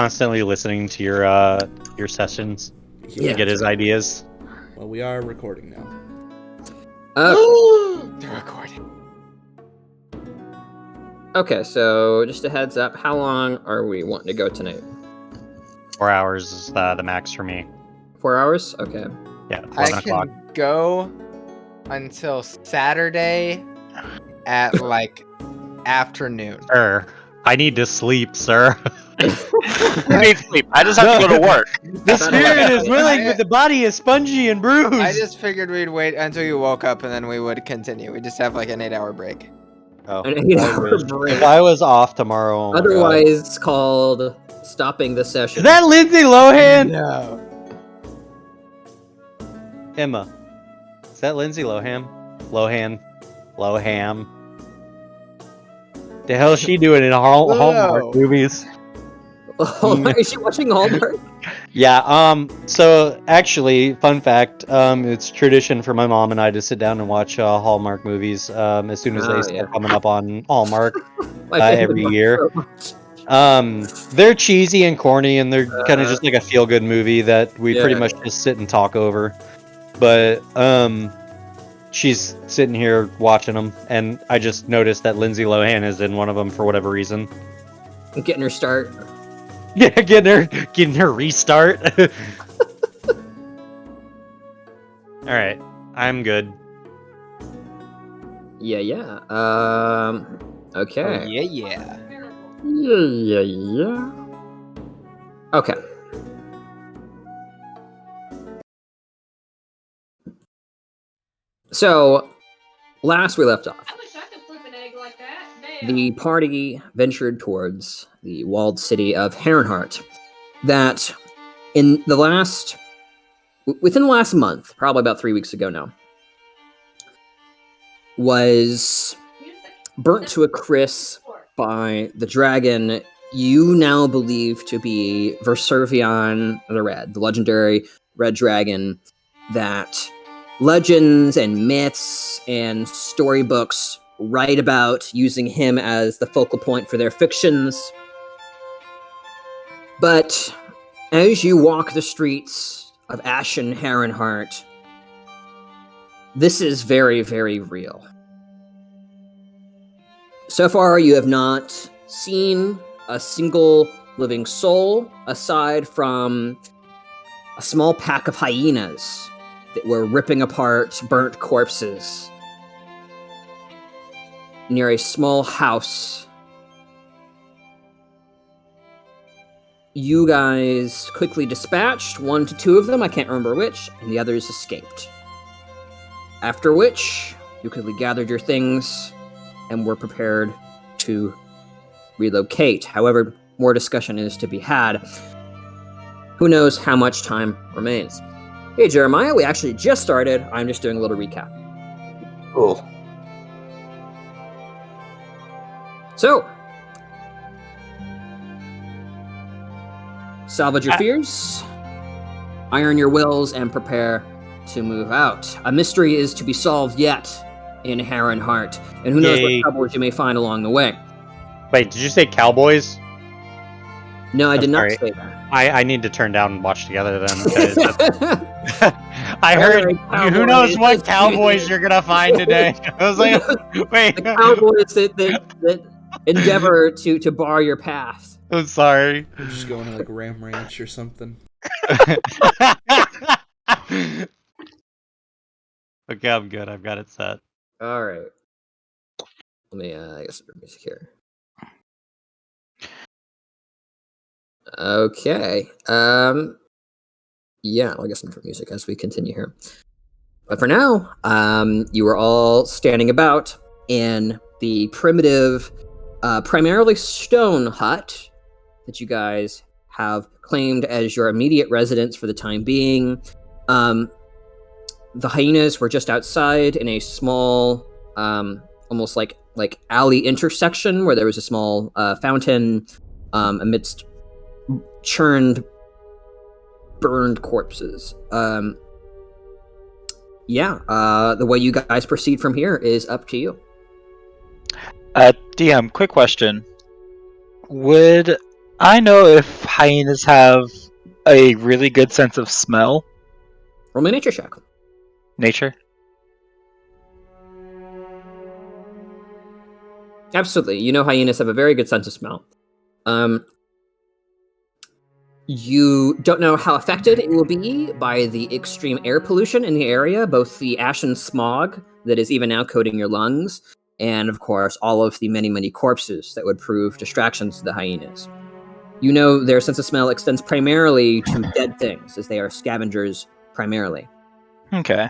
constantly listening to your sessions to get his ideas. Well, we are recording now. They're recording. Okay, so just a heads up, how long are we wanting to go tonight? 4 hours is the max for me. 4 hours? Okay. Yeah, 11 I o'clock. can go until Saturday at like afternoon. Sir, I need to sleep, sir. I need sleep. I just have to go to work. The spirit is willing, but the body is spongy and bruised. I just figured we'd wait until you woke up and then we would continue. We just have like an 8-hour break. Oh, An 8-hour break. if I was off tomorrow, oh my God. Otherwise called stopping the session. Is that Lindsay Lohan? No. Emma. Is that Lindsay Lohan? Lohan. The hell is she doing in Hallmark movies? Oh, is she watching Hallmark? Yeah, so actually, fun fact, it's tradition for my mom and I to sit down and watch Hallmark movies as soon as they start coming up on Hallmark every year. They're cheesy and corny, and they're kind of just like a feel-good movie that we pretty much just sit and talk over. But she's sitting here watching them, and I just noticed that Lindsay Lohan is in one of them for whatever reason. Getting her start. Yeah, getting her restart. All right, I'm good. Yeah. Okay. Oh, yeah. Yeah. Okay. So, last we left off, I wish I could flip an egg like that. Damn. the party ventured towards the walled city of Herrenhart. That, within the last month, probably about 3 weeks ago now, was burnt to a crisp by the dragon you now believe to be Verservion the Red, the legendary red dragon that legends and myths and storybooks write about, using him as the focal point for their fictions. But as you walk the streets of Ashen Herrenhart, this is very, very real. So far, you have not seen a single living soul, aside from a small pack of hyenas that were ripping apart burnt corpses near a small house. You guys quickly dispatched 1 to 2 of them, I can't remember which, and the others escaped. After which, you quickly gathered your things and were prepared to relocate. However, more discussion is to be had. Who knows how much time remains. Hey Jeremiah, we actually just started. I'm just doing a little recap. Cool. So, salvage your fears, iron your wills, and prepare to move out. A mystery is to be solved yet in Herrenhart, and who knows what troubles you may find along the way. Wait, did you say cowboys? No, I did not sorry. say that. I need to turn down and watch together then. 'Cause I All heard, right, who knows cowboys. what cowboys you're gonna find today. I was like, wait. The cowboys that endeavor to bar your path. I'm sorry. We're just going to like Ram Ranch or something. Okay, I'm good. I've got it set. All right. Let me I guess put music here. Okay. Yeah, I'll get some different music as we continue here. But for now, you are all standing about in the primitive, primarily stone hut that you guys have claimed as your immediate residence for the time being. The hyenas were just outside in a small, almost like alley intersection where there was a small fountain amidst churned, burned corpses. The way you guys proceed from here is up to you. DM, quick question. Would I know if hyenas have a really good sense of smell. Roll me a nature check. Nature. Absolutely. You know hyenas have a very good sense of smell. You don't know how affected it will be by the extreme air pollution in the area, both the ash and smog that is even now coating your lungs, and of course, all of the many, many corpses that would prove distractions to the hyenas. You know their sense of smell extends primarily to dead things, as they are scavengers primarily. Okay.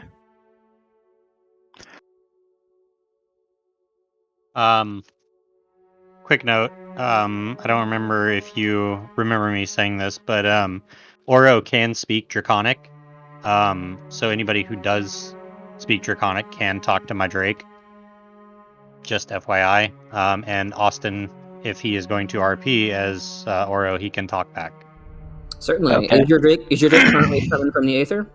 Quick note. I don't remember if you remember me saying this, but Oro can speak Draconic. So anybody who does speak Draconic can talk to my Drake. Just FYI. And Austin, if he is going to RP as Oro, he can talk back. Certainly. Okay. Is your Drake currently summoned from the Aether?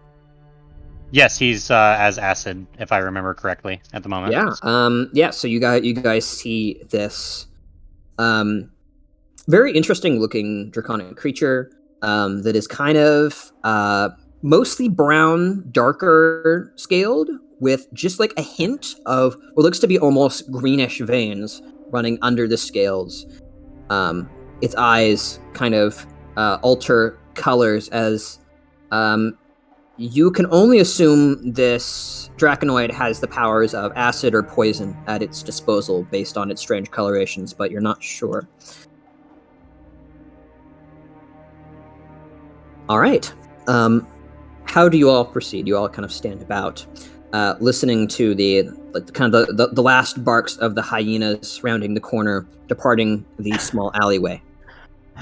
Yes, he's as Acid, if I remember correctly, at the moment. Yeah. So you guys see this very interesting looking draconic creature that is kind of mostly brown, darker scaled, with just like a hint of what looks to be almost greenish veins running under the scales. Its eyes kind of alter colors as you can only assume this Draconoid has the powers of acid or poison at its disposal based on its strange colorations, but you're not sure. All right. How do you all proceed? You all kind of stand about, listening to the last barks of the hyenas rounding the corner, departing the small alleyway.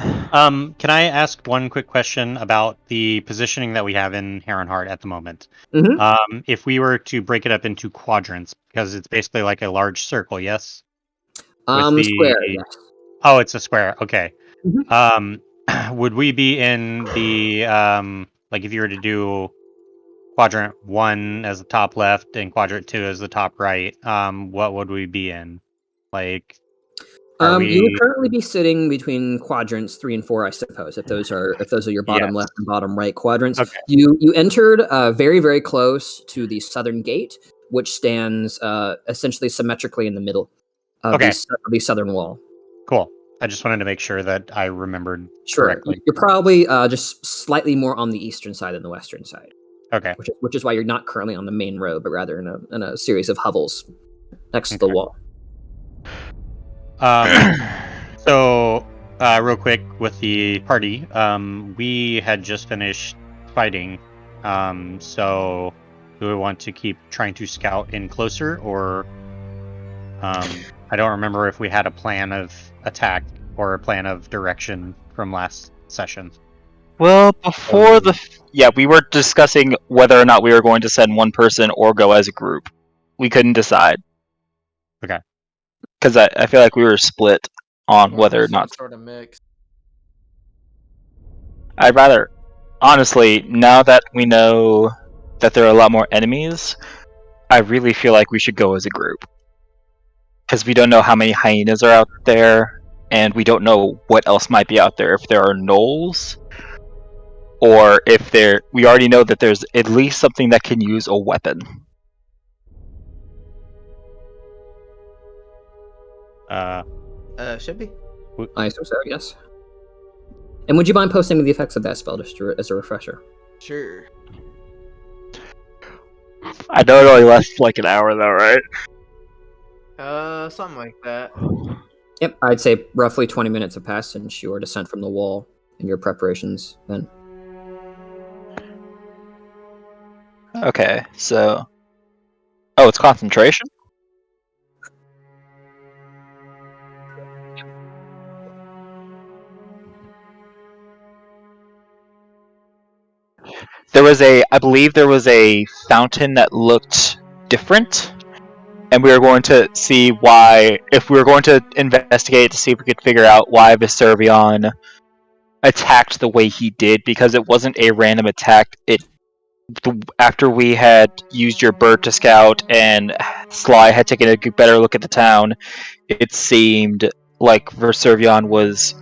Can I ask one quick question about the positioning that we have in Heronheart at the moment? Mhm. If we were to break it up into quadrants, because it's basically like a large circle, yes? Square, yes. Oh, it's a square. Okay. Mhm. Would we be in the like if you were to do quadrant 1 as the top left and quadrant 2 as the top right? What would we be in? Like, are You would we? currently be sitting between quadrants 3 and 4, I suppose, if those are your bottom Yes. left and bottom right quadrants. Okay. You entered very, very close to the southern gate, which stands essentially symmetrically in the middle of Okay. the southern wall. Cool. I just wanted to make sure that I remembered Sure. correctly. You're probably just slightly more on the eastern side than the western side. Okay. Which is why you're not currently on the main road, but rather in a series of hovels next to the Okay. wall. So, real quick with the party, we had just finished fighting. So do we want to keep trying to scout in closer, or I don't remember if we had a plan of attack or a plan of direction from last session. Well, before we were discussing whether or not we were going to send one person or go as a group. We couldn't decide. Okay. Because I feel like we were split on whether or not. Sort of mix. I'd rather, honestly, now that we know that there are a lot more enemies, I really feel like we should go as a group. Because we don't know how many hyenas are out there, and we don't know what else might be out there. If there are gnolls, or if we already know that there's at least something that can use a weapon. Should be. I assume so, yes. And would you mind posting the effects of that spell just as a refresher? Sure. I know it only lasts like an hour though, right? Something like that. Yep, I'd say roughly 20 minutes have passed since your descent from the wall and your preparations then. Okay, so... Oh, it's concentration? I believe there was a fountain that looked different, and we were going to see why, if we were going to investigate to see if we could figure out why Viservion attacked the way he did, because it wasn't a random attack. After we had used your bird to scout and Sly had taken a better look at the town, it seemed like Viservion was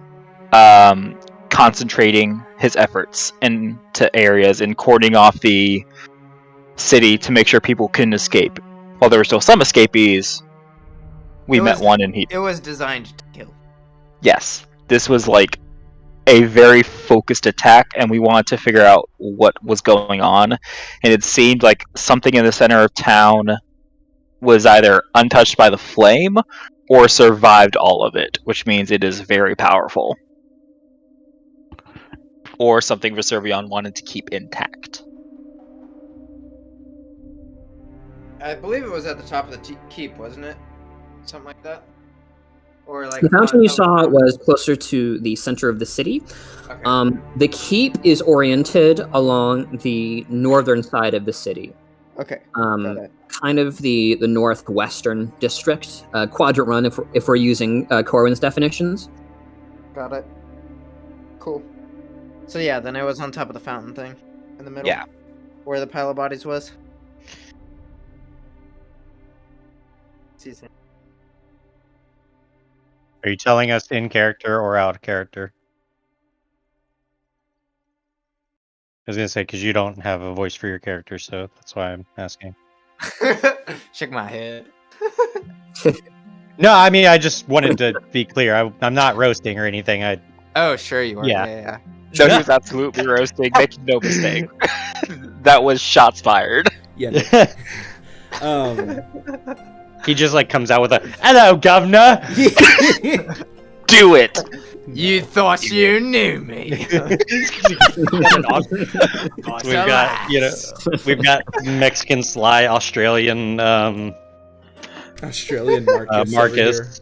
concentrating his efforts into areas and cordoning off the city to make sure people couldn't escape. While there were still some escapees, we met one and he. It was designed to kill. Yes, this was like a very focused attack, and we wanted to figure out what was going on. And it seemed like something in the center of town was either untouched by the flame or survived all of it, which means it is very powerful. Or something Viserion wanted to keep intact. I believe it was at the top of the keep, wasn't it? Something like that? Or like The fountain you saw was closer to the center of the city. Okay. The keep is oriented along the northern side of the city. Okay. Got it. Kind of the northwestern district, quadrant run if we're using Corwin's definitions. Got it. Cool. So yeah, then it was on top of the fountain thing, in the middle. Yeah. Where the pile of bodies was. Are you telling us in character or out of character? I was gonna say because you don't have a voice for your character, so that's why I'm asking. Shake my head. No, I mean I just wanted to be clear. I'm not roasting or anything. Oh, sure you are. Yeah. Yeah. No, he was absolutely roasting. Make no mistake. That was shots fired. Yeah. No. He just like comes out with a "Hello, governor." Do it. You thought you knew me. We've got Mexican Sly, Australian Australian Marcus. Marcus.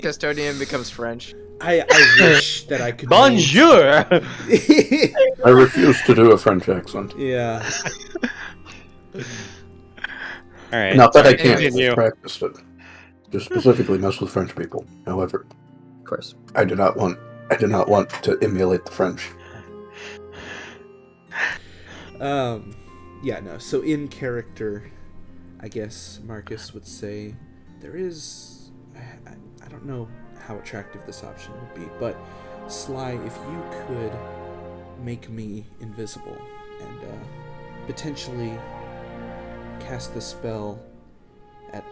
Custodian becomes French. I wish that I could. Bonjour. I refuse to do a French accent. Yeah. All right. Not that I can't continue. practice it. Just specifically mess with French people. However, Of course. I do not want to emulate the French. Yeah, no. So in character, I guess Marcus would say there is. I don't know how attractive this option would be, but Sly, if you could make me invisible and potentially cast the spell at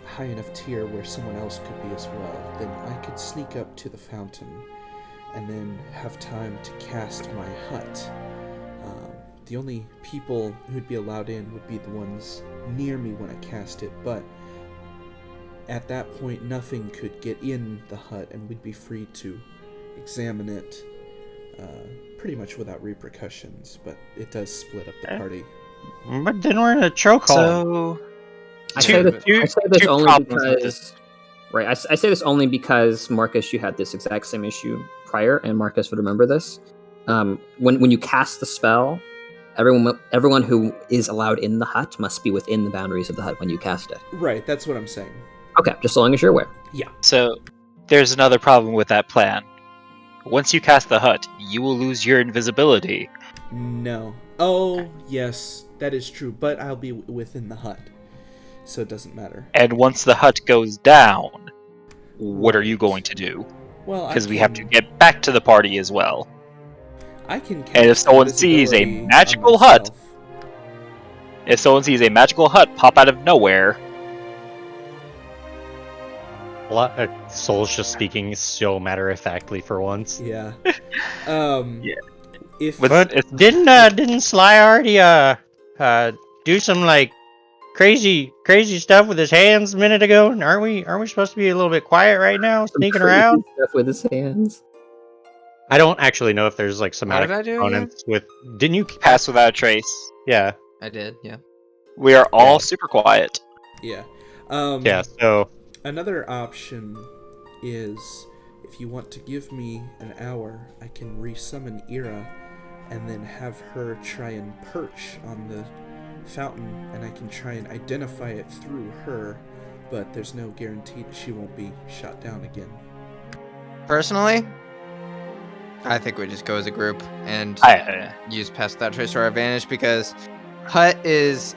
high enough tier where someone else could be as well, then I could sneak up to the fountain and then have time to cast my hut. The only people who'd be allowed in would be the ones near me when I cast it, but at that point nothing could get in the hut and we'd be free to examine it pretty much without repercussions, but it does split up the party. But then we're in a chokehold. So I say this only problems with because this. right. I say this only because Marcus, you had this exact same issue prior, and Marcus would remember this. When you cast the spell, everyone who is allowed in the hut must be within the boundaries of the hut when you cast it. Right, that's what I'm saying. Okay, just so long as you're aware. So there's another problem with that plan. Once you cast the hut, you will lose your invisibility. No. Oh, yes, that is true, but I'll be within the hut, so it doesn't matter. And once the hut goes down, what are you going to do? Well, Because we have to get back to the party as well. I can. And if cast someone sees a invisibility on magical hut- myself. If someone sees a magical hut pop out of nowhere, Soul's just speaking so matter-of-factly for once. Yeah. Yeah. If But Didn't Sly already do some like crazy stuff with his hands a minute ago? Aren't we supposed to be a little bit quiet right now, sneaking around? Stuff with his hands. I don't actually know if there's like What somatic did I do again? components with. Didn't you? pass without a trace. Yeah. I did, yeah. We are all super quiet. yeah. Yeah. So Another option is if you want to give me an hour, I can resummon Ira and then have her try and perch on the fountain, and I can try and identify it through her, but there's no guarantee that she won't be shot down again. Personally, I think we just go as a group and I, use pass without trace to our advantage, because hut is,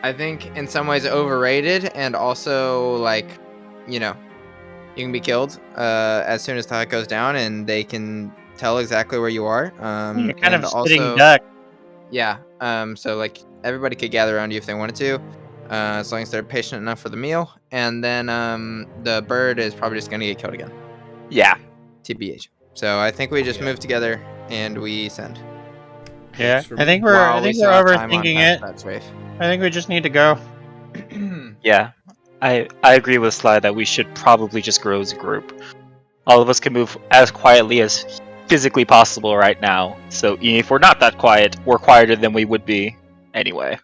I think, in some ways overrated, and also like, you know, You can be killed as soon as the hut goes down, and they can tell exactly where you are. You're kind And of a sitting also, duck. yeah. So like everybody could gather around you if they wanted to, as long as they're patient enough for the meal. And then the bird is probably just gonna get killed again. Yeah. TBH. So I think we just Yeah. move together and we send. Yeah, Works for I think me. we're While we still have time on overthinking past it. that safe. I think we just need to go. Yeah. I agree with Sly that we should probably just grow as a group. All of us can move as quietly as physically possible right now. So even if we're not that quiet, we're quieter than we would be anyway.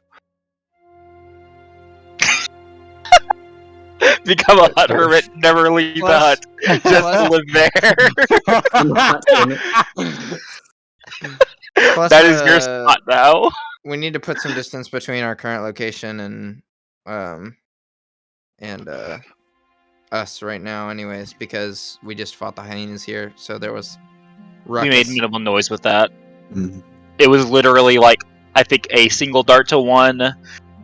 Become a hut hermit, never leave the hut. Just live there. Plus, That is your spot now. we need to put some distance between our current location and us right now, anyways, because we just fought the hyenas here, so there was ruckus. We made minimal noise with that. Mhm. It was literally like, I think a single dart to one,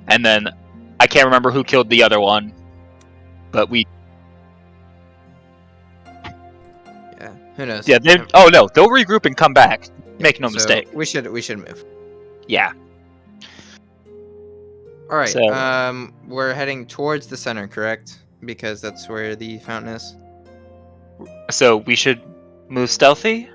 and then I can't remember who killed the other one, but we. Yeah, who knows? Yeah. Oh no, they'll regroup and come back. Make no mistake. We should move. Yeah. All right. So- We're heading towards the center, correct? Because that's where the fountain is. So we should move stealthy,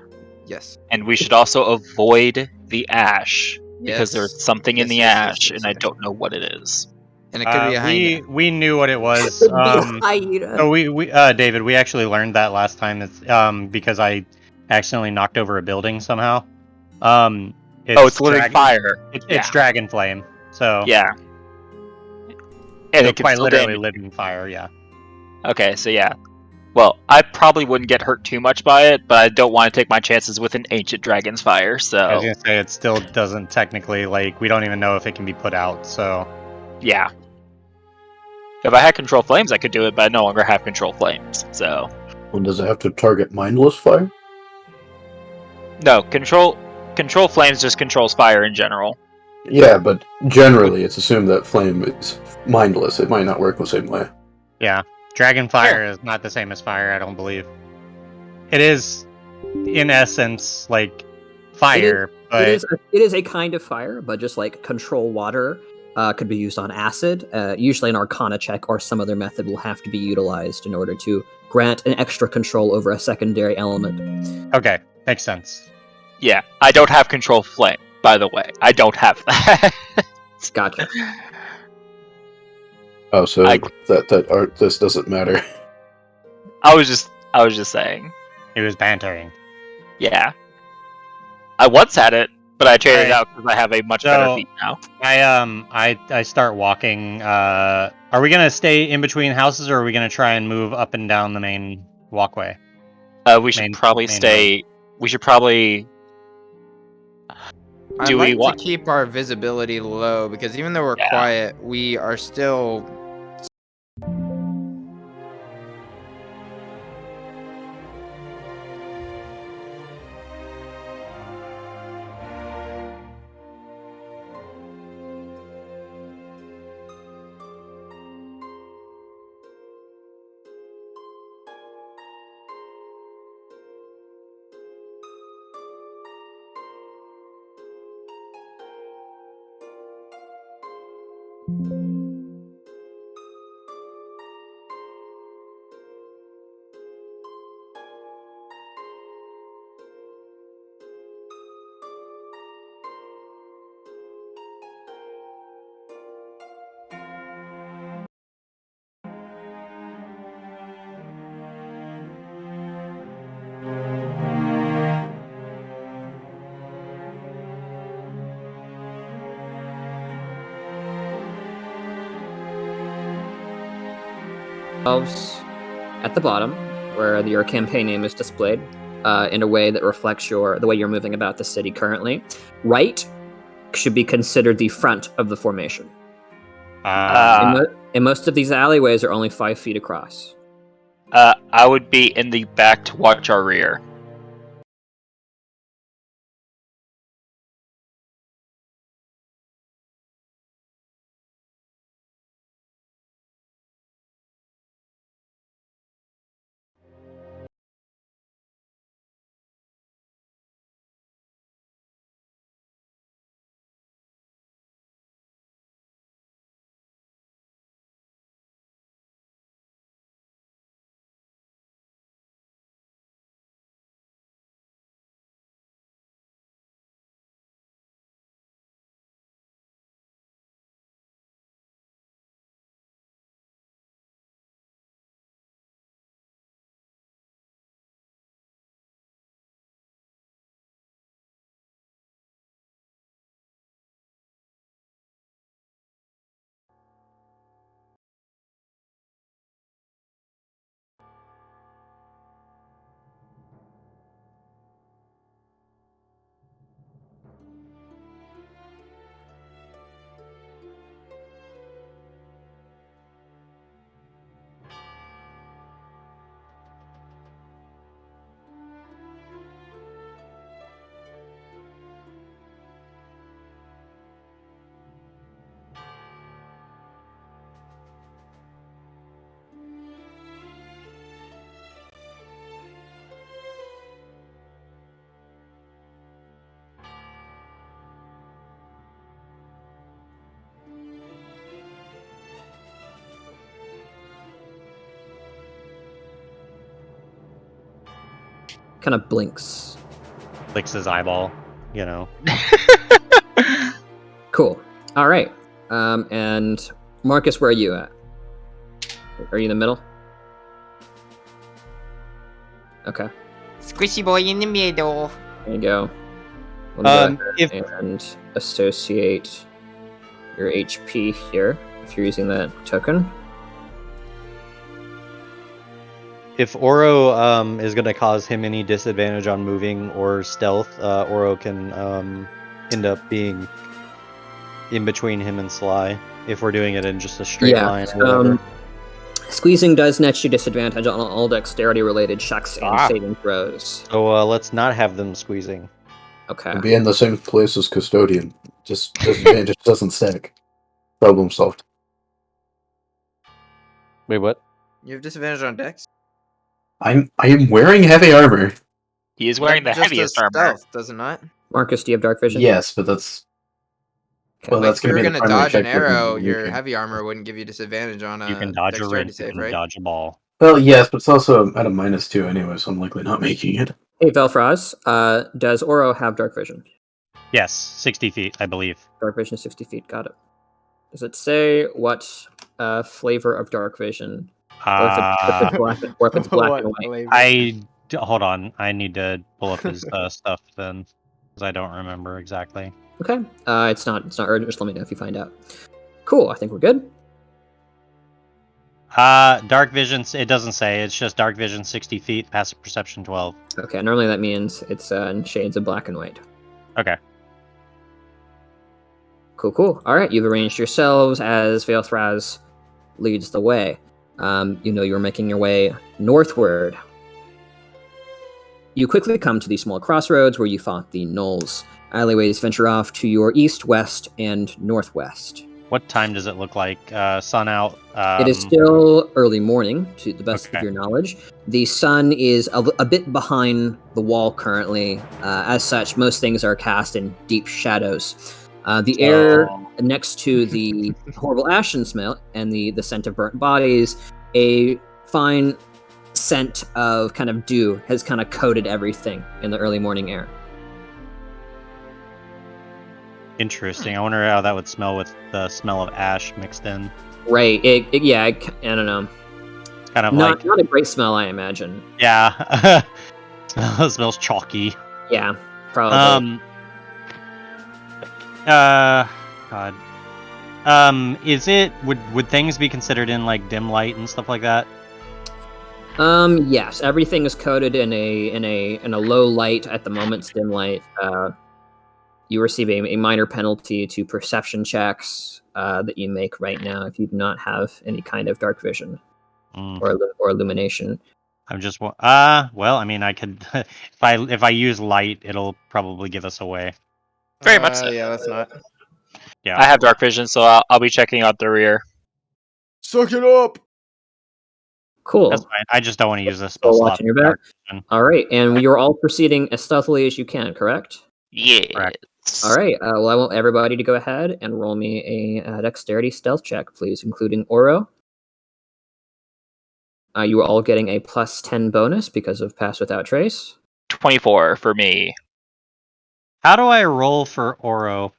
Yes. and we should also avoid the ash because Yes. there's something in the Yes, ash, and I yes. don't know what it is. And it could be a hyena. we knew what it was. Hyena. So we David, we actually learned that last time. It's because I accidentally knocked over a building somehow. It's living fire. It's dragon flame. So Yeah. And so it can quite still literally damage. living fire. Yeah. Okay, so yeah. Well, I probably wouldn't get hurt too much by it, but I don't want to take my chances with an ancient dragon's fire. I was So gonna say it still doesn't technically we don't even know if it can be put out. So yeah. If I had control flames, I could do it, but I no longer have control flames. So Well, does it have to target mindless fire? no, control flames just controls fire in general. Yeah, but generally it's assumed that flame is mindless. It might not work the same way. yeah, dragon fire is not the same as fire. I don't believe. It is, in essence, like fire, but It is a kind of fire, but just like control water could be used on acid. Usually an arcana check or some other method will have to be utilized in order to grant an extra control over a secondary element. okay, makes sense. Yeah, I don't have control flame, by the way. I don't have that. Gotcha. Oh, so I- this doesn't matter. I was just saying. He was bantering. Yeah. I once had it, but I traded it Alright. out because I have a much better So- feat now. I start walking. Are we gonna stay in between houses, or are we gonna try and move up and down the main walkway? We should main- probably main stay. We should probably. I'd Do we like want- to keep our visibility low because even though we're Yeah. quiet, we are still. Elves at the bottom, where your campaign name is displayed, in a way that reflects the way you're moving about the city currently. Right should be considered the front of the formation. And most of these alleyways are only 5 feet across. I would be in the back to watch our rear. kind of blinks. Licks his eyeball, you know. Cool. All right. And Marcus, where are you at? Are you in the middle? Okay. Squishy boy in the middle. There you go. We'll go If ahead and associate your HP here if you're using that token. If Oro is going to cause him any disadvantage on moving or stealth, Oro can end up being in between him and Sly if we're doing it in just a straight line or whatever. Squeezing does net you disadvantage on all dexterity-related checks and saving throws. So let's not have them squeezing. Okay. And be in the same place as Custodian. Just disadvantage doesn't stack. Problem solved. Wait, what? You have disadvantage on dex? I am wearing heavy armor. He is wearing the That just heaviest does armor. stealth, does it not? Marcus, do you have dark vision? Yes, but that's well, Like, that's if you going were to be the gonna primary dodge an check weapon arrow, you're your making. heavy armor wouldn't give you disadvantage on a You can dodge a dexterity wrench, save, you right? can dodge a ball. Well, yes, but it's also at a -2 anyway, so I'm likely not making it. Hey, Velfraz, does Oro have dark vision? Yes, 60 feet, I believe. Dark vision is 60 feet. Got it. Does it say what flavor of dark vision? Or if it's black, or if it's black and white? Hold on. I need to pull up his stuff then, because I don't remember exactly. Okay. It's not urgent. Just let me know if you find out. Cool. I think we're good. Dark vision. It doesn't say. It's just dark vision 60 feet, passive perception 12. Okay. Normally that means it's in shades of black and white. Okay. Cool. All right. You've arranged yourselves as Veilthraz leads the way. You're making your way northward. You quickly come to the small crossroads where you fought the gnolls. Alleyways venture off to your east, west, and northwest. What time does it look like? Sun out? It is still early morning, to the best of your knowledge. The sun is a bit behind the wall currently. As such, most things are cast in deep shadows. The air next to the horrible ashen smell and the scent of burnt bodies, a fine scent of kind of dew has kind of coated everything in the early morning air. Interesting. I wonder how that would smell with the smell of ash mixed in. Right. I don't know. It's kind of not a great small, I imagine. Yeah. It smells chalky. Yeah, probably. God. Would things be considered in like dim light and stuff like that? Yes, everything is coated in a low light at the moment. It's dim light. You receive a minor penalty to perception checks that you make right now if you do not have any kind of dark vision or illumination. I'm just well. I mean, I could if I use light, it'll probably give us away. Very much so. Yeah, that's not. Yeah, I have dark vision, so I'll be checking out the rear. Suck it up. Cool. That's fine. I just don't want to use this Still spell slot. watching your back. All right, and you're all proceeding as stealthily as you can, correct? Yeah. Correct. All right. Well, I want everybody to go ahead and roll me a dexterity stealth check, please, including Oro. You are all getting a +10 bonus because of Pass Without Trace. 24 for me. How do I roll for Oro?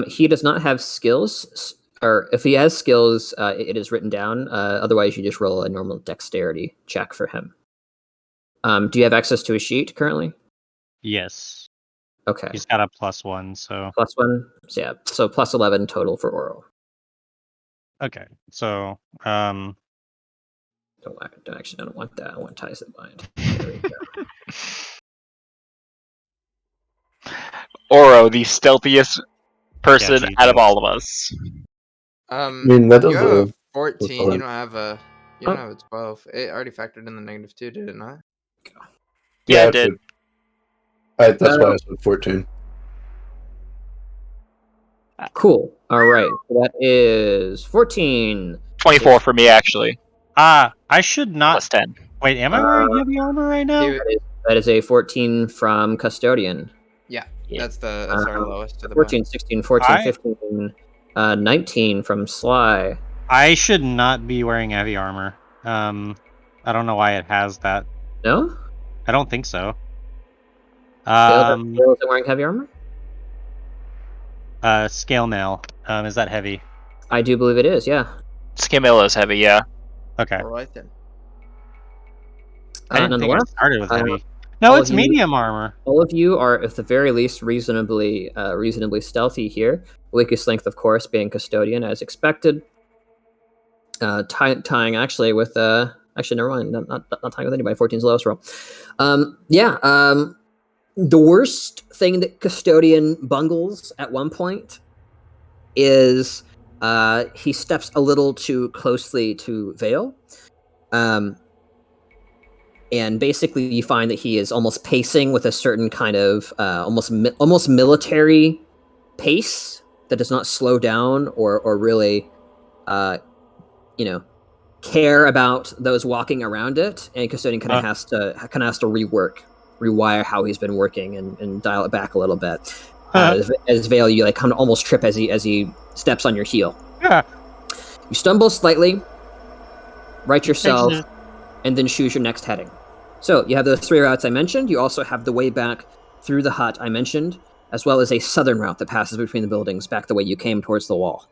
He does not have skills, or if he has skills, it is written down. Otherwise, you just roll a normal dexterity check for him. Do you have access to a sheet currently? Yes. Okay. He's got a +1, so. +1? So yeah, so +11 total for Oro. Okay, so, I don't want that. I want ties that bind. There we go. Oro, the stealthiest person Yeah, out of all of us. I mean, that does You have a a 14. You fine. don't have a. You don't have a 12. It already factored in the -2, did it not? Yeah, it did. That's why I said 14. Cool. All right. So that is 14. 24 for me, actually. I should not. +10. Wait, am I wearing heavy armor right now? That is a 14 from Custodian. Yeah, Yeah. that's our lowest. To the 14, 16, 14, I- 15, 19 from Sly. I should not be wearing heavy armor. I don't know why it has that. No? I don't think so. Vale isn't wearing heavy armor? Scale mail. Is that heavy? I do believe it is, yeah. Scale is heavy, yeah. Okay. All right then. I didn't think Nonetheless, it started with heavy. No, all it's of you- medium armor. all of you are, at the very least, reasonably stealthy here. Weakest length, of course, being custodian, as expected. Tying actually with actually never mind. Not tying with anybody. 14's lowest roll. The worst thing that custodian bungles at one point is he steps a little too closely to Vale. And basically you find that he is almost pacing with a certain kind of almost military pace that does not slow down or really care about those walking around it, and custodian kind of has to rewire how he's been working and dial it back a little bit. As Vale, you like kind of almost trip as he steps on your heel. Yeah. You stumble slightly, right yourself, and then choose your next heading. So you have those 3 routes I mentioned. You also have the way back through the hut I mentioned, as well as a southern route that passes between the buildings back the way you came towards the wall.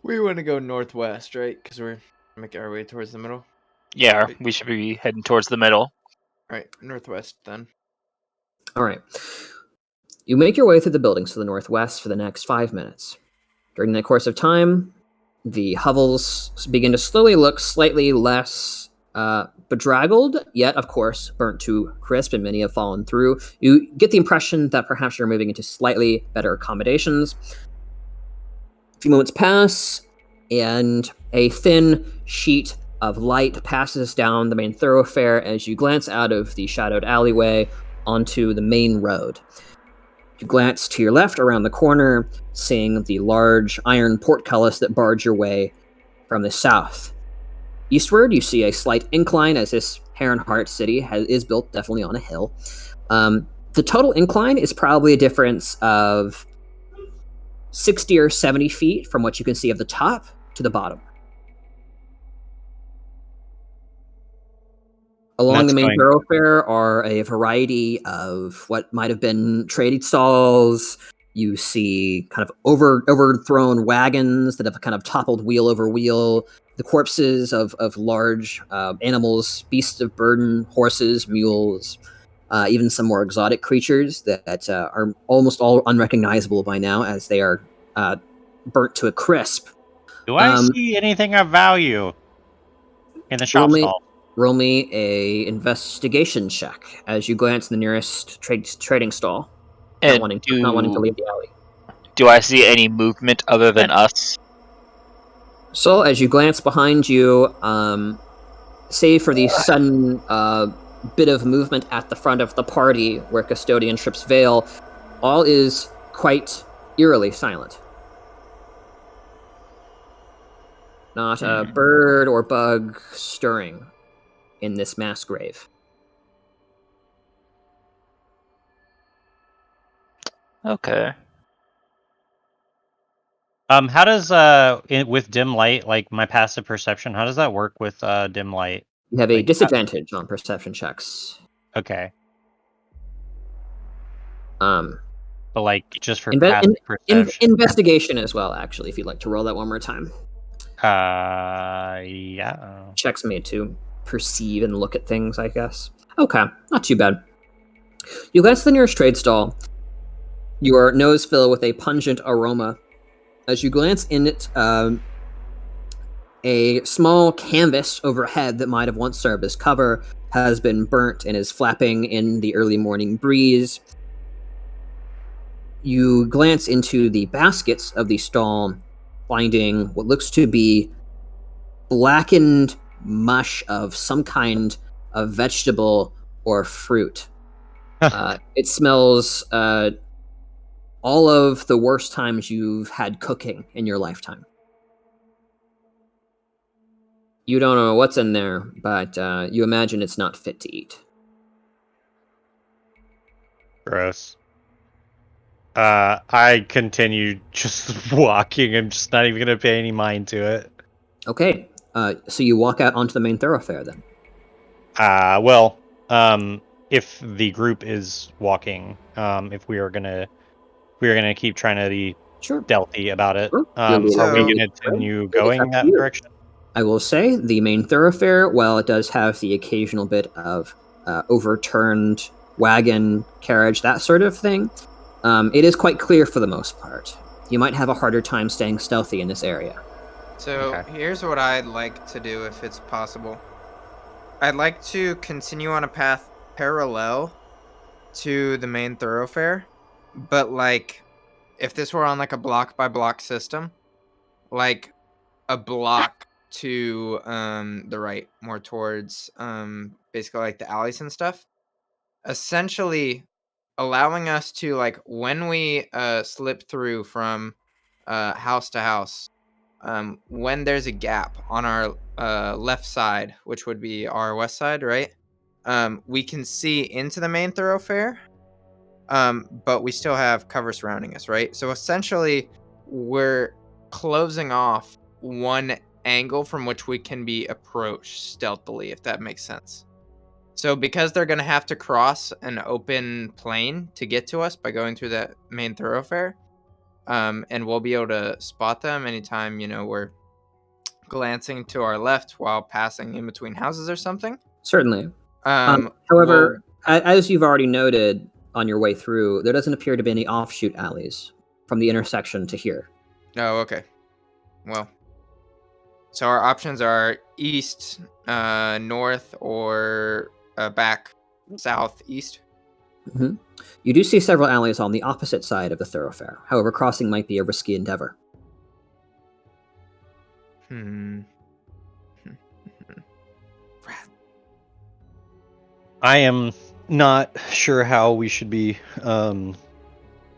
We want to go northwest, right? Because we're making our way towards the middle. Yeah, we should be heading towards the middle. All right, northwest then. All right. You make your way through the buildings to the northwest for the next 5 minutes. During the course of time, the hovels begin to slowly look slightly less bedraggled, yet, of course, burnt to crisp, and many have fallen through. You get the impression that perhaps you're moving into slightly better accommodations. A few moments pass, and a thin sheet of light passes down the main thoroughfare as you glance out of the shadowed alleyway onto the main road. You glance to your left around the corner, seeing the large iron portcullis that bars your way from the south. Eastward, you see a slight incline, as this Heronheart city is built definitely on a hill. The total incline is probably a difference of 60 or 70 feet from what you can see of the top to the bottom. Along the main thoroughfare are a variety of what might have been trading stalls. You see kind of overthrown wagons that have kind of toppled wheel over wheel. The corpses of large animals, beasts of burden, horses, mules, even some more exotic creatures that are almost all unrecognizable by now as they are burnt to a crisp. Do I see anything of value in the shop stall? Roll me a investigation check as you glance in the nearest trading stall. Not wanting to leave the alley. Do I see any movement other than us? So as you glance behind you, save for the sudden bit of movement at the front of the party where custodian trips Vale, all is quite eerily silent. Not a bird or bug stirring in this mass grave. Okay. How does with dim light, like my passive perception, how does that work with dim light? You have a disadvantage on perception checks. Okay. But like just for passive perception. Investigation as well, actually, if you'd like to roll that one more time. Yeah. Checks me to perceive and look at things, I guess. Okay, not too bad. You glance to the nearest trade stall. Your nose fills with a pungent aroma. As you glance in it, a small canvas overhead that might have once served as cover has been burnt and is flapping in the early morning breeze. You glance into the baskets of the stall, finding what looks to be blackened mush of some kind of vegetable or fruit. It smells all of the worst times you've had cooking in your lifetime. You don't know what's in there, but you imagine it's not fit to eat. Gross. I continue just walking. I'm just not even going to pay any mind to it. Okay, so you walk out onto the main thoroughfare then. Well, if the group is walking, if we are gonna keep trying to be Sure. stealthy about it, Sure. are we So- gonna continue going up to that you. direction? I will say the main thoroughfare, while it does have the occasional bit of overturned wagon, carriage, that sort of thing, it is quite clear for the most part. You might have a harder time staying stealthy in this area. So Okay. here's what I'd like to do if it's possible. I'd like to continue on a path parallel to the main thoroughfare, but like if this were on like a block by block system, like a block to the right, more towards basically like the alleys and stuff. Essentially allowing us to like when we slip through from house to house, when there's a gap on our left side, which would be our west side, right? We can see into the main thoroughfare, but we still have cover surrounding us, right? So essentially, we're closing off one angle from which we can be approached stealthily, if that makes sense. So because they're going to have to cross an open plain to get to us by going through that main thoroughfare, and we'll be able to spot them anytime, we're glancing to our left while passing in between houses or something. Certainly. We'll- However, as you've already noted on your way through, there doesn't appear to be any offshoot alleys from the intersection to here. Oh, okay. Well, so our options are east, north, or back southeast. You do see several alleys on the opposite side of the thoroughfare. However, crossing might be a risky endeavor. I am not sure how we should be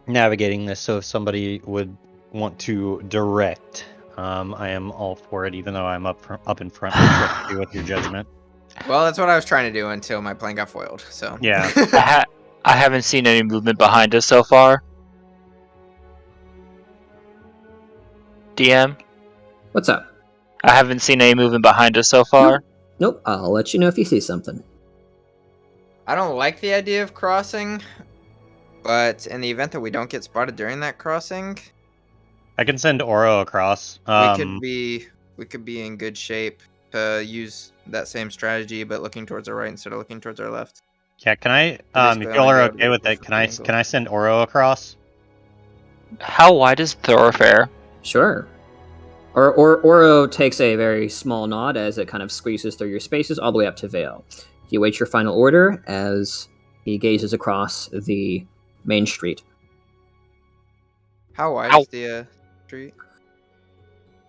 navigating this. So if somebody would want to direct, I am all for it. Even though I'm up in front, I trust you with your judgment. Well, that's what I was trying to do until my plan got foiled. So Yeah. I haven't seen any movement behind us so far. DM, What's up? I haven't seen any movement behind us so far. Nope, I'll let you know if you see something. I don't like the idea of crossing, but in the event that we don't get spotted during that crossing, I can send Oro across. we could be in good shape to use that same strategy, but looking towards our right instead of looking towards our left. Yeah, can I? basically If y'all only are go to okay with the it, can I? angle. Can I send Oro across? How wide is thoroughfare? Sure. Or Oro takes a very small nod as it kind of squeezes through your spaces all the way up to Vale. You wait your final order as he gazes across the main street. How wide Ow. is the street?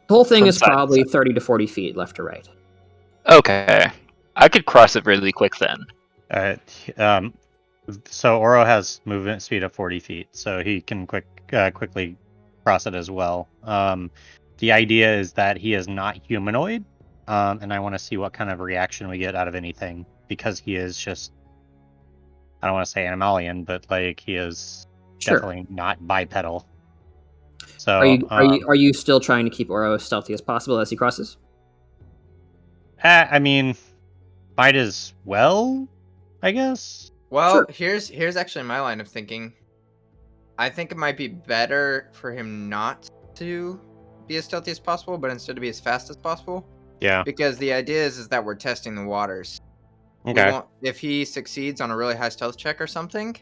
The whole thing From is side to probably side. 30 to 40 feet left to right. Okay, I could cross it really quick then. So Oro has movement speed of 40 feet, so he can quickly cross it as well. The idea is that he is not humanoid, and I want to see what kind of reaction we get out of anything, because he is just, I don't want to say animalian, but like he is Sure. definitely not bipedal. So Are you still trying to keep Oro as stealthy as possible as he crosses? I mean, might as well, I guess. Well, Sure. here's actually my line of thinking. I think it might be better for him not to be as stealthy as possible, but instead to be as fast as possible. Yeah. Because the idea is that we're testing the waters. Okay. If he succeeds on a really high stealth check or something,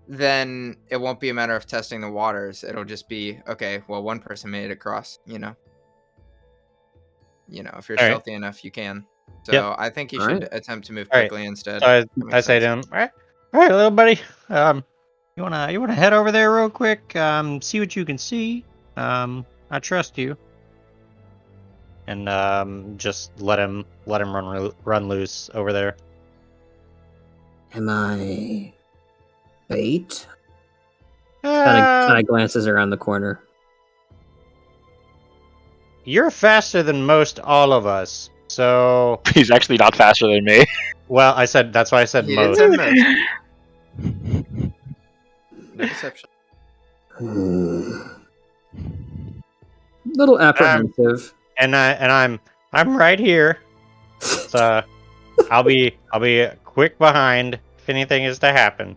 then it won't be a matter of testing the waters. It'll just be, okay, well, one person made it across, If you're All right. stealthy enough, you can. So Yep. I think he All should right. attempt to move All right. quickly instead. So That I makes say to sense. him, all right, little buddy. You wanna head over there real quick? See what you can see. I trust you. And just let him run loose over there. Am I bait? Kind of glances around the corner. You're faster than most all of us. So, He's actually not faster than me. well, that's why I said He did most. say most. No deception. Little apprehensive. And I'm right here. So, I'll be quick behind if anything is to happen.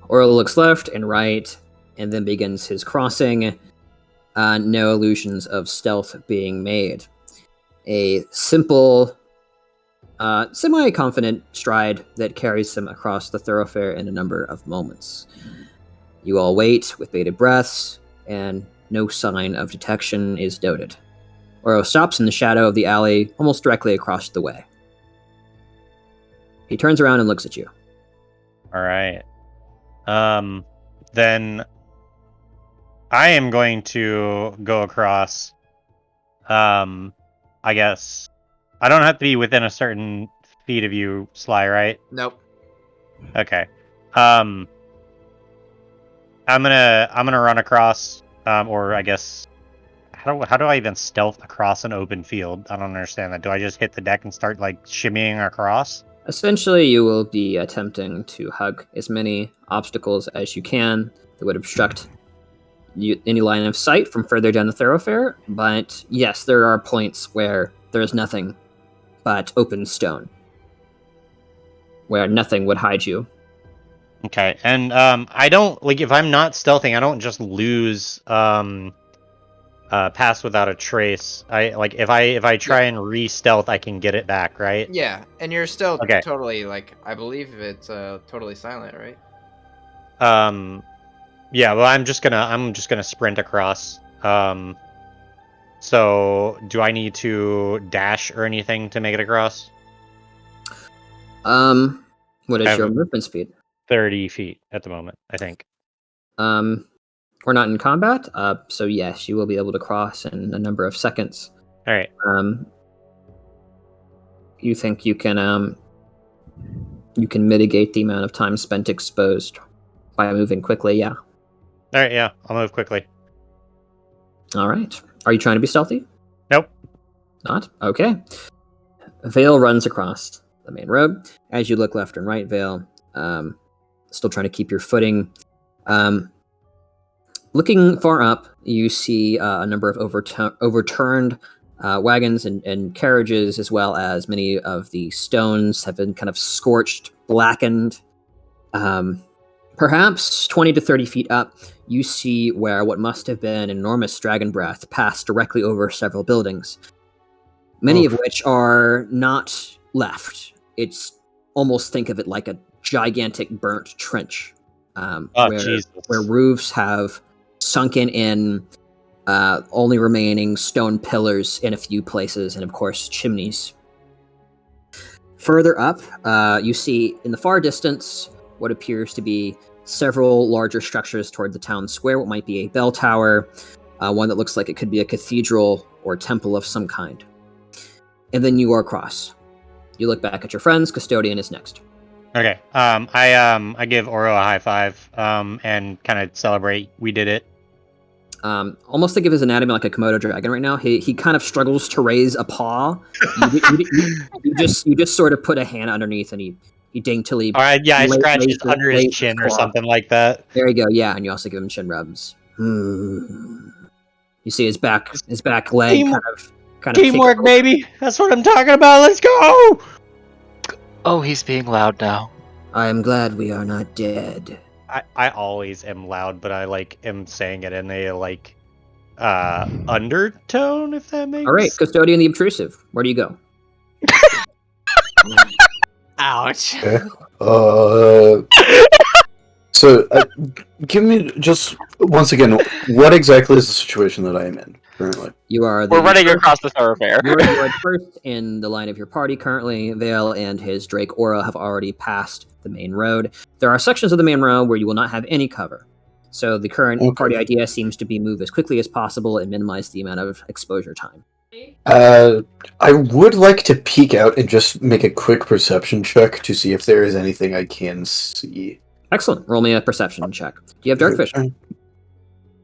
Orla looks left and right, and then begins his crossing. No illusions of stealth being made. A simple, semi-confident stride that carries him across the thoroughfare in a number of moments. You all wait with bated breaths, and no sign of detection is noted. Oro stops in the shadow of the alley, almost directly across the way. He turns around and looks at you. All right. Then I am going to go across. I guess I don't have to be within a certain feet of you, Sly, right? Nope. Okay. I'm gonna run across. Or I guess how do I even stealth across an open field? I don't understand that. Do I just hit the deck and start like shimmying across? Essentially, you will be attempting to hug as many obstacles as you can that would obstruct any line of sight from further down the thoroughfare. But yes, there are points where there is nothing but open stone, where nothing would hide you. Okay, and I don't like if I'm not stealthing, I don't just lose pass without a trace. I like if I try and re-stealth, I can get it back, right? Yeah, and you're still Okay. totally like I believe it's totally silent, right? Yeah, well I'm just gonna sprint across. So do I need to dash or anything to make it across? What is I have your a- movement speed? 30 feet at the moment, I think. We're not in combat, so yes, you will be able to cross in a number of seconds. All right. You think you can mitigate the amount of time spent exposed by moving quickly? Yeah. All right, yeah, I'll move quickly. All right. Are you trying to be stealthy? Nope. Not? Okay. Vale runs across the main road. As you look left and right, Vale, still trying to keep your footing. Looking far up, you see a number of overturned wagons and carriages, as well as many of the stones have been kind of scorched, blackened. Perhaps 20 to 30 feet up, you see where what must have been enormous dragon breath passed directly over several buildings, many of which are not left. It's almost think of it like a gigantic burnt trench, where roofs have sunken in, only remaining stone pillars in a few places, and of course chimneys. Further up, you see in the far distance what appears to be several larger structures toward the town square, what might be a bell tower, one that looks like it could be a cathedral or temple of some kind. And then you are across. You look back at your friends. Custodian is next. Okay. I give Oro a high five. And kind of celebrate. We did it. Almost think of his anatomy like a Komodo dragon right now. He kind of struggles to raise a paw. You just sort of put a hand underneath, and he daintily. All right. Yeah, I scratch his under his chin or something like that. There you go. Yeah, and you also give him chin rubs. You see his back leg kind of teamwork, baby. That's what I'm talking about. Let's go. Oh, he's being loud now. I am glad we are not dead. I always am loud, but I am saying it in a undertone, if that makes. All right, Custodian the Obtrusive. Where do you go? Ouch. Okay. So, give me just once again, what exactly is the situation that I am in currently? We're running across the thoroughfare. You're first in the line of your party currently. Vale and his Drake Aura have already passed the main road. There are sections of the main road where you will not have any cover. So the current party idea seems to be move as quickly as possible and minimize the amount of exposure time. I would like to peek out and just make a quick perception check to see if there is anything I can see. Excellent. Roll me a perception check. Do you have dark vision?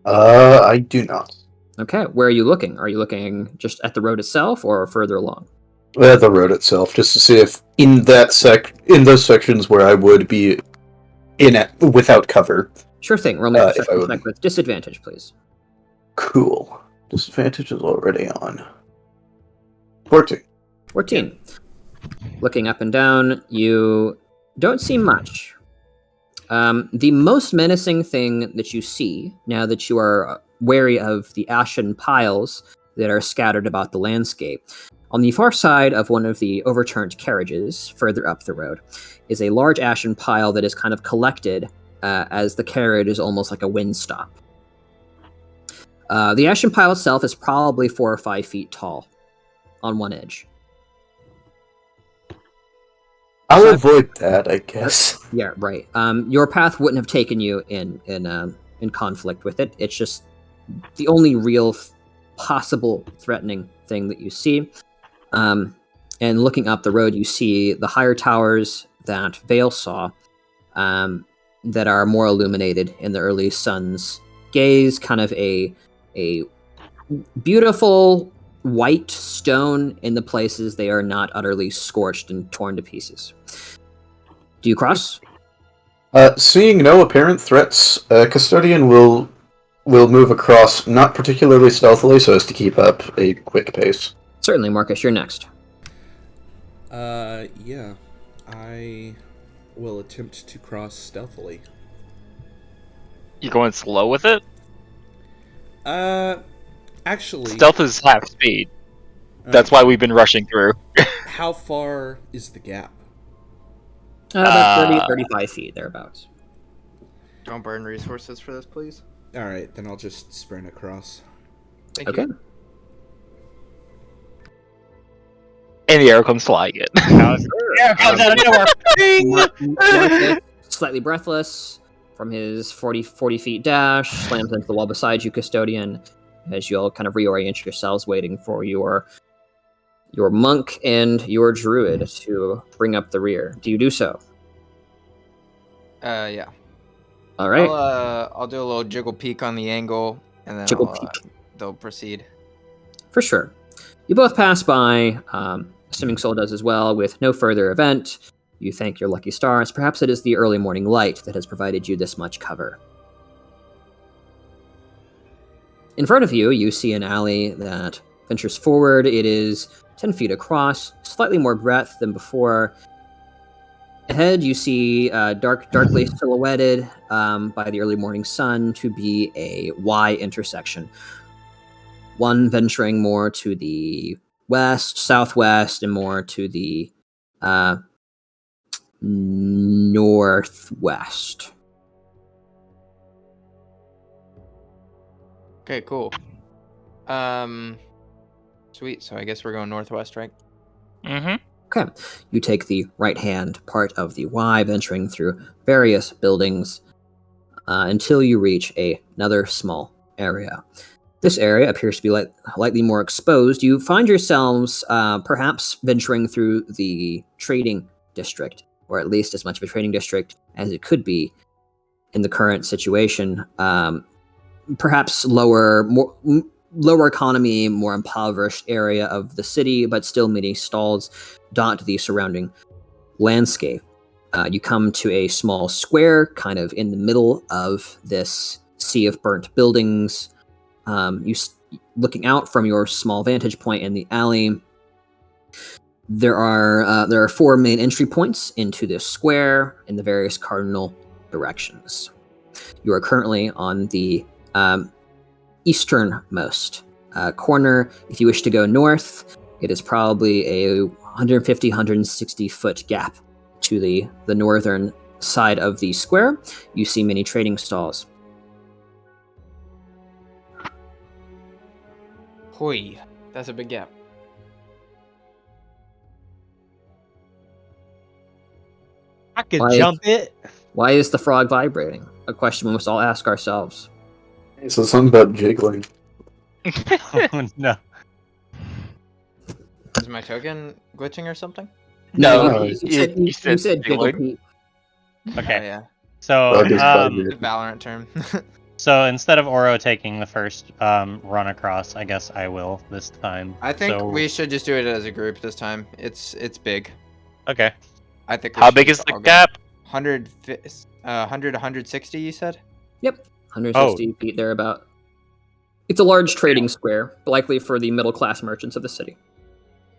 I do not. Okay. Where are you looking? Are you looking just at the road itself or further along? At the road itself, just to see if in those sections where I would be without cover. Sure thing. Roll me a perception check with disadvantage, please. Cool. Disadvantage is already on. 14. 14. Looking up and down, you don't see much. The most menacing thing that you see, now that you are wary of the ashen piles that are scattered about the landscape, on the far side of one of the overturned carriages, further up the road, is a large ashen pile that is kind of collected as the carriage is almost like a windstop. The ashen pile itself is probably 4 or 5 feet tall on one edge. I'll avoid that, I guess. Yeah, right. Your path wouldn't have taken you in conflict with it. It's just the only real possible threatening thing that you see. And looking up the road, you see the higher towers that Vale saw, that are more illuminated in the early sun's gaze. Kind of a beautiful white stone in the places they are not utterly scorched and torn to pieces. Do you cross? Seeing no apparent threats, Custodian will move across, not particularly stealthily, so as to keep up a quick pace. Certainly, Marcus, you're next. Yeah. I will attempt to cross stealthily. You going slow with it? Actually... Stealth is half speed. That's why we've been rushing through. How far is the gap? About 30, 35 feet, thereabouts. Don't burn resources for this, please. Alright, then I'll just sprint across. Thank Okay. you. And the arrow comes flying in. Yeah, it comes out of nowhere. Bing! Marcus, slightly breathless from his 40 feet dash, slams into the wall beside you, Custodian, as you all kind of reorient yourselves, waiting for your monk and your druid to bring up the rear. Do you do so? Yeah. All right. I'll do a little jiggle peek on the angle, and then Jiggle peek. they'll proceed. For sure. You both pass by, assuming Soul does as well, with no further event. You thank your lucky stars. Perhaps it is the early morning light that has provided you this much cover. In front of you, you see an alley that ventures forward. It is 10 feet across, slightly more breadth than before. Ahead, you see darkly silhouetted by the early morning sun to be a Y intersection. One venturing more to the west, southwest, and more to the northwest. Okay, cool. Sweet. So I guess we're going northwest, right? Mm-hmm. Okay. You take the right-hand part of the Y, venturing through various buildings until you reach another small area. This area appears to be lightly more exposed. You find yourselves perhaps venturing through the trading district, or at least as much of a trading district as it could be in the current situation. Perhaps lower economy, more impoverished area of the city, but still many stalls dot the surrounding landscape. You come to a small square, kind of in the middle of this sea of burnt buildings. Looking out from your small vantage point in the alley, there are 4 main entry points into this square in the various cardinal directions. You are currently on the easternmost corner. If you wish to go north, it is probably a 150, 160 foot gap to the northern side of the square. You see many trading stalls. Hoi, that's a big gap. I could jump it. Why is the frog vibrating? A question we must all ask ourselves. So something about jiggling. Oh, no. Is my token glitching or something? No, you you said said jiggle jiggling. Pete. Okay. Oh, yeah. So, Frog is It's a Valorant term. so instead of Oro taking the first run across, I guess I will this time. I think So- we should just do it as a group this time. It's big. Okay. I think. How big is the gap? 100, 160. You said. 160 feet thereabout. It's a large trading square, likely for the middle class merchants of the city.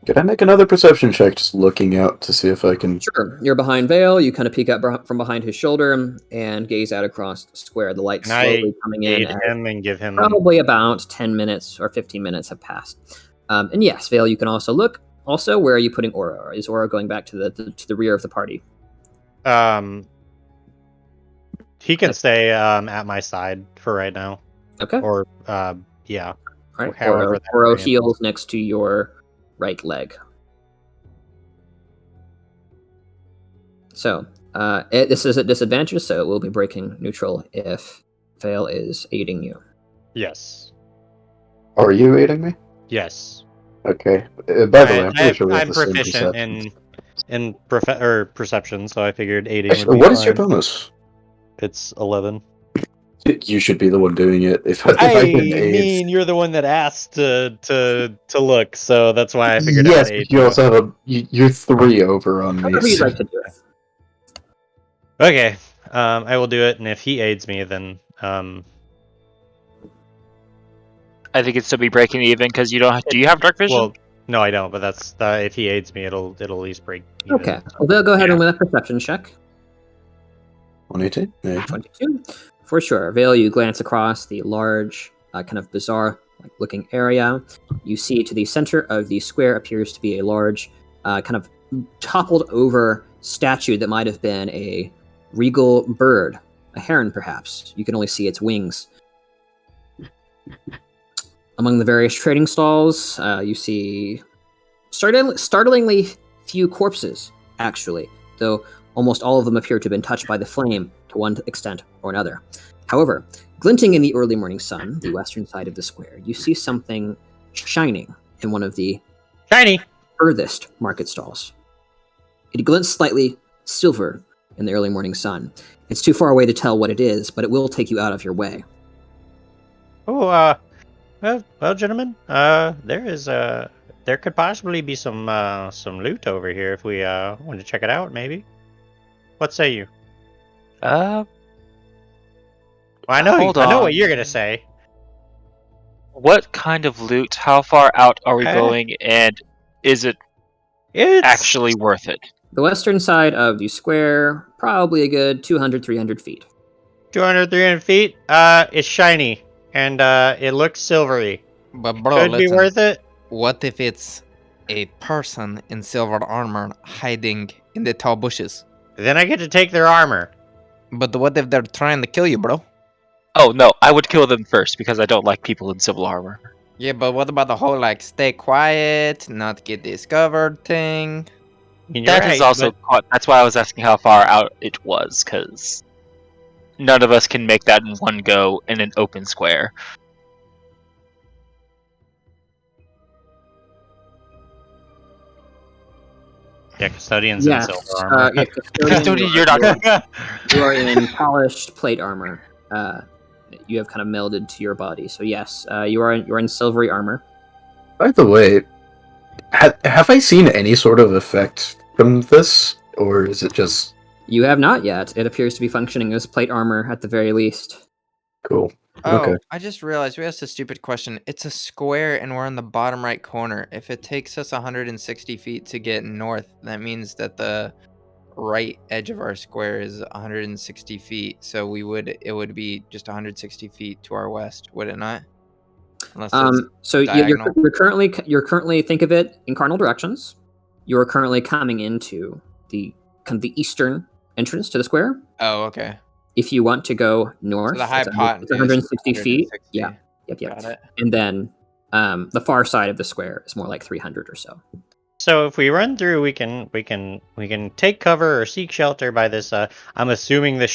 Could I make another perception check, just looking out to see if I can... Sure. You're behind Vale. You kind of peek up from behind his shoulder and gaze out across the square. The light Can slowly coming in. Aid him and give him. Probably about 10 minutes or 15 minutes have passed. And yes, Vale, you can also look. Also, where are you putting Aura? Is Aura going back to the rear of the party? He can stay at my side for right now. Okay. Or yeah. All right. however Aura, that Aura variant heals next to your right leg. So this is at disadvantage, so it will be breaking neutral if Vale is aiding you. Yes. Are you aiding me? Yes. Okay. By the way, I'm pretty sure we have I'm the same proficient perception. in perception, so I figured aiding Actually, would be what is your fine. bonus? It's 11. You should be the one doing it. If I I can aid... mean, you're the one that asked to look, so that's why I figured yes, I'd aid but you also have you're 3 over on me. However you'd like to do it. Okay, I will do it, and if he aids me, then I think it'd still be breaking even because you don't. Do you have dark vision? well, no, I don't. But that's if he aids me, it'll at least break. Even, Okay. so. Well, Vale, go ahead and with a perception check. 118? Yeah. 22. For sure. Vale, you glance across the large, kind of bizarre looking area. You see to the center of the square appears to be a large, kind of toppled over statue that might have been a regal bird, a heron perhaps. You can only see its wings. Among the various trading stalls, you see startlingly few corpses, actually, though almost all of them appear to have been touched by the flame to one extent or another. However, glinting in the early morning sun, the western side of the square, you see something shining in one of the Shiny. furthest market stalls. It glints slightly silver in the early morning sun. It's too far away to tell what it is, but it will take you out of your way. Oh, well, gentlemen, there could possibly be some loot over here if we want to check it out, maybe. What say you? Well, I know Hold I know on. what you're gonna say. What kind of loot? How far out are we going? And is it It's actually worth it? The western side of the square, probably a good 200, 300 feet. 200, 300 feet. It's shiny and it looks silvery. But bro, Could be listen. worth it. What if it's a person in silver armor hiding in the tall bushes? Then I get to take their armor. But what if they're trying to kill you, bro? Oh no, I would kill them first because I don't like people in civil armor. Yeah, but what about the whole stay quiet, not get discovered thing? I mean, That you're is right, also but that's why I was asking how far out it was, because none of us can make that in one go in an open square. yeah, custodians in silver armor. Yeah, Custodian, you're not gonna. You are in polished plate armor. You have kind of melded to your body. So yes, you're in silvery armor. By the way, have I seen any sort of effect from this? Or is it just... You have not yet. It appears to be functioning as plate armor at the very least. Cool. Oh, Okay. I just realized we asked a stupid question. It's a square and we're in the bottom right corner. If it takes us 160 feet to get north, that means that the right edge of our square is 160 feet. So it would be just 160 feet to our west, would it not? Unless it's So diagonal. you're currently think of it in cardinal directions. You are currently coming into the kind of the eastern entrance to the square. Oh, okay. If you want to go north, So the it's hypotenuse. 160 feet. 160. Yeah. Yep. Got it. And then the far side of the square is more like 300 or so. So if we run through, we can take cover or seek shelter by this. I'm assuming the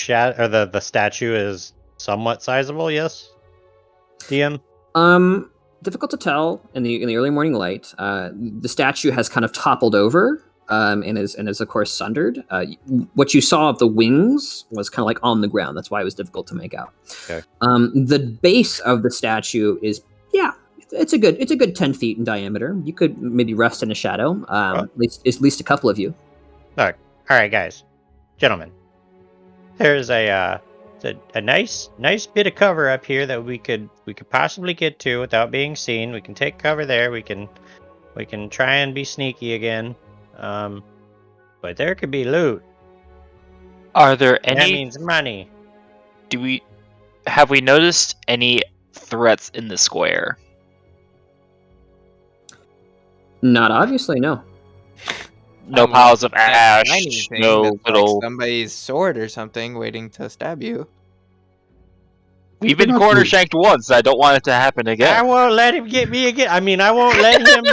the statue is somewhat sizable. Yes, DM. Difficult to tell in the early morning light. The statue has kind of toppled over, and is of course sundered. What you saw of the wings was kind of like on the ground. That's why it was difficult to make out. Okay. The base of the statue is it's a good 10 feet in diameter. You could maybe rest in a shadow. At least a couple of you. Look, all right, guys, gentlemen. There's a nice bit of cover up here that we could possibly get to without being seen. We can take cover there. We can We can try and be sneaky again. But there could be loot. Are there That any? means money. Have we noticed any threats in the square? Not obviously, no. No Unless piles of that shiny ash. thing No that's little. like somebody's sword or something waiting to stab you. We've been corner shanked once. I don't want it to happen I again. won't let him get me again. I mean, I won't let him.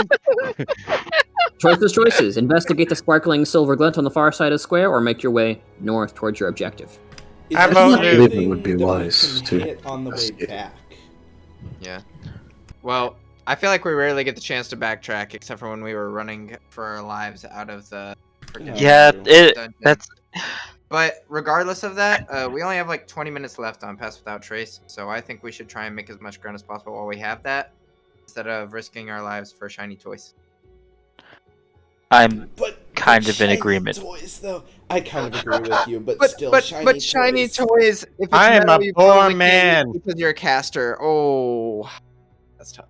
Choices. Investigate the sparkling silver glint on the far side of the square, or make your way north towards your objective. Is I there vote something Luke. It would be that we wise can to hit on the way investigate. back? Yeah. Well, I feel like we rarely get the chance to backtrack, except for when we were running for our lives out of the freaking Yeah, dungeon. that's. But regardless of that, we only have like 20 minutes left on Pass Without Trace, so I think we should try and make as much ground as possible while we have that, instead of risking our lives for shiny toys. I'm But kind of in shiny agreement. Toys, though, I kind of agree with you, but still, shiny toys. If it's I am metal, a you poor probably can't man. use it because you're a caster. Oh, that's tough.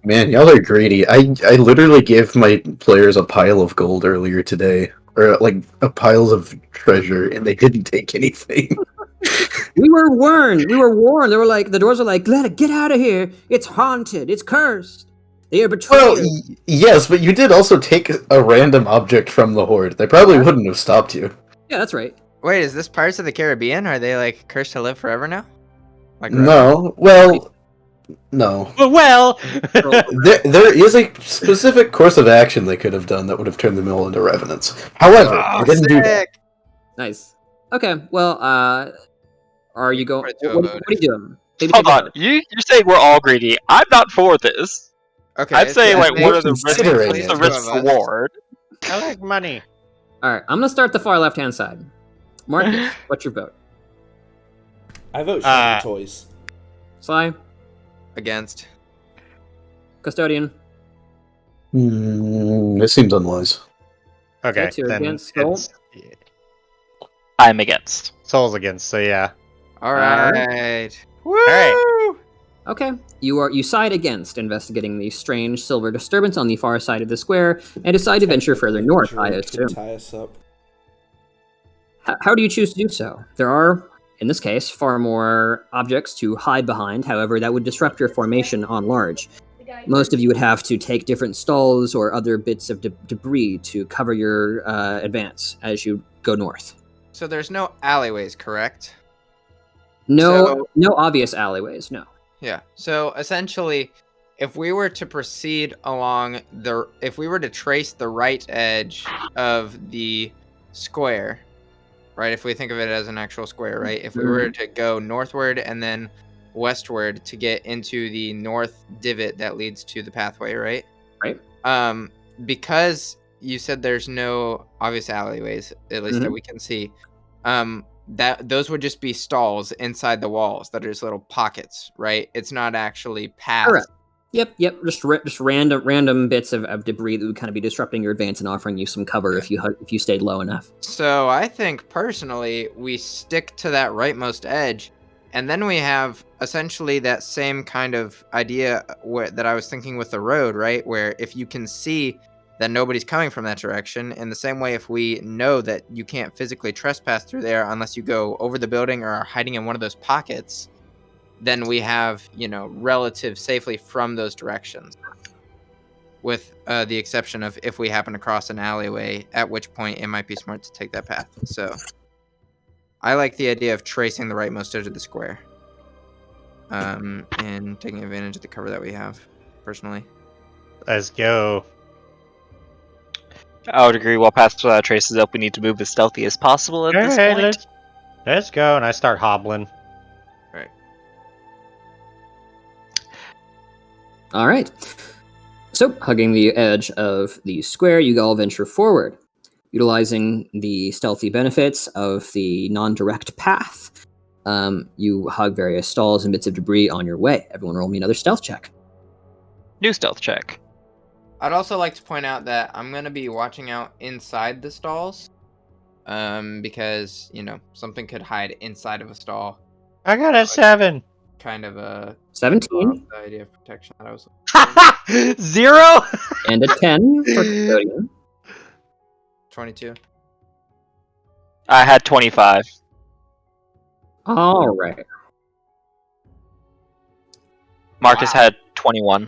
Man, y'all are greedy. I literally gave my players a pile of gold earlier today, or like a pile of treasure, and they didn't take anything. We were warned. They were like, the doors are like, get out of here. It's haunted. It's cursed. They are Well, betrayers. yes, but you did also take a random object from the horde. They probably wouldn't have stopped you. Yeah, that's right. Wait, is this Pirates of the Caribbean? Are they like cursed to live forever now? Like No, well, no. Well, There is a specific course of action they could have done that would have turned them all into revenants. However, Oh, they didn't do that. sick! Nice. Okay, well, are you going? Right to a What vote. are you doing? Maybe Hold take a on. vote. You're saying we're all greedy. I'm not for this. Okay, I'd say so like make- what are the considering risks? it. The risk Two of us. reward. I like money. All right, I'm gonna start the far left-hand side. Marcus, what's your vote? I vote shiny toys. Sly, Against. Custodian. This seems unwise. Okay, two then against Soul. it's I'm against. Soul's against. So yeah. All right. right. Woo! right. Okay, you side against investigating the strange silver disturbance on the far side of the square and decide to venture further north. I Drink assume. could tie us up. How do you choose to do so? There are, in this case, far more objects to hide behind. However, that would disrupt your formation on large. Most of you would have to take different stalls or other bits of debris to cover your advance as you go north. So there's no alleyways, correct? No obvious alleyways. No. Yeah. So essentially, if we were to proceed along if we were to trace the right edge of the square, right? If we think of it as an actual square, right? If we were to go northward and then westward to get into the north divot that leads to the pathway, right? Right. Because you said there's no obvious alleyways, at least that we can see. That those would just be stalls inside the walls that are just little pockets, right? It's not actually paths. Correct. Yep. Just random bits of debris that would kind of be disrupting your advance and offering you some cover if you stayed low enough. So I think personally we stick to that rightmost edge, and then we have essentially that same kind of idea that I was thinking with the road, right? Where if you can see that nobody's coming from that direction, in the same way if we know that you can't physically trespass through there unless you go over the building or are hiding in one of those pockets, then we have, relative safely from those directions. With the exception of if we happen to cross an alleyway, at which point it might be smart to take that path. So I like the idea of tracing the rightmost edge of the square. And taking advantage of the cover that we have, personally. Let's go. I would agree. While Pass Without Trace is up, we need to move as stealthy as possible at this Alright, point. let's go. And I start hobbling. Right. All right. So, hugging the edge of the square, you all venture forward, utilizing the stealthy benefits of the non-direct path. You hug various stalls and bits of debris on your way. Everyone roll me another stealth check. New stealth check. I'd also like to point out that I'm going to be watching out inside the stalls. Because, something could hide inside of a stall. I got a 7. kind of a 17 the idea of protection that I was. 0. and a 10 for Custodian. 22. I had 25. All right. Marcus Wow. had 21.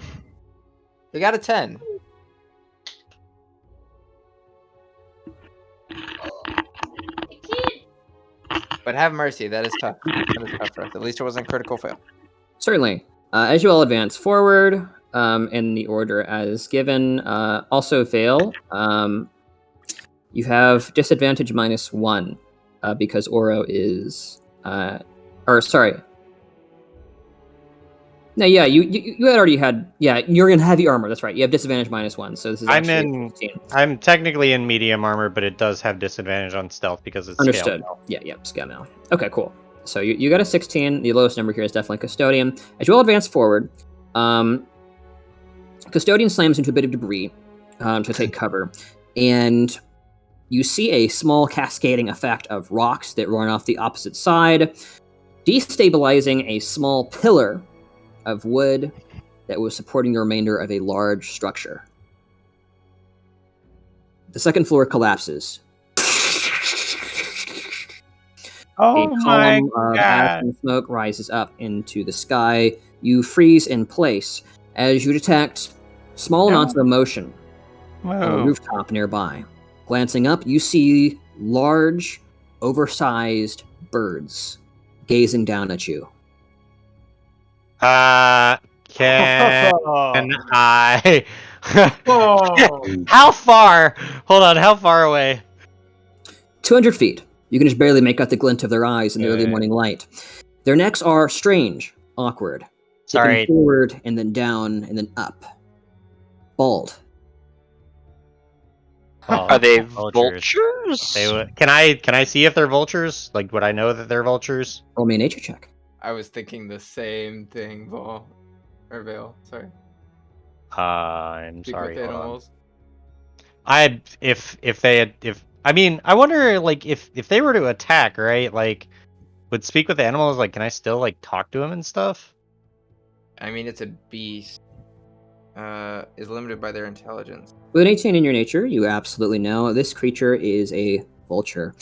They got a 10. But have mercy. That is tough. That is tough for us. At least it wasn't critical fail. Certainly. As you all advance forward in the order as given, also fail. You have disadvantage -1 because Oro is, or sorry. No, yeah, you had already had, yeah, you're in heavy armor. That's right. You have disadvantage -1, so this is I'm actually in. 15. I'm technically in medium armor, but it does have disadvantage on stealth because it's Understood. scaled. Yeah, scale now. Okay, cool. So you got a 16. The lowest number here is definitely Custodian. As you all advance forward, Custodian slams into a bit of debris to take cover, and you see a small cascading effect of rocks that run off the opposite side, destabilizing a small pillar of wood that was supporting the remainder of a large structure. The second floor collapses. A column of ash and smoke rises up into the sky. You freeze in place as you detect small amounts of motion on a rooftop nearby. Glancing up, you see large, oversized birds gazing down at you. Can I? Oh. How far? Hold on. How far away? 200 feet. You can just barely make out the glint of their eyes in the early Okay. morning light. Their necks are strange, awkward. Sorry. Tipping forward and then down and then up. Bald. Well, Are they vultures. vultures? Can I see if they're vultures? Like, would I know that they're vultures? Roll me a nature check. I was thinking the same thing, Vol. Or Vale, sorry. I'm Speak sorry. with Hold on. animals. I mean, I wonder, like, if they were to attack, right? Like, would speak with animals, like, can I still, like, talk to them and stuff? I mean, it's a beast. Is limited by their intelligence. With an 18 in your nature, you absolutely know this creature is a vulture.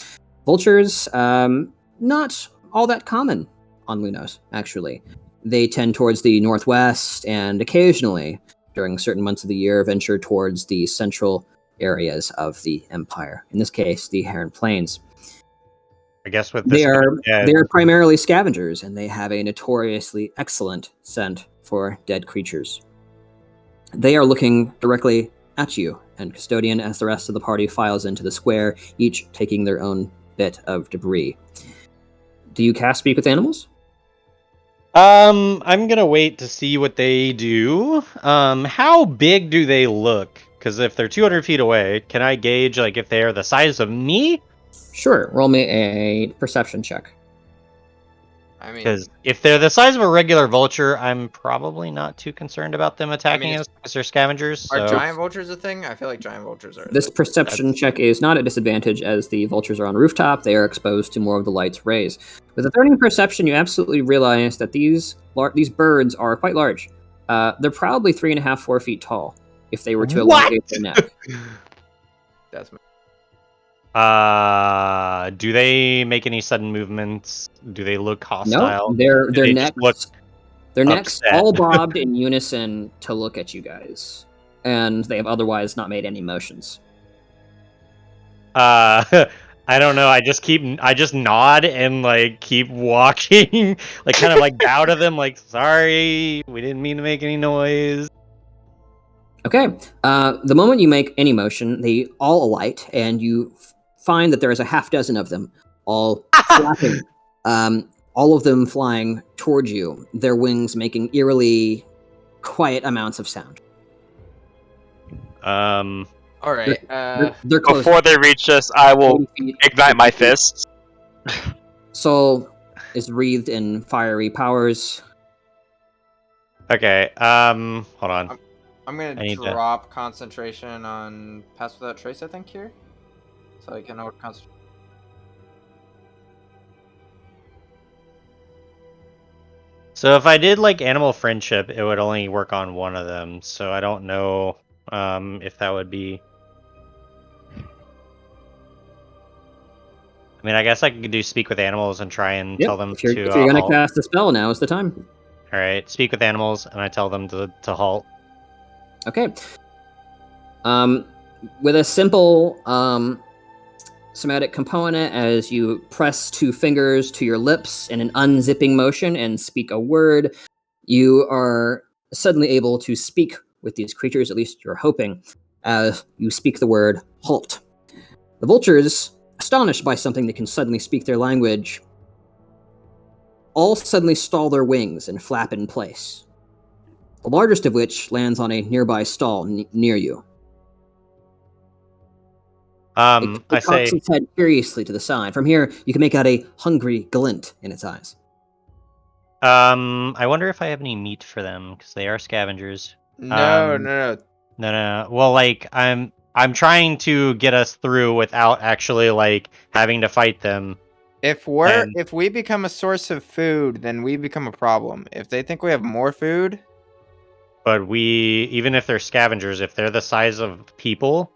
Vultures, not all that common on Lunos, actually. They tend towards the northwest and occasionally, during certain months of the year, venture towards the central areas of the Empire. In this case, the Heron Plains. I guess with this. They are primarily scavengers, and they have a notoriously excellent scent for dead creatures. They are looking directly at you, and Custodian, as the rest of the party files into the square, each taking their own bit of debris. Do you cast Speak with Animals? I'm gonna wait to see what they do. How big do they look? Because if they're 200 feet away, can I gauge, like, if they are the size of me? Sure. Roll me a perception check. I mean, Because if they're the size of a regular vulture, I'm probably not too concerned about them attacking us because they're scavengers. are So giant vultures a thing? I feel like giant vultures are. This perception check is not at disadvantage as the vultures are on a rooftop. They are exposed to more of the light's rays. With a 30 perception, you absolutely realize that these birds are quite large. They're probably 3.5, 4 feet tall if they were to elongate their neck. That's my... do they make any sudden movements? Do they look hostile? No, their they necks, just look necks upset? all bobbed in unison to look at you guys, and they have otherwise not made any motions. I don't know. I just nod and, like, keep walking, like, kind of like bow to them, like, sorry, we didn't mean to make any noise. Okay. The moment you make any motion, they all alight, and you find that there is a half dozen of them, all flapping. All of them flying towards you, their wings making eerily quiet amounts of sound. All right. They're close. Before they reach us, I will 40 feet. ignite my fists. Soul is wreathed in fiery powers. Okay. Hold on. I'm gonna I need to- drop concentration on Pass Without Trace, I think, here. So I can know what concentration. So if I did like animal friendship, it would only work on one of them. So I don't know if that would be. I mean, I guess I could do speak with animals and try and tell them if you're, to. if you're gonna halt. cast a spell, now is the time. All right, speak with animals, and I tell them to halt. Okay. With a simple somatic component, as you press 2 fingers to your lips in an unzipping motion and speak a word, you are suddenly able to speak with these creatures, at least you're hoping, as you speak the word halt. The vultures, astonished by something that can suddenly speak their language, all suddenly stall their wings and flap in place. The largest of which lands on a nearby stall near you. It I say, cocks its head curiously to the side. From here, you can make out a hungry glint in its eyes. I wonder if I have any meat for them because they are scavengers. No. No. Well, like I'm trying to get us through without actually like having to fight them. If we become a source of food, then we become a problem. If they think we have more food, But even if they're scavengers, if they're the size of people,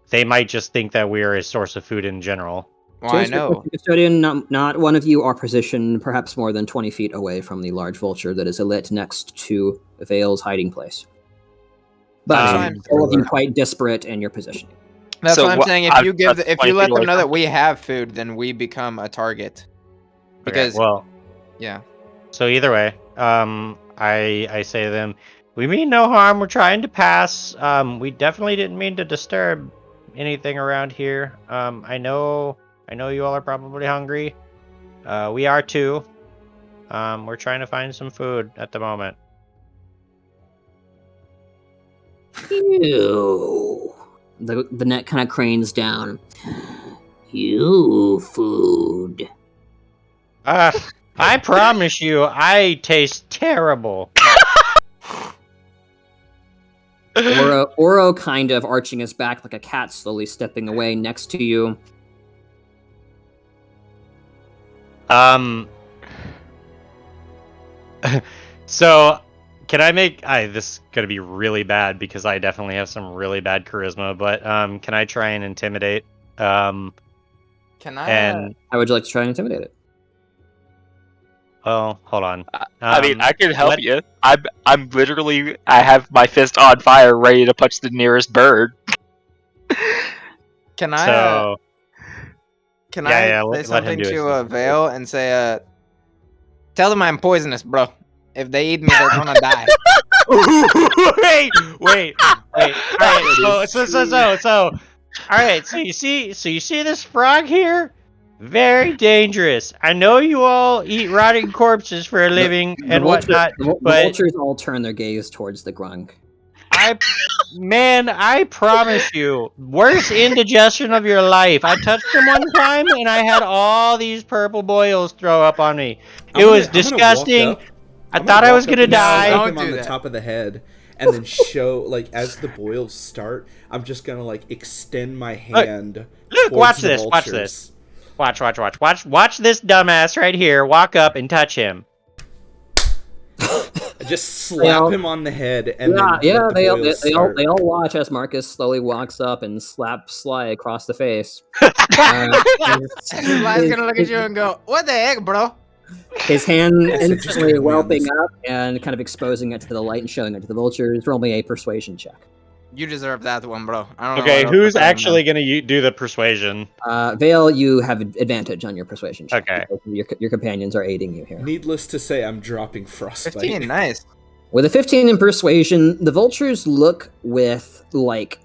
they might just think that we are a source of food in general. well, I know. Custodian, not one of you are positioned perhaps more than 20 feet away from the large vulture that is alit next to Vale's hiding place. But all of you quite disparate in your position. That's So what I'm what- saying. I'm- If that's you let 20 them know away that we have food, then we become a target. Because Okay, well, yeah. so either way, I say to them, we mean no harm. We're trying to pass. We definitely didn't mean to disturb anything around here. I know you all are probably hungry. We are too. We're trying to find some food at the moment. You. The net kind of cranes down. You food. I promise you, I taste terrible. Oro kind of arching his back like a cat, slowly stepping away next to you. So can I make this is gonna be really bad because I definitely have some really bad charisma, but can I try and intimidate? Can I? And How would you like to try and intimidate it? oh, hold on. I mean, I can help let- you. I'm literally. I have my fist on fire, ready to punch the nearest bird. Can I? So Can yeah, I yeah, say let him something do it. to Vale and say, tell them I'm poisonous, bro. If they eat me, they're gonna die. wait. All right, so. All right, so you see this frog here? Very dangerous. I know you all eat rotting corpses for a living and whatnot, The but vultures all turn their gaze towards the grung. I promise you, worst indigestion of your life. I touched him one time and I had all these purple boils throw up on me. It was disgusting. I thought I was gonna die. Slap Don't him on do the that. top of the head, and then show like as the boils start, I'm just gonna like extend my hand. Look, towards watch the this, watch vultures. this. Watch this dumbass right here walk up and touch him. Just slap him on the head, and then let the boils start. they all watch as Marcus slowly walks up and slaps Sly across the face. Sly's gonna look at you and go, "What the heck, bro?" His hand Yes, it's instantly just whelping hands. up and kind of exposing it to the light and showing it to the vultures. Roll me a persuasion check. You deserve that one, bro. I don't know. Okay, what else who's to say, man. actually gonna do the persuasion? Vale, you have advantage on your persuasion check. Okay. because your companions are aiding you here. Needless to say, I'm dropping frostbite. 15, nice. With a 15 in persuasion, the vultures look with like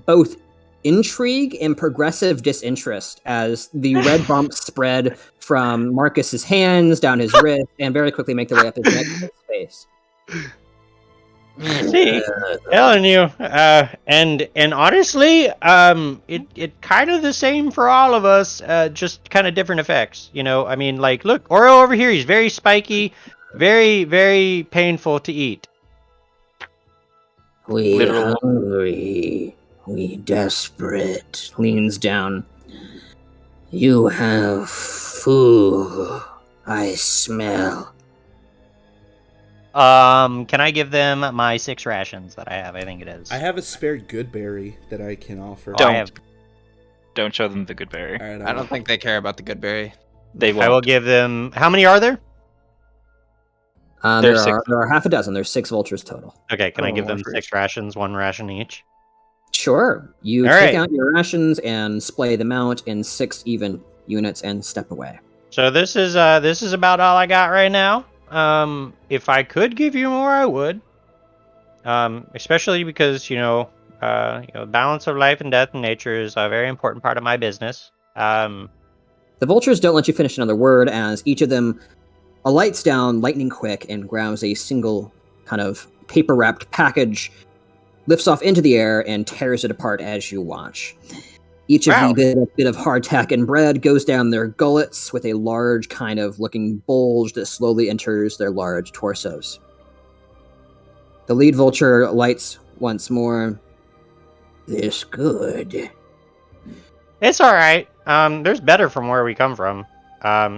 both intrigue and progressive disinterest as the red bumps spread from Marcus's hands down his wrist and very quickly make their way up his neck and his face. See, telling you, and honestly, it kind of the same for all of us, just kind of different effects. You know, I mean, like, look, Oro over here, he's very spiky, very, very painful to eat. We Literal. hungry, we desperate. Leans down. You have food. I smell. Can I give them my 6 rations that I have? I think it is. I have a spare good berry that I can offer. Oh, I have. Don't show them the good berry. All right, I don't think they care about the good berry. They won't. I will give them. How many are there? There's There are half a dozen. There's 6 vultures total. Okay, can I Oh, give them one for 6 each. rations, 1 ration each? Sure. You All take right. out your rations and splay them out in 6 even units and step away. So this is about all I got right now. If I could give you more, I would. Especially because balance of life and death in nature is a very important part of my business. The vultures don't let you finish another word as each of them alights down lightning quick and grabs a single kind of paper wrapped package, lifts off into the air, and tears it apart as you watch. Each of Wow. the bit of hardtack and bread goes down their gullets with a large kind of looking bulge that slowly enters their large torsos. The lead vulture lights once more. This good. It's all right. There's better from where we come from.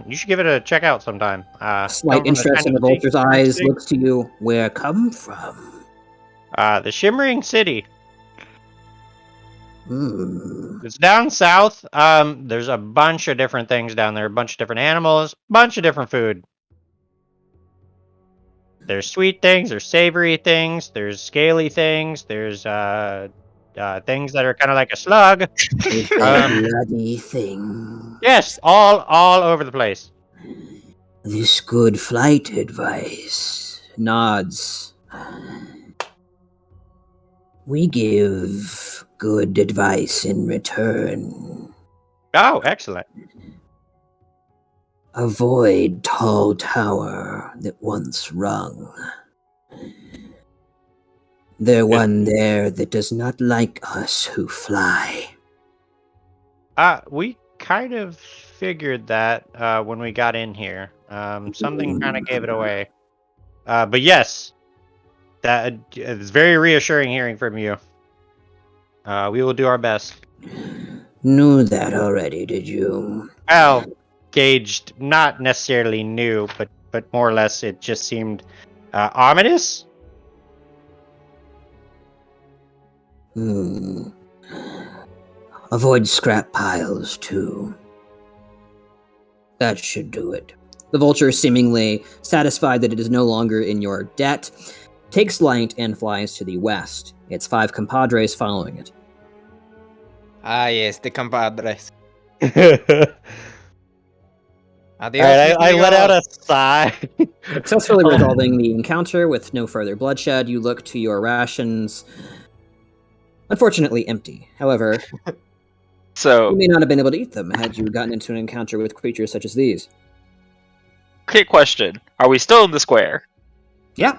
You should give it a check out sometime. Slight come from interest kind in the of big vulture's eyes city. looks to you. Where come from? The Shimmering City. Hmm. It's down south. There's a bunch of different things down there. A bunch of different animals. Bunch of different food. There's sweet things. There's savory things. There's scaly things. There's things that are kind of like a slug. It's a bloody thing. Yes, all over the place. This good flight advice. Nods. We give good advice in return. Oh, excellent. Avoid tall tower that once rung. There one there that does not like us who fly. We kind of figured that when we got in here. Something kind of gave it away. But yes, that it's very reassuring hearing from you. We will do our best. Knew that already, did you? Well, gauged, not necessarily new, but more or less, it just seemed ominous. Avoid scrap piles, too. That should do it. The vulture, seemingly satisfied that it is no longer in your debt, takes light and flies to the west, its 5 compadres following it. Ah, yes, the compadres. All Adios, right, I mis let out a amigos. sigh. Successfully resolving the encounter with no further bloodshed, you look to your rations. Unfortunately, empty. However, So, you may not have been able to eat them had you gotten into an encounter with creatures such as these. quick question: are we still in the square? Yeah.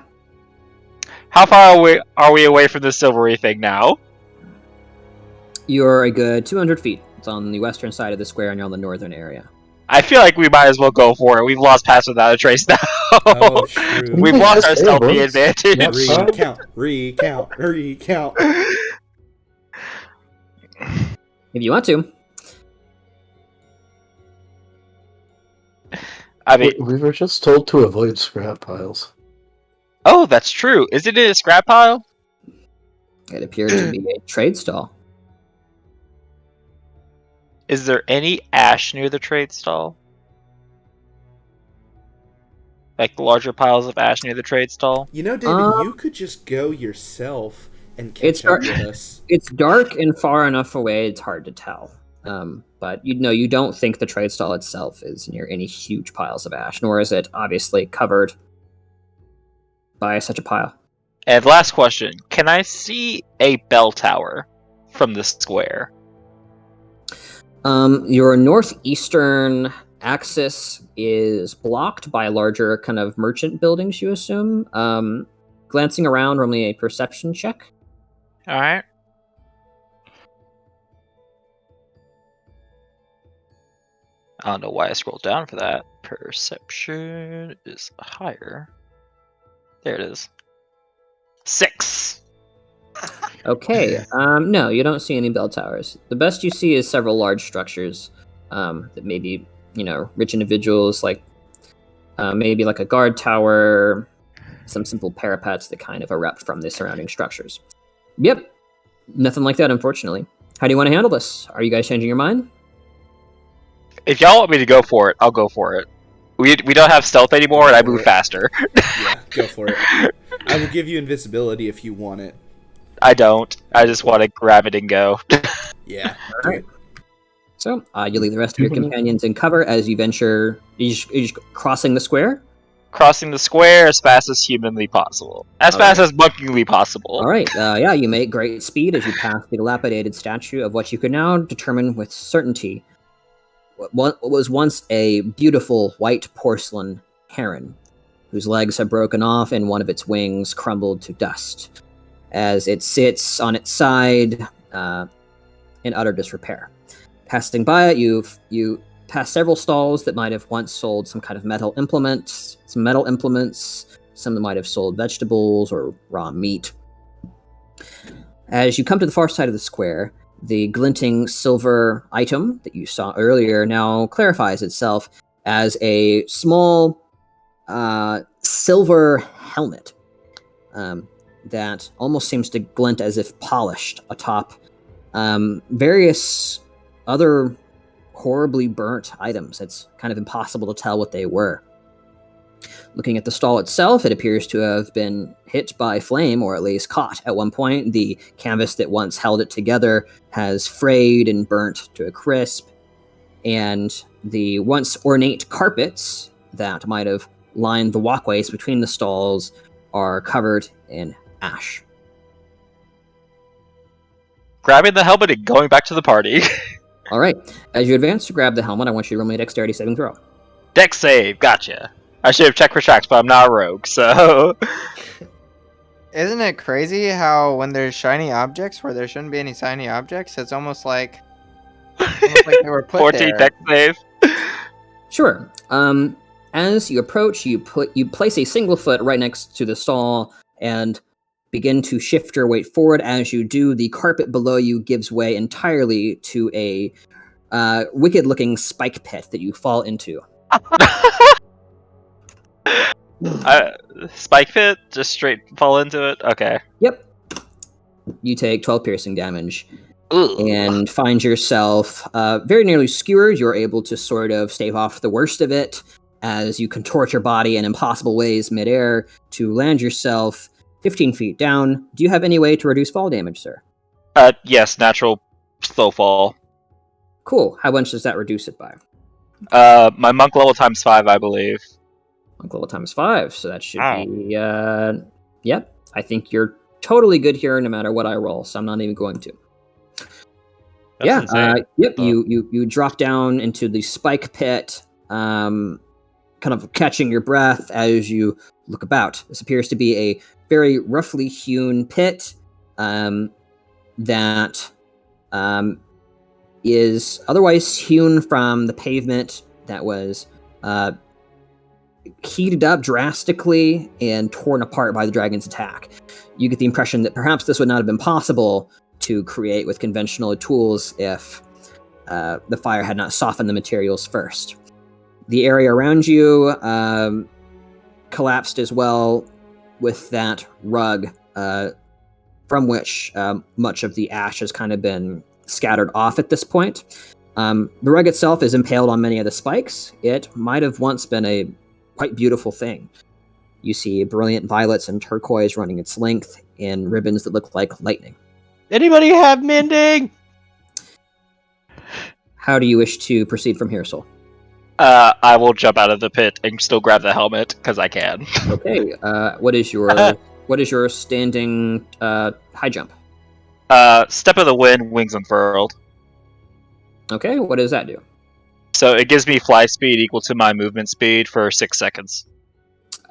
How far away are we away from the silvery thing now? You're a good 200 feet. It's on the western side of the square, and you're on the northern area. I feel like we might as well go for it. We've lost paths without a trace now. Oh, true. We've lost our Yes, stealthy everyone's- advantage. Yep. Recount. If you want to. I mean, We were just told to avoid scrap piles. oh, that's true. Is it in a scrap pile? It appeared to be a trade stall. Is there any ash near the trade stall? Like larger piles of ash near the trade stall? You know, David, you could just go yourself and It's catch up dark. with us. It's dark and far enough away, it's hard to tell. But you don't think the trade stall itself is near any huge piles of ash, nor is it obviously covered by such a pile. And last question: can I see a bell tower from the square? Your northeastern axis is blocked by larger kind of merchant buildings, you assume. Glancing around, roll me a perception check. All right. I don't know why I scrolled down for that. Perception is higher. There it is. 6. Okay. No, you don't see any bell towers. The best you see is several large structures that maybe, rich individuals like maybe like a guard tower, some simple parapets that kind of erupt from the surrounding structures. Yep, nothing like that, unfortunately. How do you want to handle this? Are you guys changing your mind? If y'all want me to go for it, I'll go for it. We don't have stealth anymore, and I move faster. Yeah, go for it. I will give you invisibility if you want it. I don't. I just want to grab it and go. Yeah. Alright. So, you leave the rest of your companions in cover as you venture. You're just crossing the square? Crossing the square as fast as humanly possible. As fast as monkeyly possible. Alright, yeah, you make great speed as you pass the dilapidated statue of what you can now determine with certainty what was once a beautiful white porcelain heron, whose legs have broken off and one of its wings crumbled to dust, as it sits on its side in utter disrepair. Passing by it, you pass several stalls that might have once sold some kind of metal implements, some that might have sold vegetables or raw meat. As you come to the far side of the square, the glinting silver item that you saw earlier now clarifies itself as a small silver helmet that almost seems to glint as if polished atop various other horribly burnt items. It's kind of impossible to tell what they were. Looking at the stall itself, it appears to have been hit by flame, or at least caught at one point. The canvas that once held it together has frayed and burnt to a crisp, and the once ornate carpets that might have lined the walkways between the stalls are covered in ash. Grabbing the helmet and going back to the party. All right. As you advance to grab the helmet, I want you to roll me a dexterity saving throw. Dex save, gotcha. I should have checked for tracks, but I'm not a rogue, so... Isn't it crazy how when there's shiny objects where there shouldn't be any shiny objects, it's almost like they were put 14 there. dex save. Sure. As you approach, you place a single foot right next to the stall and begin to shift your weight forward. As you do, the carpet below you gives way entirely to a wicked-looking spike pit that you fall into. Spike pit? Just straight fall into it? Okay. Yep. You take 12 piercing damage. Ugh. And find yourself very nearly skewered. You're able to sort of stave off the worst of it as you contort your body in impossible ways midair to land yourself 15 feet down. Do you have any way to reduce fall damage, sir? Yes, natural slow fall. Cool. How much does that reduce it by? My monk level times 5, I believe. Monk level times 5, so that should be, yep. I think you're totally good here no matter what I roll, so I'm not even going to. That's insane. Yep, you drop down into the spike pit, kind of catching your breath as you look about. This appears to be a very roughly hewn pit that is otherwise hewn from the pavement that was heated up drastically and torn apart by the dragon's attack. You get the impression that perhaps this would not have been possible to create with conventional tools if the fire had not softened the materials first. The area around you collapsed as well with that rug from which much of the ash has kind of been scattered off at this point. The rug itself is impaled on many of the spikes. It might have once been a quite beautiful thing. You see brilliant violets and turquoise running its length in ribbons that look like lightning. Anybody have mending? How do you wish to proceed from here, Sol? I will jump out of the pit and still grab the helmet, because I can. Okay, what is your standing high jump? Step of the wind, wings unfurled. Okay, what does that do? So it gives me fly speed equal to my movement speed for 6 seconds.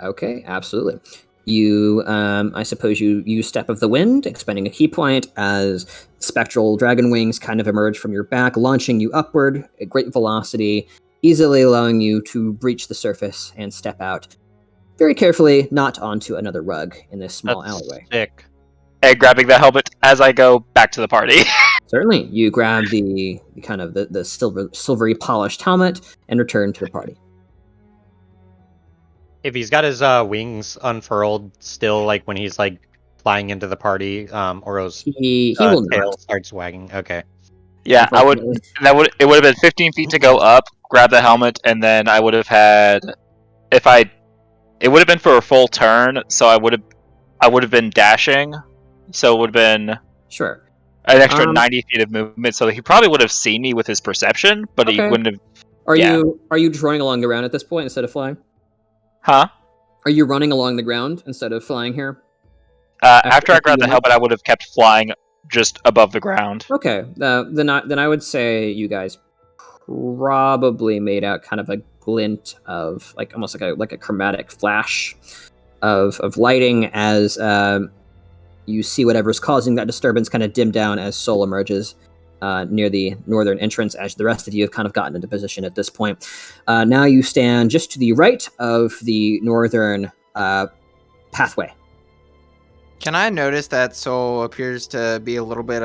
Okay, absolutely. You, I suppose you use Step of the Wind, expending a key point as spectral dragon wings kind of emerge from your back, launching you upward at great velocity, easily allowing you to breach the surface and step out very carefully, not onto another rug in this small alleyway. Sick. And grabbing the helmet as I go back to the party. Certainly, you grab the kind of the silvery polished helmet and return to the party. if he's got his wings unfurled still, like when he's like flying into the party, Oro's He will tail not. starts wagging. Okay. Yeah, I would. Unfortunately. It would have been 15 feet to go up, grab the helmet, and then I would have had. It would have been for a full turn, so I would have been dashing, so it would have been Sure. an extra 90 feet of movement. So he probably would have seen me with his perception, but he Okay. wouldn't have. Are Yeah. you running along the ground at this point instead of flying? Huh? Are you running along the ground instead of flying here? After I after grabbed you the helmet, I would have kept flying just above the ground. Okay. Then I would say you guys probably made out kind of a glint of like almost like a chromatic flash of lighting as you see whatever's causing that disturbance kind of dim down as Sol emerges near the northern entrance, as the rest of you have kind of gotten into position at this point. Now you stand just to the right of the northern pathway. Can I notice that Soul appears to be a little bit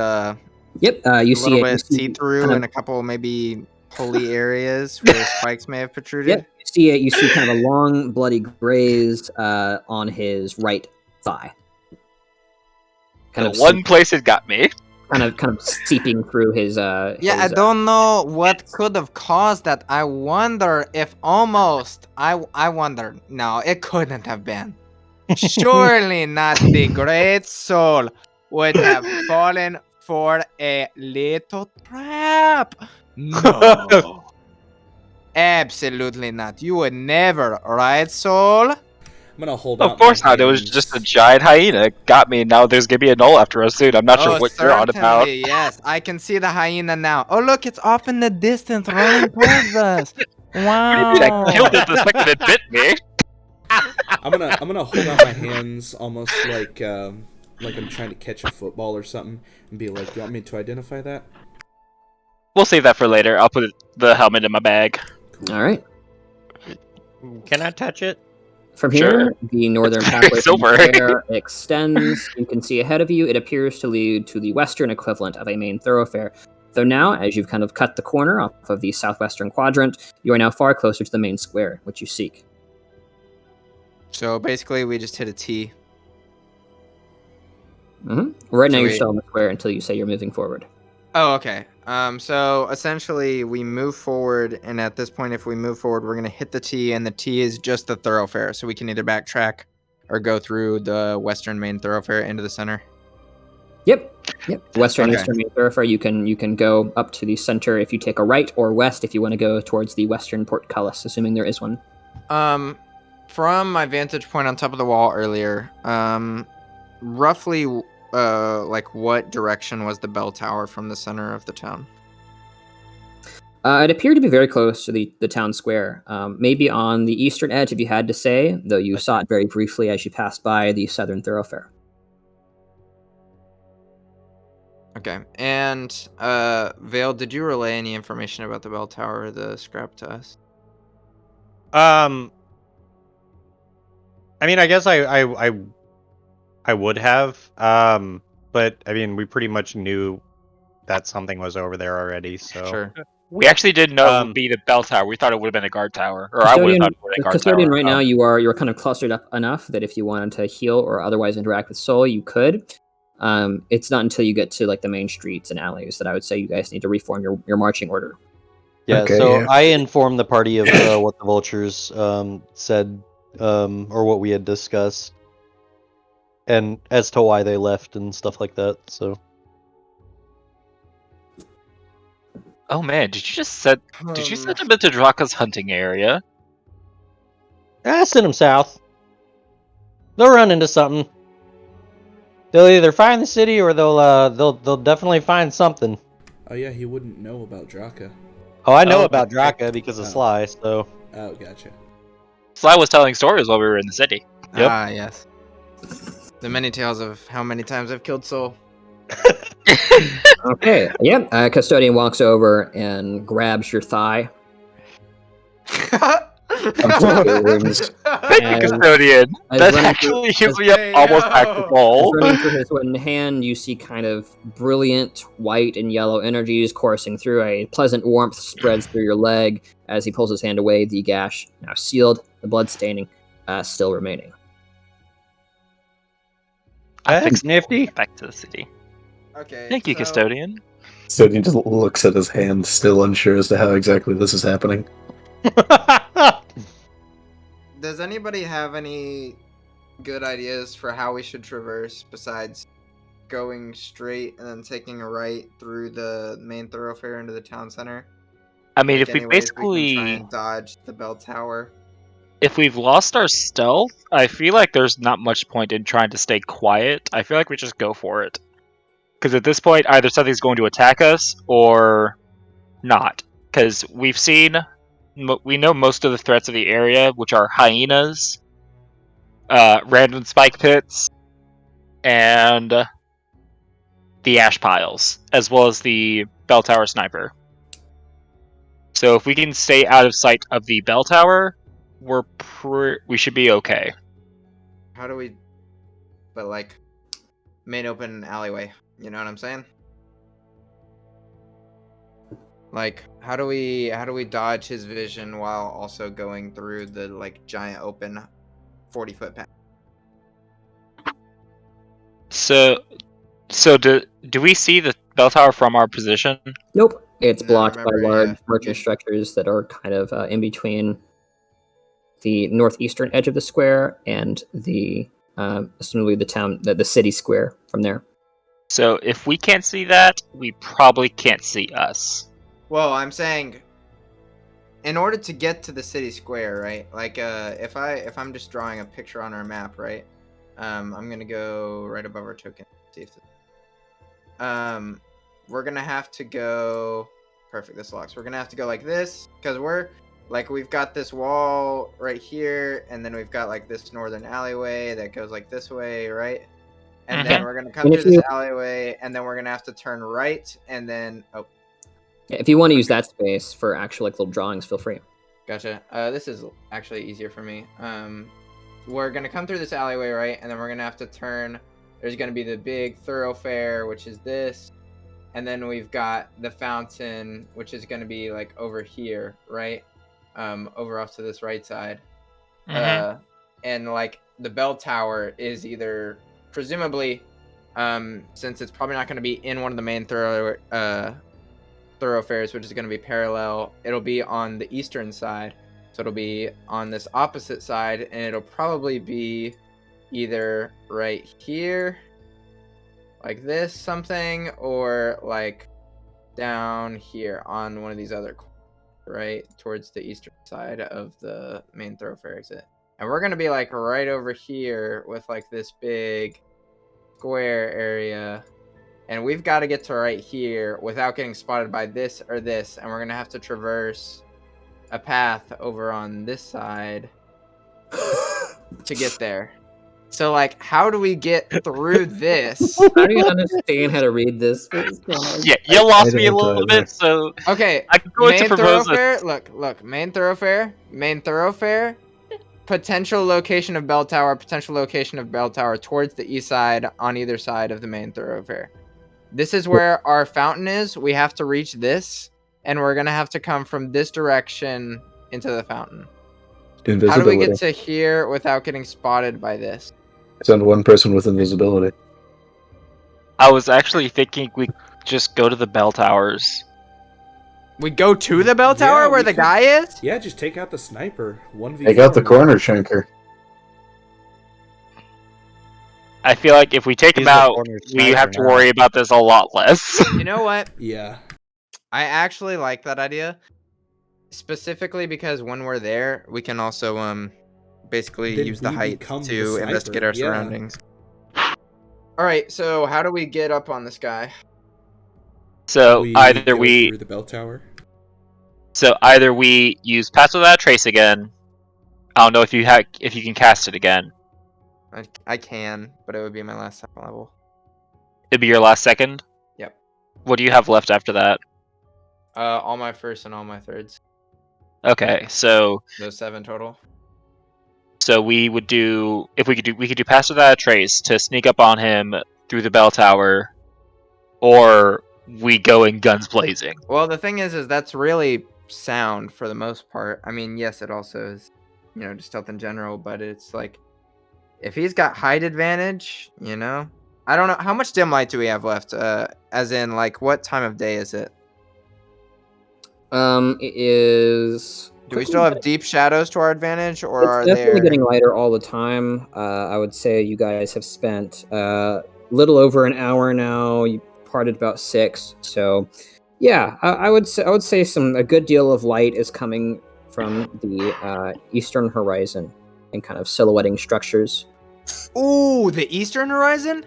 Yep, you see it. You see see-through kind of- in a couple maybe holy areas where spikes may have protruded? Yep, you see it. You see kind of a long bloody graze on his right thigh. Kind of One place it got me. kind of seeping through his. Yeah, his, I don't know what could have caused that. I wonder if almost. I wonder. No, it couldn't have been. Surely not the great soul would have fallen for a little trap. No. Absolutely not. You would never, right, Soul? I'm gonna hold out Of course my not. It was hands. just a giant hyena. It got me. Now there's gonna be a knoll after us soon. I'm not sure what you're on about. Certainly, yes. I can see the hyena now. Oh, look, it's off in the distance running towards us. Wow. What do you mean I killed it the second it bit me? I'm gonna hold out my hands almost like I'm trying to catch a football or something, and be like, "You want me to identify that?" We'll save that for later. I'll put the helmet in my bag. All right. Can I touch it? From Sure. here, the northern It's pathway from silver. there extends. You can see ahead of you. It appears to lead to the western equivalent of a main thoroughfare. Though now, as you've kind of cut the corner off of the southwestern quadrant, you are now far closer to the main square, which you seek. So basically, we just hit a T. Right now, So you're we- still in the square until you say you're moving forward. Oh, okay. So essentially, we move forward, and at this point, if we move forward, we're gonna hit the T, and the T is just the thoroughfare, so we can either backtrack or go through the western main thoroughfare into the center. Yep. Western Okay. eastern main thoroughfare. You can go up to the center if you take a right, or west if you want to go towards the western portcullis, assuming there is one. From my vantage point on top of the wall earlier, roughly, like what direction was the bell tower from the center of the town? It appeared to be very close to the town square, maybe on the eastern edge, if you had to say, though you saw it very briefly as you passed by the southern thoroughfare. Okay, and Vale, did you relay any information about the bell tower or the scrap to us? I mean, I guess I would have, but I mean, we pretty much knew that something was over there already. So Sure. We actually didn't know it Um, would be the bell tower. We thought it would have been a guard tower, or I would have thought it would have been a guard Custodian, tower. right now, you're kind of clustered up enough that if you wanted to heal or otherwise interact with Soul, you could. It's not until you get to like the main streets and alleys that I would say you guys need to reform your marching order. yeah. Okay, So yeah. I informed the party of what the vultures said, or what we had discussed, and as to why they left and stuff like that. So Oh man, did you send them into Draka's hunting area? send them south. They'll run into something. They'll either find the city or they'll definitely find something. Oh yeah, he wouldn't know about Draka. Oh, I know Oh, about okay. Draka because of Oh. Sly. So Oh, gotcha. Sly was telling stories while we were in the city. Yep. Ah, yes. The many tales of how many times I've killed Soul. Okay. Yeah. Custodian walks over and grabs your thigh. Thank you, And custodian. as That running actually through- heals me up almost back to As full. running through his one hand, you see kind of brilliant white and yellow energies coursing through. A pleasant warmth spreads through your leg as he pulls his hand away. The gash now sealed, the blood staining still remaining. That's nifty. Back to the city. Okay. Thank you, so- custodian. So he just looks at his hand, still unsure as to how exactly this is happening. Does anybody have any good ideas for how we should traverse besides going straight and then taking a right through the main thoroughfare into the town center? I mean, Like, if we any ways basically, can try and dodge the bell tower. if we've lost our stealth, I feel like there's not much point in trying to stay quiet. I feel like we just go for it. Because at this point, either something's going to attack us or not. Because we've seen, we know most of the threats of the area, which are hyenas, random spike pits, and the ash piles, as well as the bell tower sniper. So if we can stay out of sight of the bell tower, we should be okay. How do we? But like, main open alleyway. You know what I'm saying? Like, how do we dodge his vision while also going through the like giant open 40-foot path? So do we see the bell tower from our position? Nope. It's No, blocked by remember, large yeah. merchant structures that are kind of in between the northeastern edge of the square and the assumably the city square from there. So if we can't see that, we probably can't see us. Well, I'm saying, in order to get to the city square, right? Like, if I'm just drawing a picture on our map, right? I'm gonna go right above our token. See if we're gonna have to go. Perfect. This locks. We're gonna have to go like this because we've got this wall right here, and then we've got like this northern alleyway that goes like this way, right? And then we're gonna come through this alleyway, and then we're gonna have to turn right, and then If you want to use that space for actual like little drawings, feel free. Gotcha. This is actually easier for me. We're gonna come through this alleyway, right? And then we're gonna have to turn. There's gonna be the big thoroughfare, which is this. And then we've got the fountain, which is gonna be like over here, right? Over off to this right side. And like the bell tower is either presumably, since it's probably not gonna be in one of the main thoroughfares, which is going to be parallel, it'll be on the eastern side, so it'll be on this opposite side, and it'll probably be either right here like this something, or like down here on one of these other corners, right towards the eastern side of the main thoroughfare exit. And we're going to be like right over here with like this big square area. And we've got to get to right here without getting spotted by this or this. And we're going to have to traverse a path over on this side to get there. So, like, how do we get through this? I don't even understand how to read this. Yeah, you lost me a don't little either. bit, so Okay, I'm going to main propose thoroughfare. Look, main thoroughfare. Potential location of bell tower. Potential location of bell tower towards the east side on either side of the main thoroughfare. This is where our fountain is. We have to reach this, and we're gonna have to come from this direction into the fountain. Invisibility. How do we get to here without getting spotted by this? Send one person with invisibility. I was actually thinking we just go to the bell towers. We go to the bell tower Yeah, where we the could- guy is? Yeah, just take out the sniper. 1v4. Take out the corner shanker. I feel like if we take He's them the out, corner we sniper have to now. worry about this a lot less. You know what? Yeah. I actually like that idea. Specifically because when we're there, we can also basically Then use the we height become the to sniper, investigate our yeah. surroundings. Alright, so how do we get up on this guy? So We either go we through the bell tower. use Pass Without a Trace again. I don't know if you can cast it again. I can, but it would be my last second level. It'd be your last second. Yep. What do you have left after that? All my firsts and all my thirds. Okay, so Those 7 total. we would do we could do Pass Without a Trace to sneak up on him through the bell tower, or we go in guns blazing. Well, the thing is that's really sound for the most part. I mean, yes, it also is just stealth in general. But it's like, if he's got height advantage, I don't know how much dim light do we have left. As in, like, what time of day is it? It is. Do we still have deep shadows to our advantage, or It's are definitely there? getting lighter all the time. I would say you guys have spent a little over an hour now. You parted about 6, so yeah, I would say a good deal of light is coming from the eastern horizon and kind of silhouetting structures. Ooh, the eastern horizon.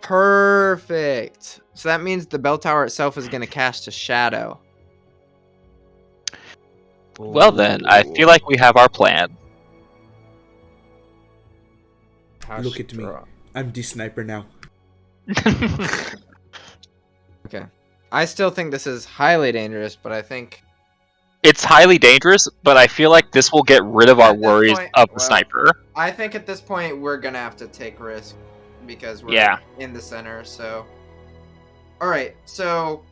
Perfect. So that means the bell tower itself is going to cast a shadow. Well then, I feel like we have our plan. Look at me. I'm D-Sniper now. Okay. I still think this is highly dangerous, but I think It's highly dangerous, but I feel like this will get rid of our At this worries point, of the well, sniper. I think at this point we're gonna have to take risk because we're Yeah. in the center. So, all right. So,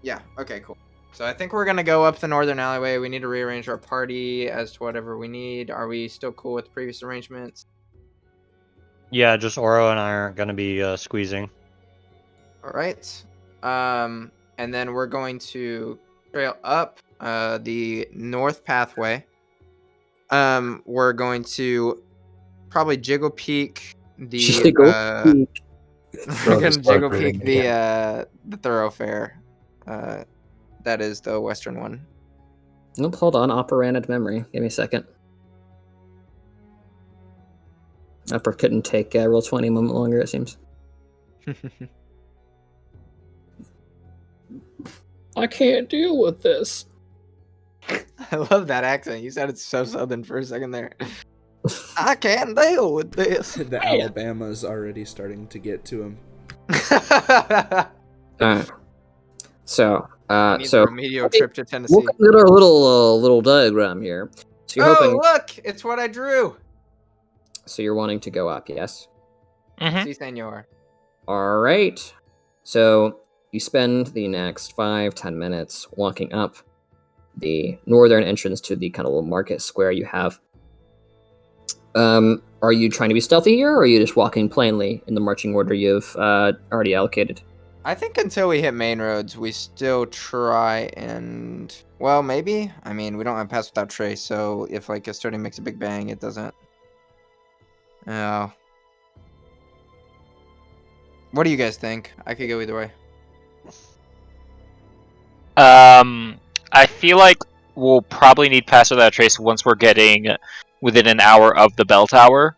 yeah. Okay. Cool. So I think we're gonna go up the northern alleyway. We need to rearrange our party as to whatever we need. Are we still cool with previous arrangements? Yeah, just Oro and I aren't gonna be squeezing. All right. And then we're going to trail up the north pathway. We're going to probably jiggle peak the we're gonna jiggle peak the thoroughfare. That is the western one. Nope, hold on. Operated memory. Give me a second. Upper couldn't take roll 20 a moment longer, it seems. I can't deal with this. I love that accent. You sounded so southern for a second there. I can't deal with this. The Alabama's already starting to get to him. Alright. So, Need the remedial trip to Tennessee. we'll get our little diagram here. So you're hoping. Look! It's what I drew! So you're wanting to go up, yes? Mhm. Si, senor. All right. So you spend the next 5-10 minutes walking up the northern entrance to the kind of little market square you have. Are you trying to be stealthy here, or are you just walking plainly in the marching order you've already allocated? I think until we hit main roads, we still try and... Well, maybe? I mean, we don't have Pass Without Trace, so if, like, Custodian makes a big bang, it doesn't... Oh. What do you guys think? I could go either way. I feel like we'll probably need Pass Without Trace once we're getting within an hour of the bell tower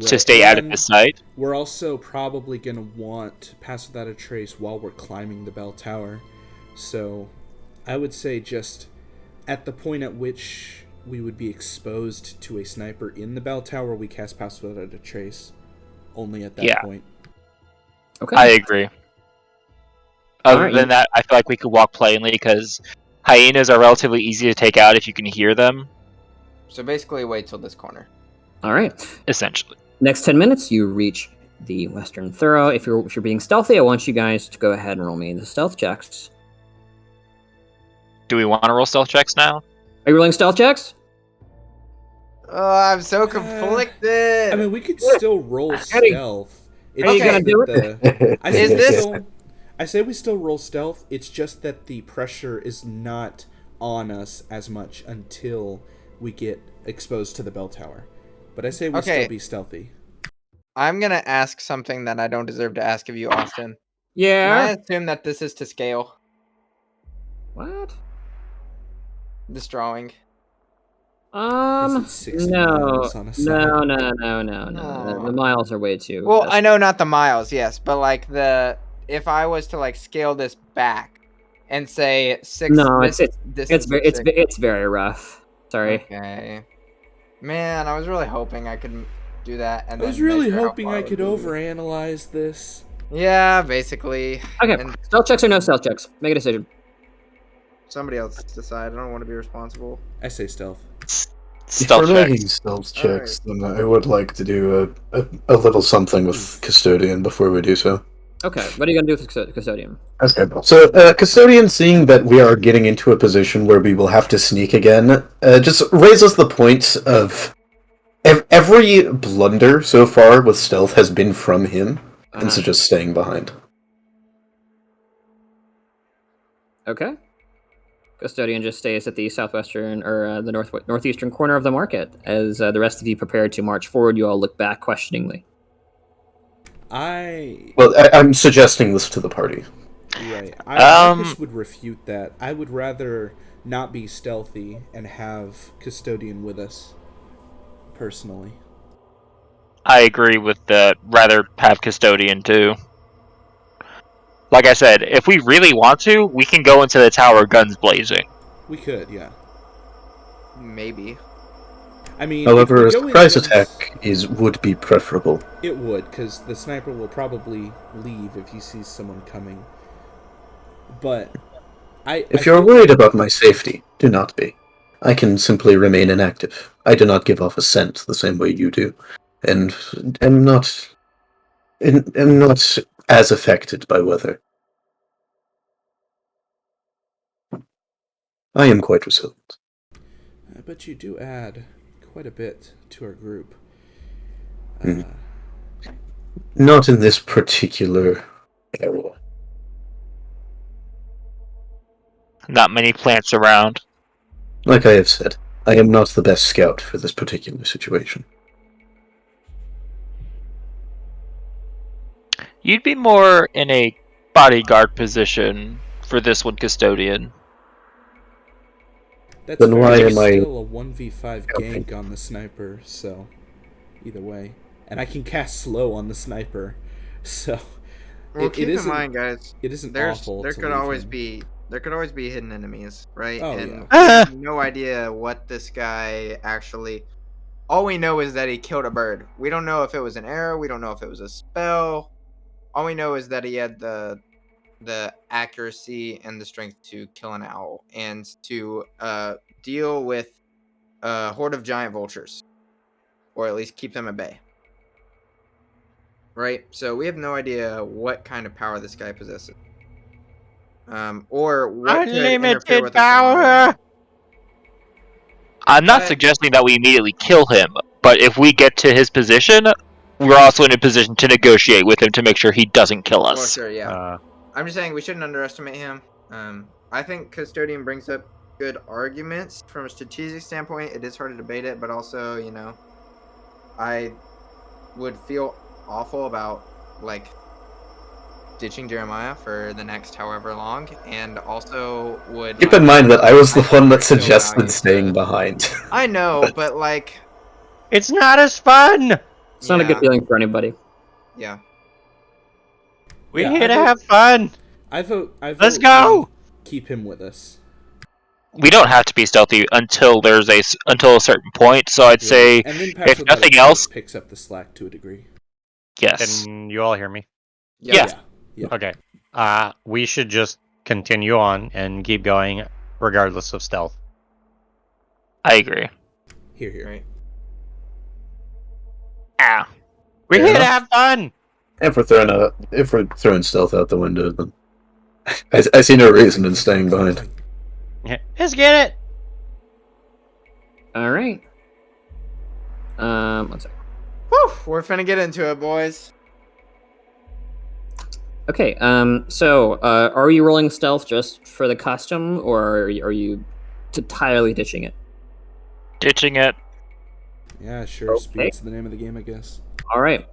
to stay out of the sight. We're also probably going to want Pass Without a Trace while we're climbing the bell tower. So I would say just at the point at which we would be exposed to a sniper in the bell tower, we cast Pass Without a Trace. Only at that point. Okay. I agree. Other than that, I feel like we could walk plainly because hyenas are relatively easy to take out if you can hear them. So basically, wait till this corner. All right. Essentially. Next 10 minutes, you reach the Western Thorough. If you're being stealthy, I want you guys to go ahead and roll me the stealth checks. Do we want to roll stealth checks now? Are you rolling stealth checks? Oh, I'm so conflicted. I mean, we could still roll stealth. Are you gonna do it? I say we still roll stealth. It's just that the pressure is not on us as much until we get exposed to the bell tower. But I say we still be stealthy. I'm gonna ask something that I don't deserve to ask of you, Austin. Yeah. Can I assume that this is to scale? What? This drawing. No. No. The miles are way too. Well, I know not the miles, yes, but like if I was to like scale this back and say 6. No, it's very rough. Sorry. Okay. Man, I was really hoping I could do that. And I was really hoping I could overanalyze this. Yeah, basically. Okay. And stealth checks or no stealth checks? Make a decision. Somebody else decide. I don't want to be responsible. I say stealth. Stealth if we're making checks. stealth checks, then I would like to do a little something with Custodian before we do so. Okay, what are you gonna do with Custodian? Okay. So, Custodian, seeing that we are getting into a position where we will have to sneak again, just raises the point of every blunder so far with stealth has been from him, and so just staying behind. Okay. Custodian just stays at the southwestern or the northeastern corner of the market as the rest of you prepare to march forward. You all look back questioningly. I'm suggesting this to the party. Right. Marcus would refute that. I would rather not be stealthy and have Custodian with us, personally. I agree with that. Rather have Custodian too. Like I said, if we really want to, we can go into the tower guns blazing. We could, yeah. Maybe. I mean, however, a surprise attack would be preferable. It would, because the sniper will probably leave if he sees someone coming. But if you're worried about my safety, do not be. I can simply remain inactive. I do not give off a scent the same way you do, and am not as affected by weather. I am quite resilient. But you do add quite a bit to our group. Not in this particular area. Not many plants around. Like I have said, I am not the best scout for this particular situation. You'd be more in a bodyguard position for this one, Custodian. That's then why am I still a 1v5 gank on the sniper, so either way. And I can cast slow on the sniper, so well, keep in mind, guys, it isn't awful. There could always be hidden enemies, right? Oh, and yeah. we have no idea what this guy actually. All we know is that he killed a bird. We don't know if it was an arrow. We don't know if it was a spell. All we know is that he had the accuracy and the strength to kill an owl and to deal with a horde of giant vultures, or at least keep them at bay. Right? So we have no idea what kind of power this guy possesses. Or what could interfere with power. I'm not suggesting that we immediately kill him, but if we get to his position, we're also in a position to negotiate with him to make sure he doesn't kill us. Well, sure, yeah. I'm just saying we shouldn't underestimate him. I think Custodian brings up good arguments from a strategic standpoint. It is hard to debate it, but also, you know, I would feel awful about like ditching Jeremiah for the next however long, and also would keep in mind that I was the one that suggested staying behind. I know, but like, it's not as fun. It's not a good feeling for anybody. Yeah. We're here to have fun. I vote. Let's go. Keep him with us. We don't have to be stealthy until a certain point. So I'd say, if nothing else, picks up the slack to a degree. Yes. Can you all hear me? Yeah. Okay. We should just continue on and keep going, regardless of stealth. I agree. Here. Right. Ah. We're here to have fun. If we're throwing stealth out the window, then I see no reason in staying behind. Yeah, let's get it. All right. 1 second. Whew, we're finna get into it, boys. Okay. So, are you rolling stealth just for the custom, or are you entirely ditching it? Ditching it. Yeah, sure. Okay. Speed's the name of the game, I guess. All right.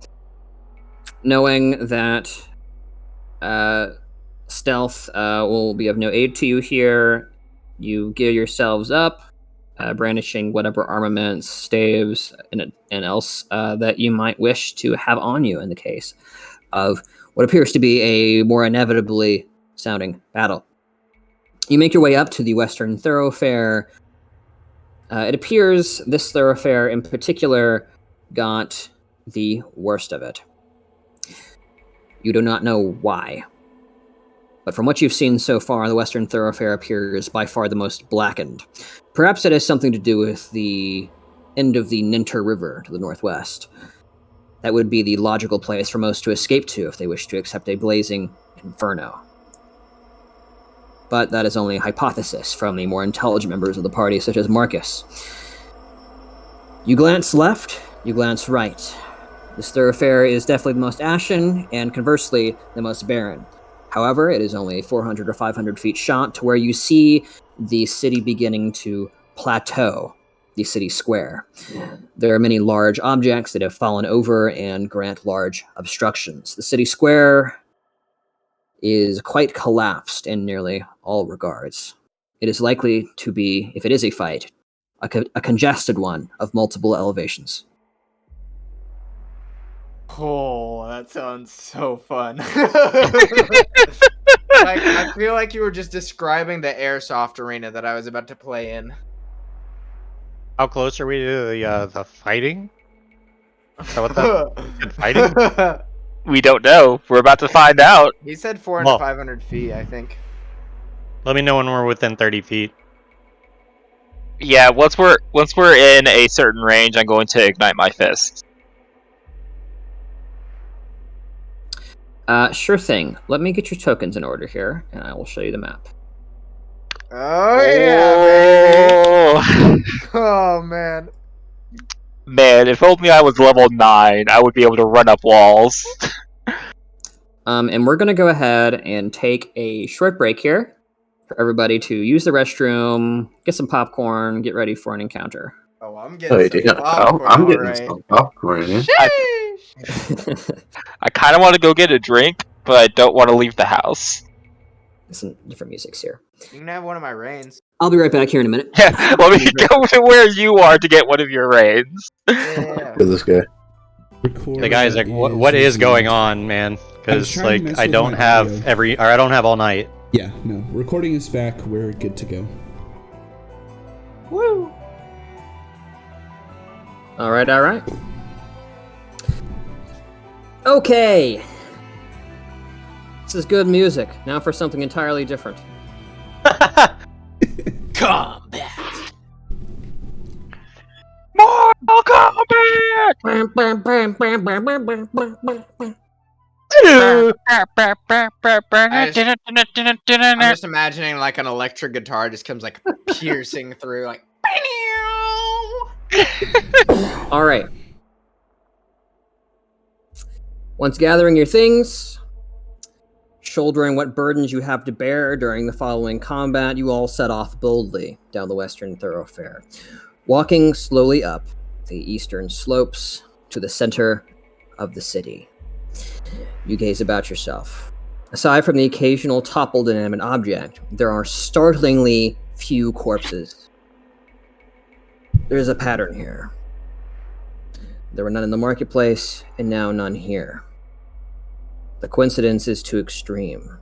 Knowing that stealth will be of no aid to you here, you gear yourselves up, brandishing whatever armaments, staves, and else that you might wish to have on you in the case of what appears to be a more inevitably sounding battle. You make your way up to the western thoroughfare. It appears this thoroughfare in particular got the worst of it. You do not know why. But from what you've seen so far, the western thoroughfare appears by far the most blackened. Perhaps it has something to do with the end of the Ninter River to the northwest. That would be the logical place for most to escape to if they wish to accept a blazing inferno. But that is only a hypothesis from the more intelligent members of the party, such as Marcus. You glance left, you glance right. This thoroughfare is definitely the most ashen, and conversely, the most barren. However, it is only 400 or 500 feet shot to where you see the city beginning to plateau, the city square. There are many large objects that have fallen over and grant large obstructions. The city square is quite collapsed in nearly all regards. It is likely to be, if it is a fight, a congested one of multiple elevations. Oh, that sounds so fun. Like, I feel like you were just describing the airsoft arena that I was about to play in. How close are we to the fighting? So what the fighting? We don't know. We're about to find out. He said 400 Well- to 500 feet, I think. Let me know when we're within 30 feet. Yeah, once we're in a certain range, I'm going to ignite my fist. Sure thing. Let me get your tokens in order here, and I will show you the map. Oh, yeah, baby. Oh Oh, man. man, if only I was level 9, I would be able to run up walls. And we're going to go ahead and take a short break here for everybody to use the restroom, get some popcorn, get ready for an encounter. Oh, I'm getting Wait, some yeah, popcorn, I'm getting alright. some popcorn. Yeah. Sheesh. I kind of want to go get a drink, but I don't want to leave the house. Some different musics here. You can have one of my reins. I'll be right back here in a minute. Yeah, let me go to where you are to get one of your reins. Yeah. Look at this guy. Record The guy's like, what is going on, man? Because trying to like mess I with don't my have audio. I don't have all night. Yeah, no. Recording is back. We're good to go. Woo. All right. Okay. This is good music. Now for something entirely different. Combat. Mortal Kombat! I'm just imagining like an electric guitar just comes like piercing through, like. All right. Once gathering your things, shouldering what burdens you have to bear during the following combat, you all set off boldly down the western thoroughfare, walking slowly up the eastern slopes to the center of the city. You gaze about yourself. Aside from the occasional toppled inanimate object, there are startlingly few corpses. There's a pattern here. There were none in the marketplace, and now none here. The coincidence is too extreme.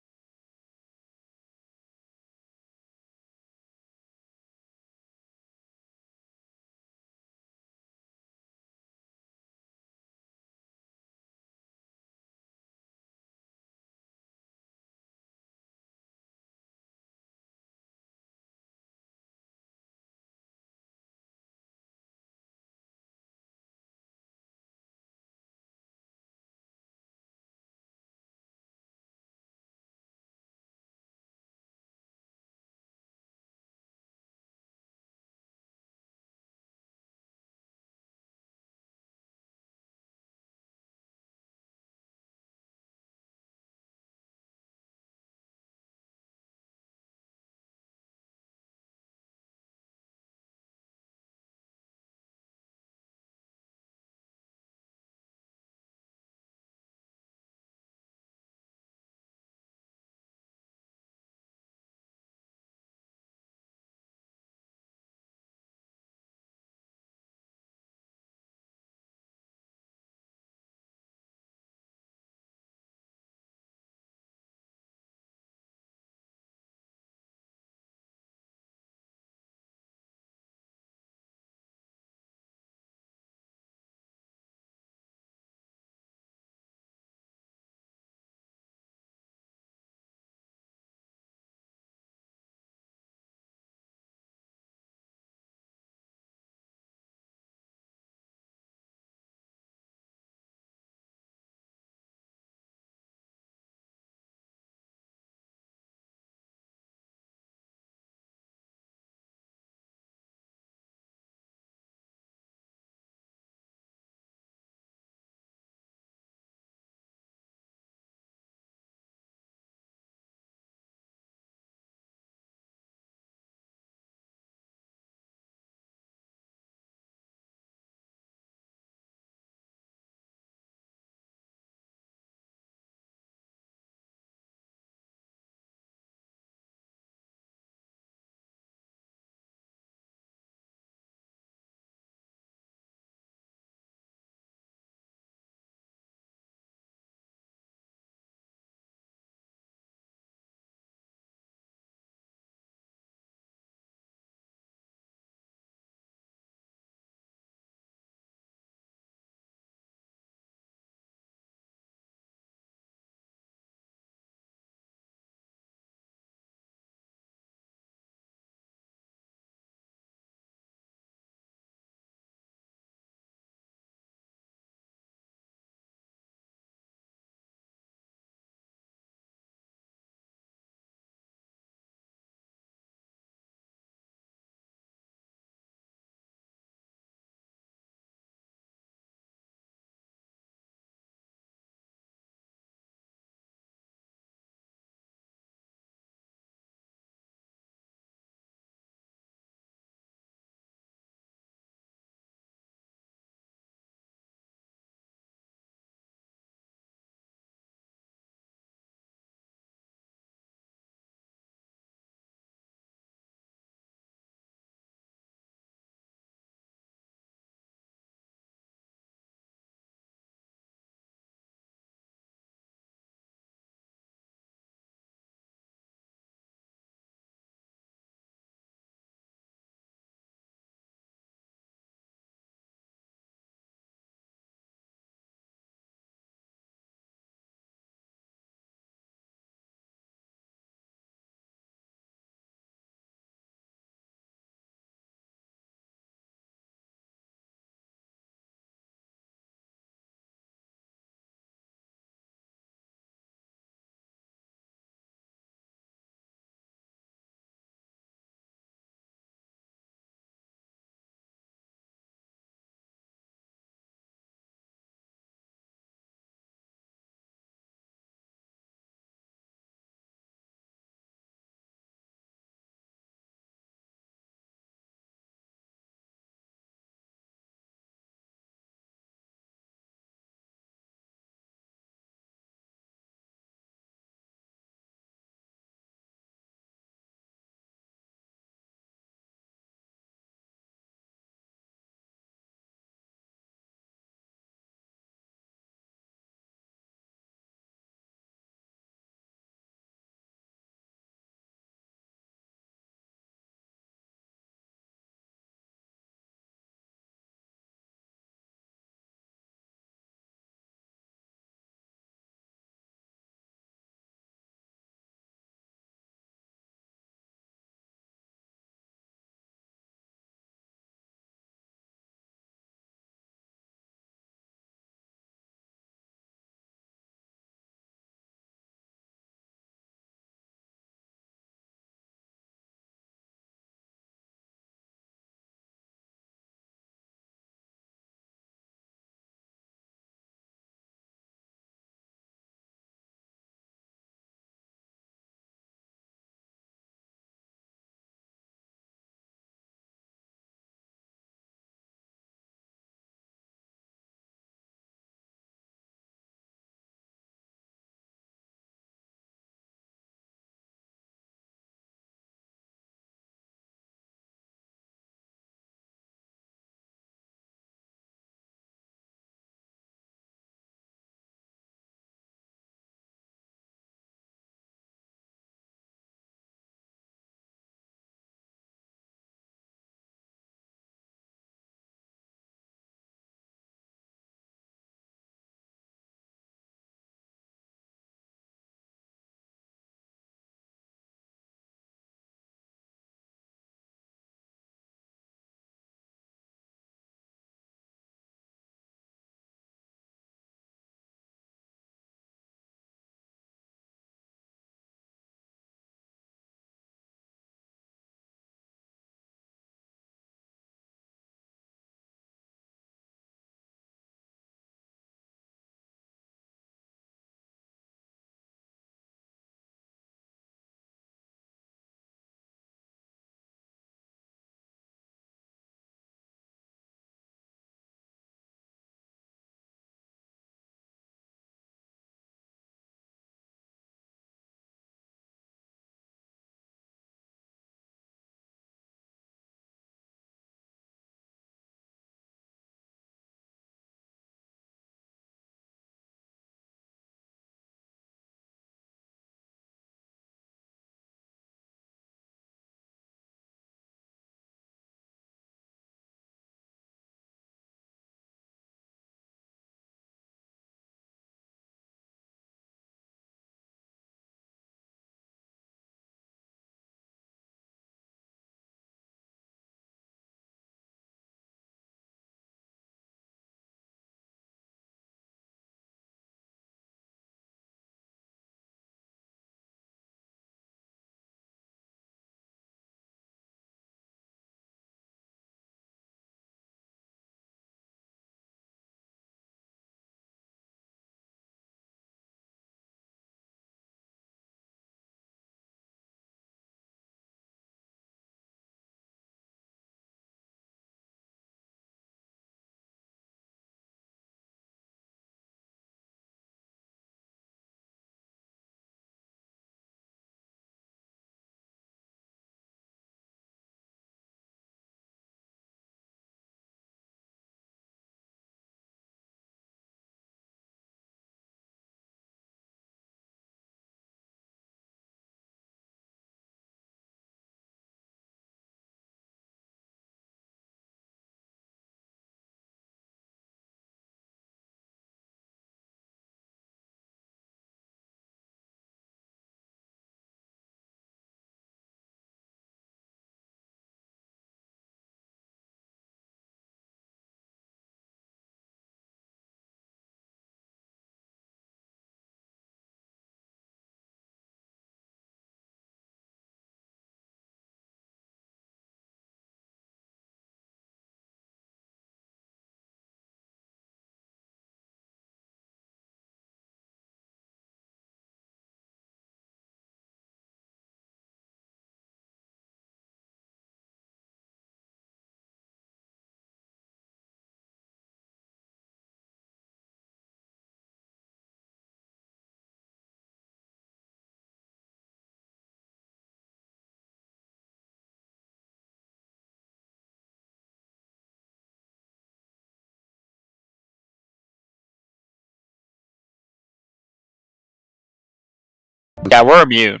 Yeah, we're immune.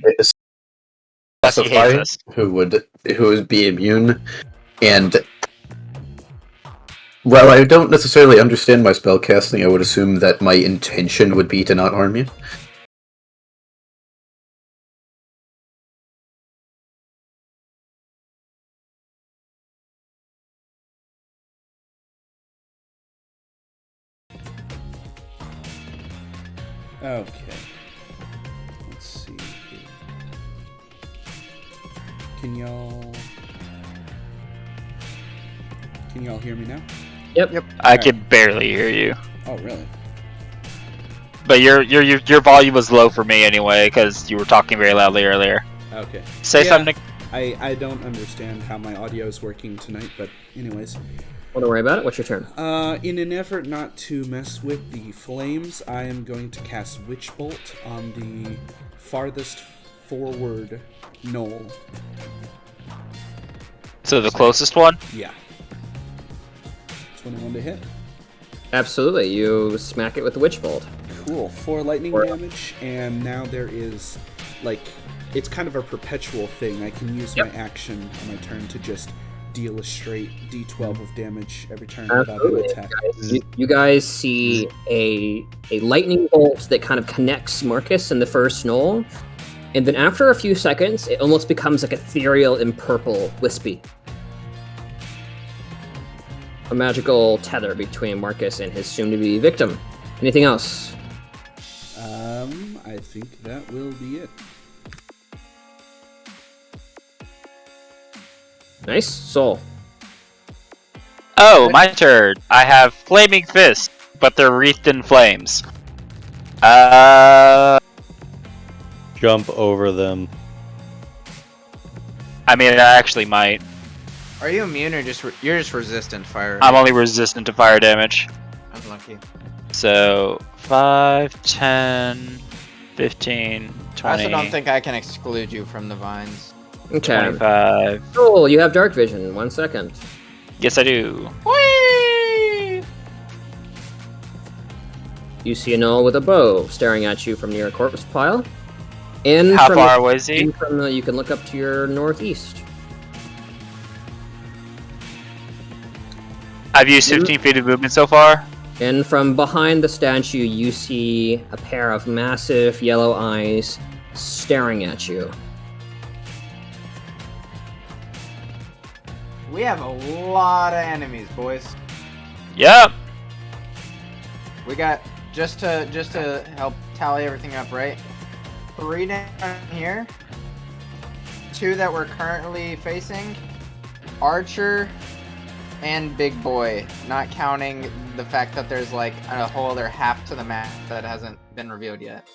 Plus he hates specify us. who would be immune, and while I don't necessarily understand my spellcasting, I would assume that my intention would be to not harm you. Okay. Let's see here. Can y'all hear me now? Yep. I can barely hear you. Oh, really? But your volume was low for me anyway, because you were talking very loudly earlier. Okay. Say Yeah. something. I don't understand how my audio is working tonight, but anyways. Don't worry about it. What's your turn? In an effort not to mess with the flames, I am going to cast Witch Bolt on the farthest forward knoll. So the closest one? Yeah. 21 to hit. Absolutely. You smack it with the Witch Bolt. Cool. 4 lightning damage, and now there is, like, it's kind of a perpetual thing. I can use my action on my turn to just deal a straight D12 of damage every turn without an Absolutely. attack. You guys see a lightning bolt that kind of connects Marcus and the first knoll, and then after a few seconds, it almost becomes like ethereal and purple, wispy. A magical tether between Marcus and his soon-to-be victim. Anything else? I think that will be it. Nice. Soul. Oh, my turn. I have flaming fists, but they're wreathed in flames. Jump over them. I mean, I actually might. Are you immune or you're just resistant to fire? I'm only resistant to fire damage. I'm lucky. So 5, 10, 15, 20, I also don't think I can exclude you from the vines. Okay. 25. Soul, you have dark vision. 1 second. Yes, I do. Whee! You see a knoll with a bow staring at you from near a corpse pile. And How from far away is he? and from the, you can look up to your northeast. I've used 15 feet of movement so far. And from behind the statue, you see a pair of massive yellow eyes staring at you. We have a lot of enemies, boys. Yep. We got just to help tally everything up, right? 3 down here, 2 that we're currently facing, Archer, and Big Boy. Not counting the fact that there's like a whole other half to the map that hasn't been revealed yet.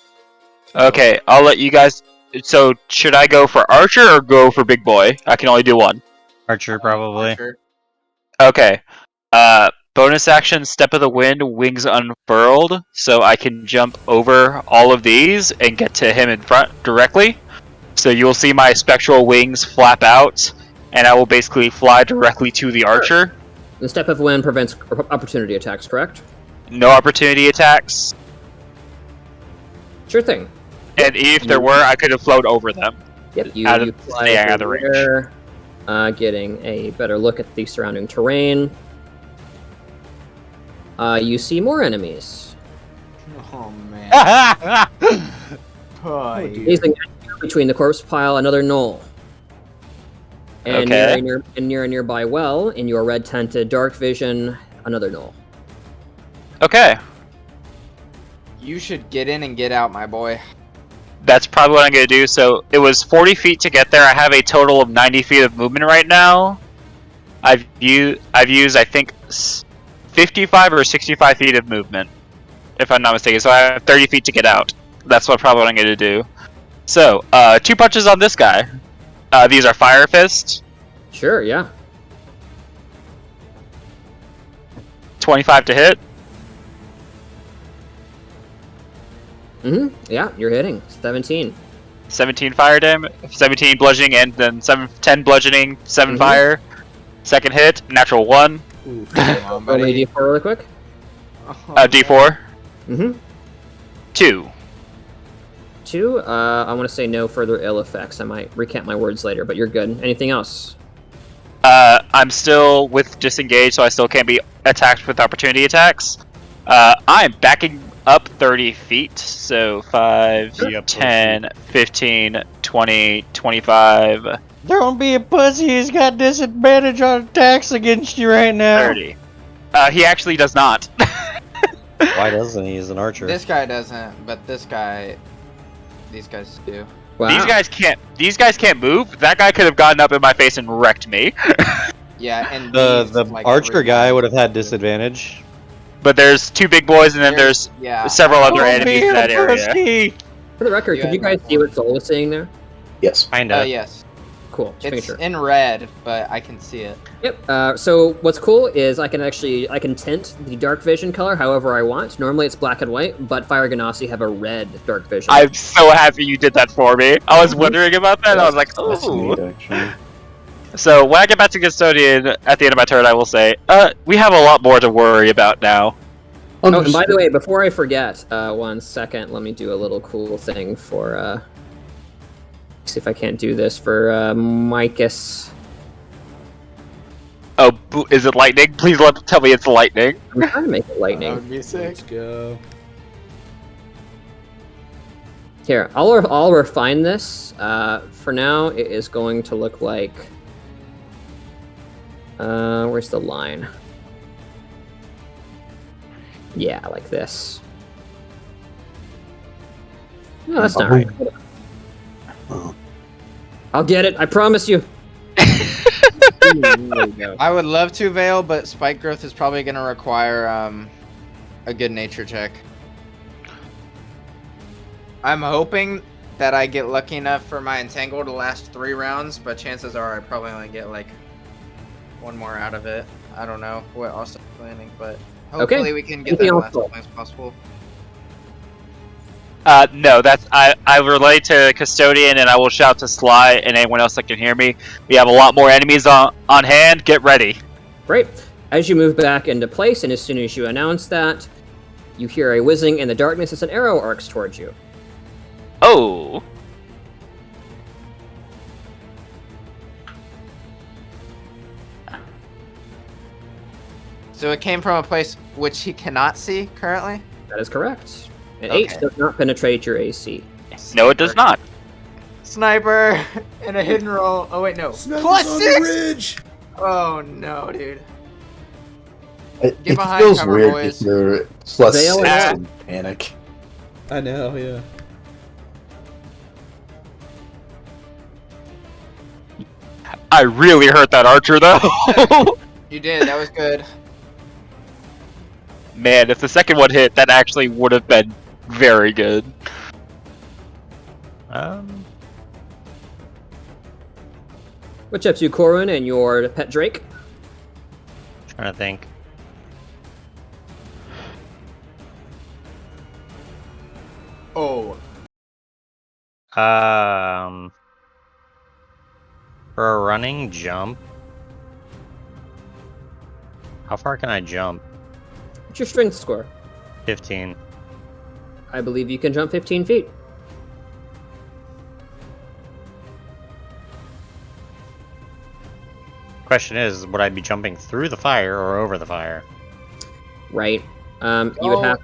Okay, I'll let you guys. So, should I go for Archer or go for Big Boy? I can only do one. Archer, probably. Archer. Okay. Bonus action, Step of the Wind, wings unfurled, so I can jump over all of these and get to him in front directly. So you'll see my spectral wings flap out, and I will basically fly directly to the archer. The Step of Wind prevents opportunity attacks, correct? No opportunity attacks, Sure thing. and if there were, I could have flown over them. Yep, you, Out of- you fly yeah, out of over range. there, getting a better look at the surrounding terrain. You see more enemies. Oh man. Oh, dear. Gazing at you between the corpse pile, another knoll. And Okay. near a nearby well, in your red tented dark vision, another knoll. Okay, You should get in and get out, my boy. that's probably what I'm going to do. So it was 40 feet to get there. I have a total of 90 feet of movement right now. I've used I think 55 or 65 feet of movement, if I'm not mistaken. So I have 30 feet to get out. That's probably what I'm going to do. So 2 punches on this guy. These are Fire Fist. Sure, yeah. 25 to hit. Yeah, you're hitting. 17. 17 fire damage. 17 bludgeoning, and then 10 bludgeoning, 7 Mhm. fire. Second hit, natural 1. Ooh. Come on, Roll buddy. a d4 really quick. D4. Mm-hmm. 2. 2. I want to say no further ill effects. I might recant my words later, but you're good. Anything else? I'm still with disengage, so I still can't be attacked with opportunity attacks. I'm backing up 30 feet, so 5, Yep. 10, 15, 20, 25, Don't be a pussy. He's got disadvantage on attacks against you right now. 30. He actually does not. Why doesn't he? He's an archer. This guy doesn't, but these guys do. Wow. These guys can't move. That guy could have gotten up in my face and wrecked me. Yeah, and The these, like, archer three guy guys- would have had disadvantage. But there's 2 big boys, and then there's yeah. several other Don't enemies be in a that area. pussy. For the record, You could you had guys that see one. what Soul was saying there? Yes. Kinda. Yes. Cool. Just making It's sure. in red, but I can see it. Yep. So what's cool is I can tint the dark vision color however I want. Normally it's black and white, but Fire Ganassi have a red dark vision. I'm so happy you did that for me. I was wondering about that. I was like, That's oh. neat, actually. So when I get back to Custodian at the end of my turn, I will say, we have a lot more to worry about now. Oh, and by the way, before I forget, 1 second, let me do a little cool thing for, see if I can't do this for, Micus. Oh, is it lightning? Please tell me it's lightning. I'm trying to make it lightning. be Let's go. Here, I'll refine this. For now, it is going to look like, where's the line? Yeah, like this. No, that's not right. I'll get it. I promise you. There we go. I would love to Veil, but spike growth is probably going to require a good nature check. I'm hoping that I get lucky enough for my entangle to last 3 rounds, but chances are I probably only get like 1 more out of it. I don't know what Austin's planning, but hopefully we can get Anything that else, last Paul? as long as possible. No, that's I relay to Custodian, and I will shout to Sly and anyone else that can hear me. We have a lot more enemies on hand. Get ready. Great. As you move back into place, and as soon as you announce that, you hear a whizzing in the darkness as an arrow arcs towards you. Oh. So it came from a place which he cannot see currently? That is correct. An Okay. 8 does not penetrate your AC. No, it does not. Sniper and a hidden roll. Oh wait, no. Snipers Plus on 6? the ridge! Oh no, dude. It Get behind feels cover, weird boys. to hear plus Veil 6 out. and panic. I know, yeah. I really hurt that archer, though. You did, that was good. Man, if the second one hit, that actually would have been very good. What's up to Corwin and your pet Drake? Trying to think. Oh. For a running jump. How far can I jump? What's your strength score? 15. I believe you can jump 15 feet. Question is, would I be jumping through the fire or over the fire? Right. You would have.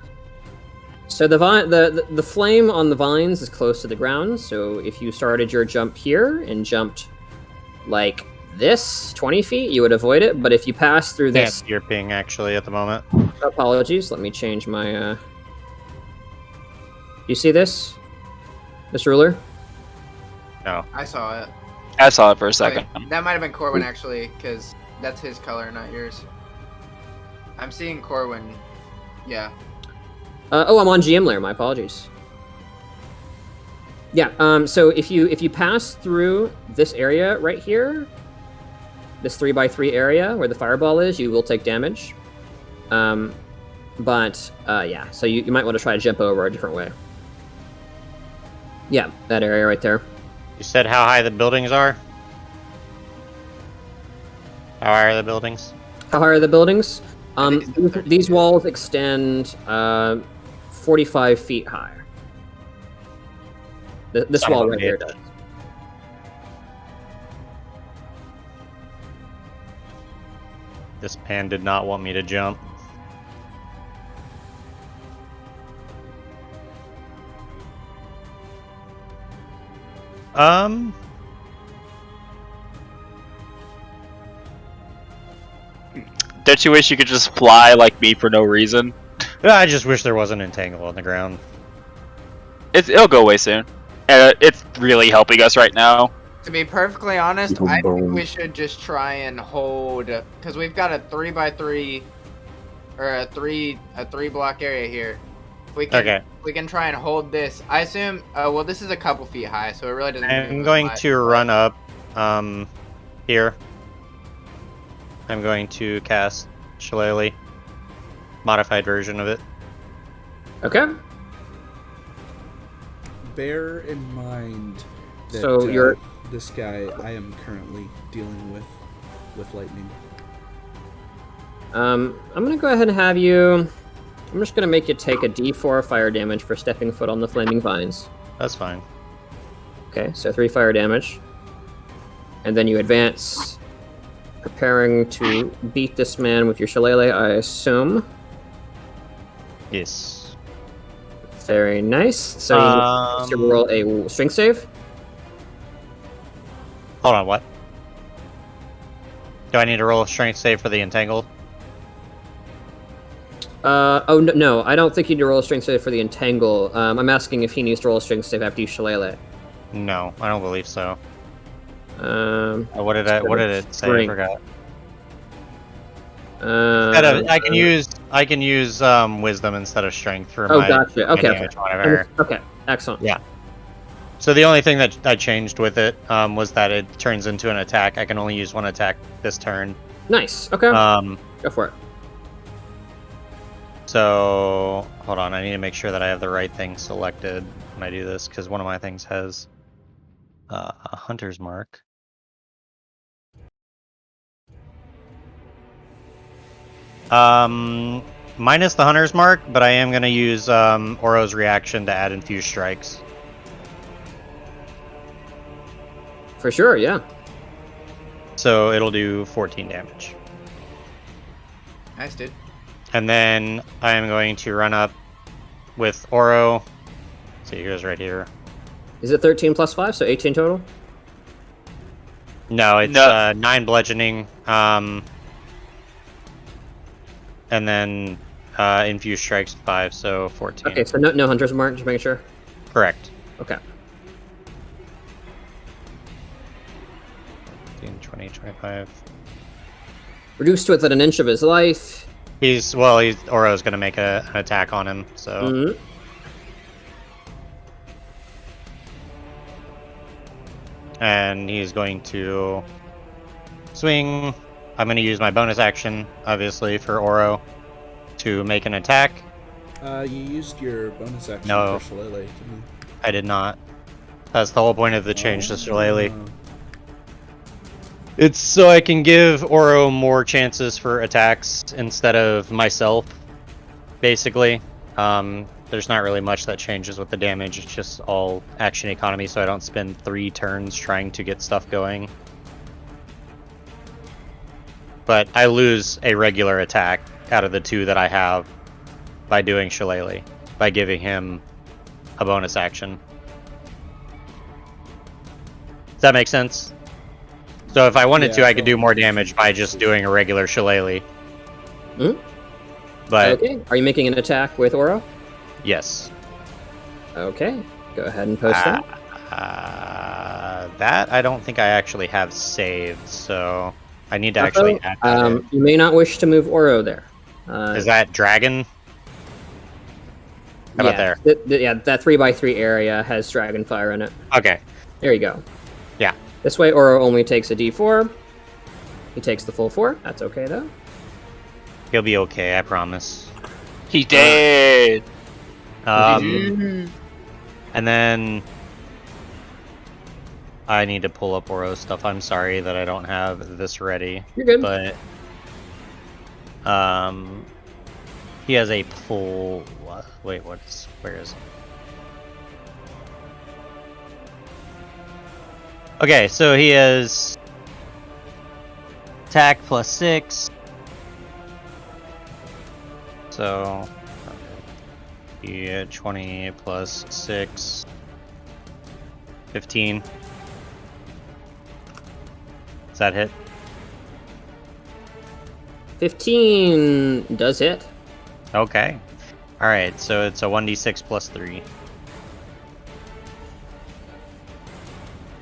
So the flame on the vines is close to the ground. So if you started your jump here and jumped like this 20 feet, you would avoid it. But if you pass through Can't this, see your ping actually at the moment. apologies. Let me change my. You see this, Mr. Ruler? No. I saw it. I saw it for a second. Wait, that might have been Corwin actually, because that's his color, not yours. I'm seeing Corwin. Yeah. Oh, I'm on GM layer. My apologies. Yeah. So if you pass through this area right here, this 3x3 area where the fireball is, you will take damage. Yeah. So you might want to try to jump over a different way. Yeah, that area right there. You said how high the buildings are? How high are the buildings? How high are the buildings? think it's 30 These feet. walls extend 45 feet high. This Son of wall a right here bitch. does. This pan did not want me to jump. Don't you wish you could just fly like me for no reason? I just wish there wasn't entangle on the ground. It'll go away soon. And it's really helping us right now. To be perfectly honest, People I think burn. we should just try and hold, because we've got a 3x3 or a three block area here. If we can, Okay. we can try and hold this. I assume. Well, this is a couple feet high, so it really doesn't. I'm move going much, to but- run up here. I'm going to cast Shillelagh. Modified version of it. Okay. Bear in mind that So you're- this guy I am currently dealing with lightning. I'm gonna go ahead and have you. I'm just gonna make you take a D4 fire damage for stepping foot on the flaming vines. That's fine. Okay, so 3 fire damage. And then you advance, preparing to beat this man with your shillelagh, I assume. Yes. Very nice. So you need to roll a strength save. Hold on, what? Do I need to roll a strength save for the entangled? No, I don't think you need to roll a strength save for the entangle. I'm asking if he needs to roll a strength save after you shillelagh. No, I don't believe so. What What did it say? I strength. forgot. Uh, I can use wisdom instead of strength for Oh, my gotcha. my Okay. damage whenever. Okay, excellent. Yeah. So the only thing that I changed with it was that it turns into an attack. I can only use one attack this turn. Nice. Okay, go for it. So hold on, I need to make sure that I have the right thing selected when I do this because one of my things has a hunter's mark. Minus the hunter's mark, but I am going to use Oro's reaction to add infused strikes. For sure, yeah. So it'll do 14 damage. Nice, dude. And then I am going to run up with Oro. See, he goes right here. Is it 13 plus 5, so 18 total? No, it's No. 9 bludgeoning. And then infused strikes 5, so 14. Okay, so no hunter's mark, just making sure. Correct. Okay. 15, 20, 25. Reduced to within an inch of his life. Oro's gonna make an attack on him, so. Mhm. And he's going to swing. I'm gonna use my bonus action, obviously, for Oro to make an attack. You used your bonus action No. for Shillelagh, didn't you? I did not. That's the whole point of the change to Shillelagh. Oh. It's so I can give Oro more chances for attacks instead of myself, basically. There's not really much that changes with the damage, it's just all action economy, so I don't spend 3 turns trying to get stuff going. But I lose a regular attack out of the 2 that I have by doing Shillelagh, by giving him a bonus action. Does that make sense? So if I wanted to, Yeah, I could do more damage by just doing a regular Shillelagh. Hmm? But Okay, are you making an attack with Oro? yes. Okay, go ahead and post that. That I don't think I actually have saved, so I need to actually add that in. You may not wish to move Oro there. Is that dragon? How about there? Yeah, that 3x3 area has dragon fire in it. Okay. There you go. Yeah. This way, Oro only takes a d4. He takes the full 4. That's okay, though. He'll be okay, I promise. He did. And then I need to pull up Oro's stuff. I'm sorry that I don't have this ready. You're good. But he has a pull. Wait, where is it? Okay, so he has attack plus 6. So, yeah, 20 plus 6. 15. Does that hit? 15 does hit. Okay. Alright, so it's a 1d6 plus 3.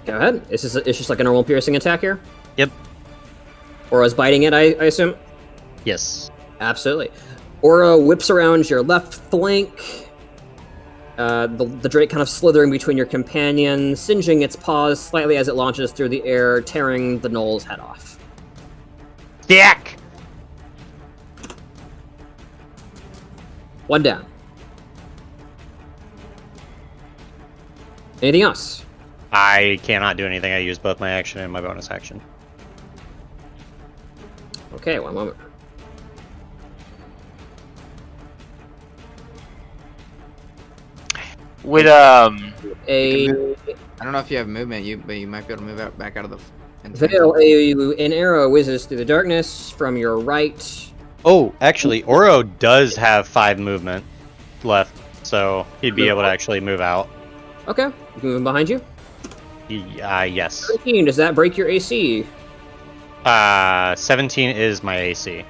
Go ahead. It's just like a normal piercing attack here? Yep. Aura's biting it, I assume? Yes. Absolutely. Aura whips around your left flank. The Drake kind of slithering between your companions, singeing its paws slightly as it launches through the air, tearing the Gnoll's head off. Yak! One down. Anything else? I cannot do anything. I use both my action and my bonus action. Okay, one moment. Would A I don't know if you have movement, but you might be able to move out back out of the. Veil, an arrow whizzes through the darkness from your right. Oh, actually, Oro does have 5 movement left, so he'd be able to actually move out. Okay, you can move in behind you. Yes. 13, does that break your AC? 17 is my AC.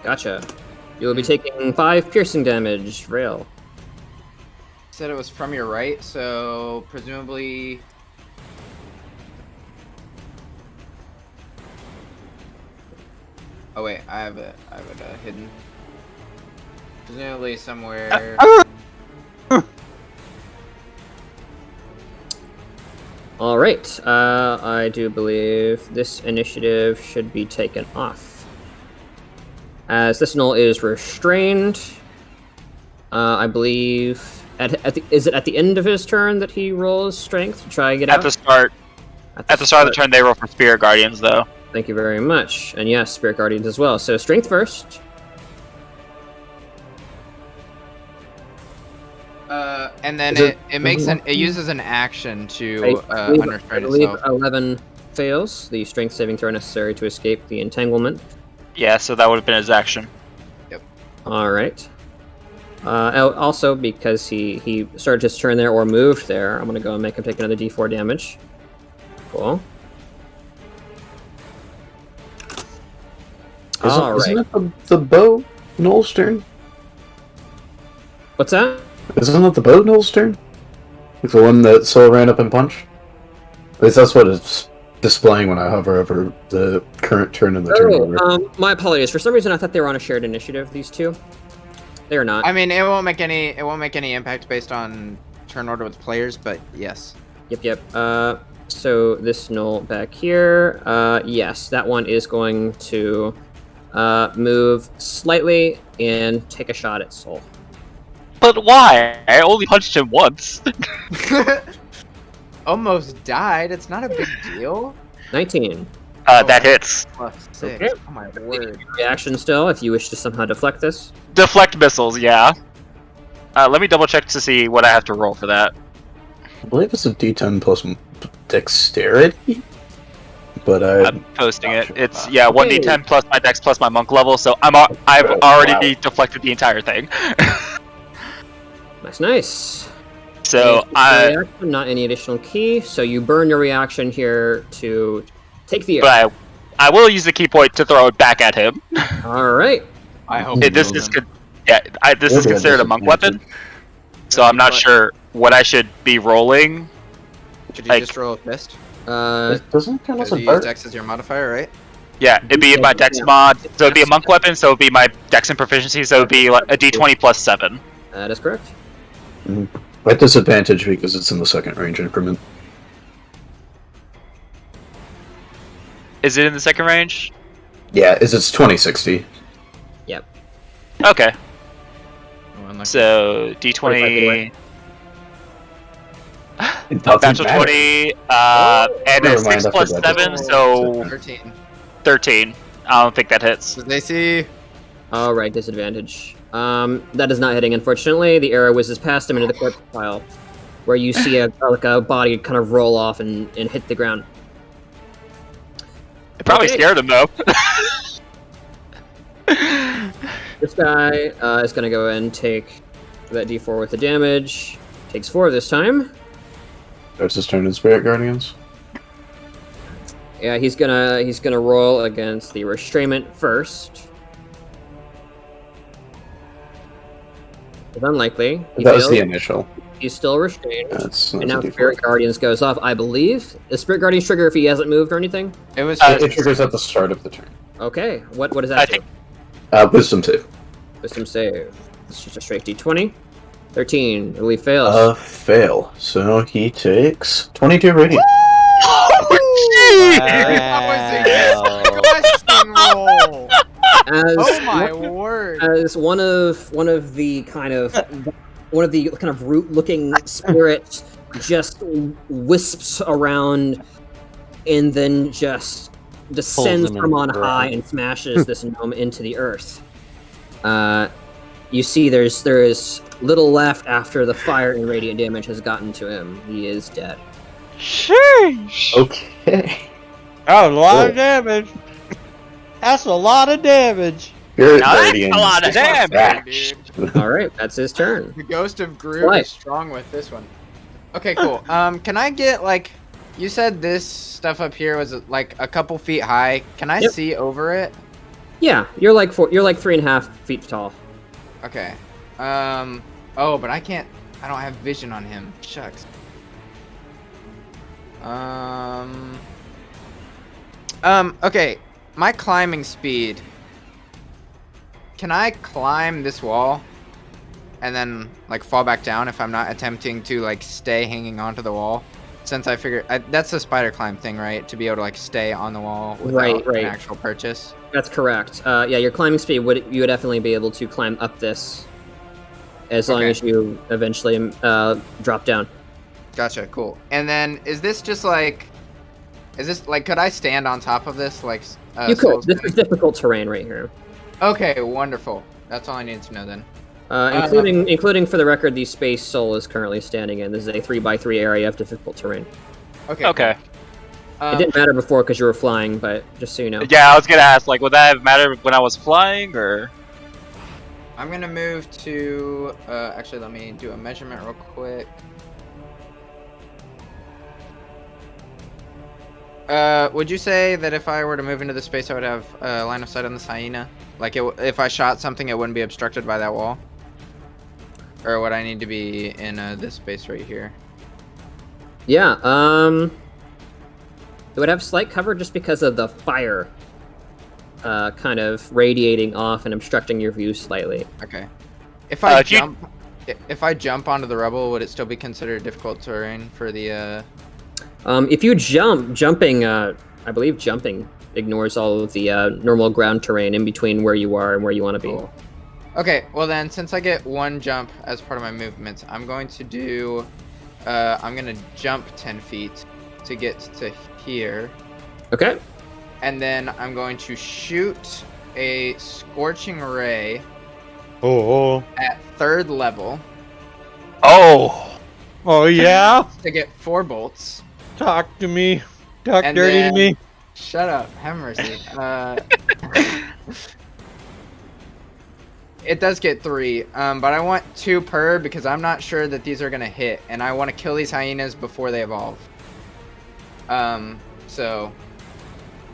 Gotcha. You will be taking 5 piercing damage, Rail. Said it was from your right, so presumably. Oh wait, I have it hidden. Presumably somewhere. Alright, I do believe this initiative should be taken off. As this Gnoll is restrained, I believe... is it at the end of his turn that he rolls strength to try and get out? at the start of the turn, they roll for Spirit Guardians, though. Thank you very much. And yes, Spirit Guardians as well. So strength first. And then it uses an action to I unrestrain believe itself. 11 fails the strength saving throw necessary to escape the entanglement. Yeah, so that would have been his action. Alright. Also, because he started his turn there or moved there, I'm going to go and make him take another d4 damage. Cool. Alright. Isn't it the bow Noel's turn? What's that? Isn't it the bow Noel's turn? Like the one that Soul ran up and punched? At least that's what it's displaying when I hover over the current turn in the turn order. My apologies. For some reason, I thought they were on a shared initiative, these two. They are not. I mean, it won't make any impact based on turn order with players, but yes. Yep. So this Gnoll back here, yes, that one is going to move slightly and take a shot at Soul. But why? I only punched him once. Almost died. It's not a big deal. 19. That hits. Plus 6. Okay. Oh my word. Reaction still, if you wish to somehow deflect this. Deflect missiles, yeah. Let me double check to see what I have to roll for that. I believe it's a D10 plus dexterity, but I'm posting it. It's 1d10 plus my dex plus my monk level, so I've already deflected the entire thing. Nice. So reaction, not any additional key. So you burn your reaction here to take the air. But I will use the key point to throw it back at him. All right. I hope This is considered a monk weapon, so I'm not sure what I should be rolling. Should you just roll a fist? doesn't it count as Because a you use bird? dex as your modifier, right? Yeah, it'd be my dex mod, so it'd be a monk weapon, so it'd be my dex and proficiency, so it'd be like a d20 plus 7. That is correct. At disadvantage because it's in the second range increment. Is it in the second range? Yeah, it's 2060. Yep. Okay, Oh, so d20... Doesn't Natural matter. 20, and Never then mind, 6 I plus forgot 7, that. so 13. 13. I don't think that hits. Does they see? All right, disadvantage. That is not hitting, unfortunately. The arrow whizzes past him into the corpse pile, where you see a body kind of roll off and hit the ground. It probably Okay. scared him though. This guy is going to go ahead and take that d4 with the damage. Takes 4 this time. Starts his turn in Spirit Guardians. Yeah, he's gonna roll against the restrainment first. It's unlikely. He That was fails. the initial. He's still restrained. That's And now a D4. Spirit Guardians goes off, I believe. Is Spirit Guardians trigger if he hasn't moved or anything? It was It triggers at the start of the turn. Okay. What does I that do? think- Wisdom save. Wisdom save. It's just a straight d20. 13. I believe fails. Fail. So he takes 22 radiant. That was a disgusting roll. As Oh my word. as one of the kind of root-looking spirits just wisps around and then just descends him from on into the high ground. and smashes this gnome into the earth. You see, there is little left after the fire and radiant damage has gotten to him. He is dead. Sheesh. Okay. Oh, a lot Cool. of damage. That's a lot of damage. Spirit Now that's Guardians. a lot of damage. Bashed. All right, that's his turn. The Ghost of Groove Right. is strong with this one. Okay, cool. Can I get like, you said this stuff up here was like a couple feet high. Can I Yep. see over it? Yeah, you're like 3.5 feet tall. Okay. Oh, but I can't. I don't have vision on him. Shucks. Okay. My climbing speed. Can I climb this wall and then like fall back down if I'm not attempting to like stay hanging onto the wall? Since I figured that's the spider climb thing, right? To be able to like stay on the wall without Right. an actual purchase. That's correct. Yeah, your climbing speed you would definitely be able to climb up this, as long Okay. as you eventually drop down. Gotcha. Cool. And then is this just like? Is this like? Could I stand on top of this? Like You could. Soul's This doing? is difficult terrain right here. Okay. Wonderful. That's all I needed to know then. Including for the record, the space Soul is currently standing in. This is a 3x3 area of difficult terrain. Okay. Okay. Cool. It didn't matter before because you were flying, but just so you know. Yeah, I was gonna ask, like, would that have mattered when I was flying, or? I'm gonna move to. Actually, let me do a measurement real quick. Would you say that if I were to move into the space, I would have line of sight on this hyena? Like, if I shot something, it wouldn't be obstructed by that wall? Or would I need to be in this space right here? Yeah. It would have slight cover just because of the fire, kind of radiating off and obstructing your view slightly. Okay. If I do you- jump, if I jump onto the rubble, would it still be considered difficult terrain for the? If you jumping, I believe jumping ignores all of the normal ground terrain in between where you are and where you want to be. Cool. Okay, well then, since I get one jump as part of my movement, I'm going to do, I'm gonna jump 10 feet to get to here, Okay. and then I'm going to shoot a Scorching Ray Oh, at 3rd level Oh. oh yeah. to get 4 bolts. Talk to me. Talk And dirty then- to me. Shut up, have mercy. It does get 3, but I want 2 per because I'm not sure that these are gonna hit, and I want to kill these hyenas before they evolve. So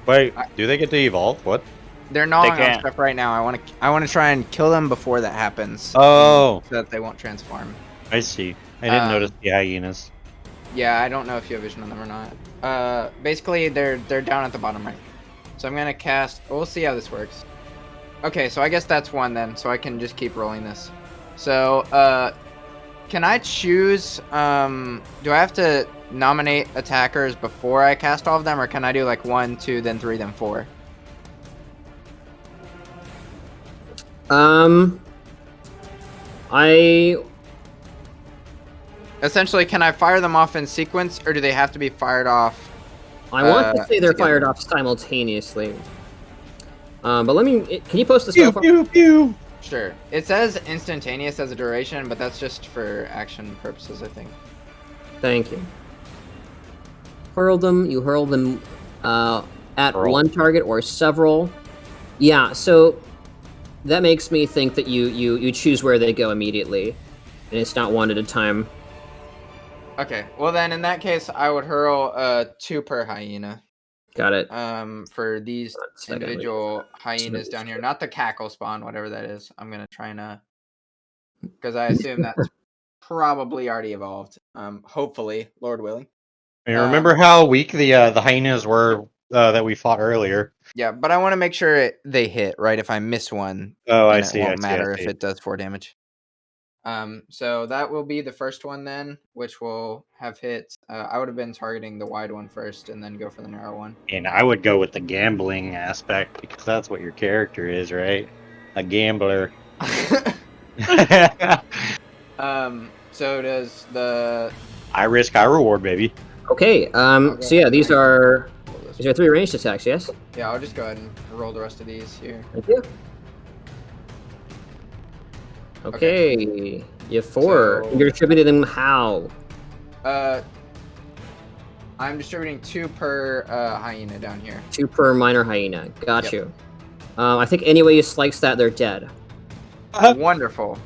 Wait, do they get to evolve? What? they're gnawing on can't. stuff right now. I want to try and kill them before that happens. Oh, so that they won't transform. I see. I didn't Um, notice the hyenas. Yeah, I don't know if you have vision on them or not. Basically they're down at the bottom right. So I'm gonna cast. We'll see how this works. Okay, so I guess that's 1 then. So I can just keep rolling this. So can I choose? Do I have to nominate attackers before I cast all of them, or can I do like 1, 2, then 3, then 4? I Essentially, can I fire them off in sequence, or do they have to be fired off? want to say they're together. fired off simultaneously. But let me. Can you post the Pew spell for me? pew pew. Sure. It says instantaneous as a duration, but that's just for action purposes, I think. Thank you. Hurl them. You hurl them at Or all. one target or several. Yeah, so that makes me think that you choose where they go immediately, and it's not one at a time. Okay. Well, then in that case, I would hurl 2 per hyena. Got it. For these One second, individual hyenas down here, not the cackle spawn, whatever that is. I'm gonna try and because I assume that's probably already evolved. Hopefully, Lord willing. I mean, remember how weak the hyenas were that we fought earlier? Yeah, but I want to make sure they hit, right? If I miss one, Oh, then I it see. won't I see. matter I if see. it does 4 damage. So that will be the first one then, which will have hit. I would have been targeting the wide one first, and then go for the narrow one. And I would go with the gambling aspect because that's what your character is, right? A gambler. So does the I risk, I reward, baby. Okay. go So yeah, these are roll this these are 3 ranged attacks. Yes. Yeah, I'll just go ahead and roll the rest of these here. Thank you. Okay. You have 4. So- You're distributing them how? I'm distributing 2 per hyena down here. 2 per minor hyena. Got Yep. you. I think any way you slice that, they're dead. Wonderful.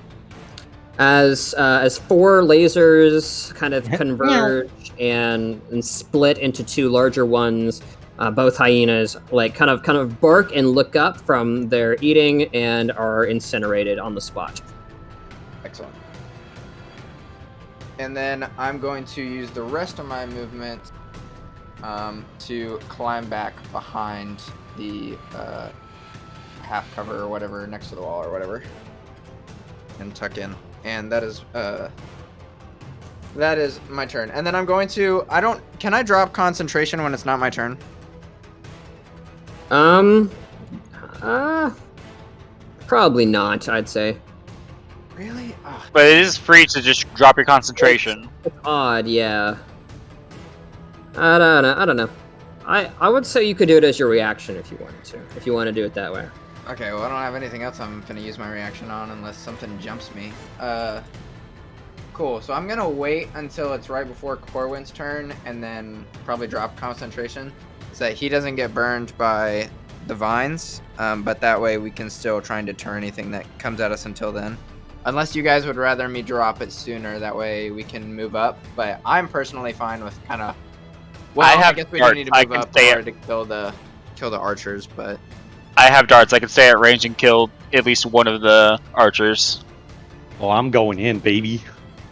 As 4 lasers kind of converge and split into 2 larger ones, both hyenas like kind of bark and look up from their eating and are incinerated on the spot. Excellent. And then I'm going to use the rest of my movement to climb back behind the half cover or whatever next to the wall or whatever, and tuck in. And that is my turn. And then I'm going to can I drop concentration when it's not my turn? Probably not, I'd say. Really? Ugh. But it is free to just drop your concentration. It's odd, yeah. I don't know. I would say you could do it as your reaction if you wanted to. If you want to do it that way. Okay, well I don't have anything else I'm gonna use my reaction on unless something jumps me. Cool, so I'm gonna wait until it's right before Corwin's turn and then probably drop concentration so that he doesn't get burned by the vines, but that way we can still try and deter anything that comes at us until then. Unless you guys would rather me drop it sooner, that way we can move up, but I'm personally fine with kind of... Well, I guess we do darts. need to I move can up stay in at- order to kill the archers, but... I have darts. I can stay at range and kill at least one of the archers. Well, I'm going in, baby.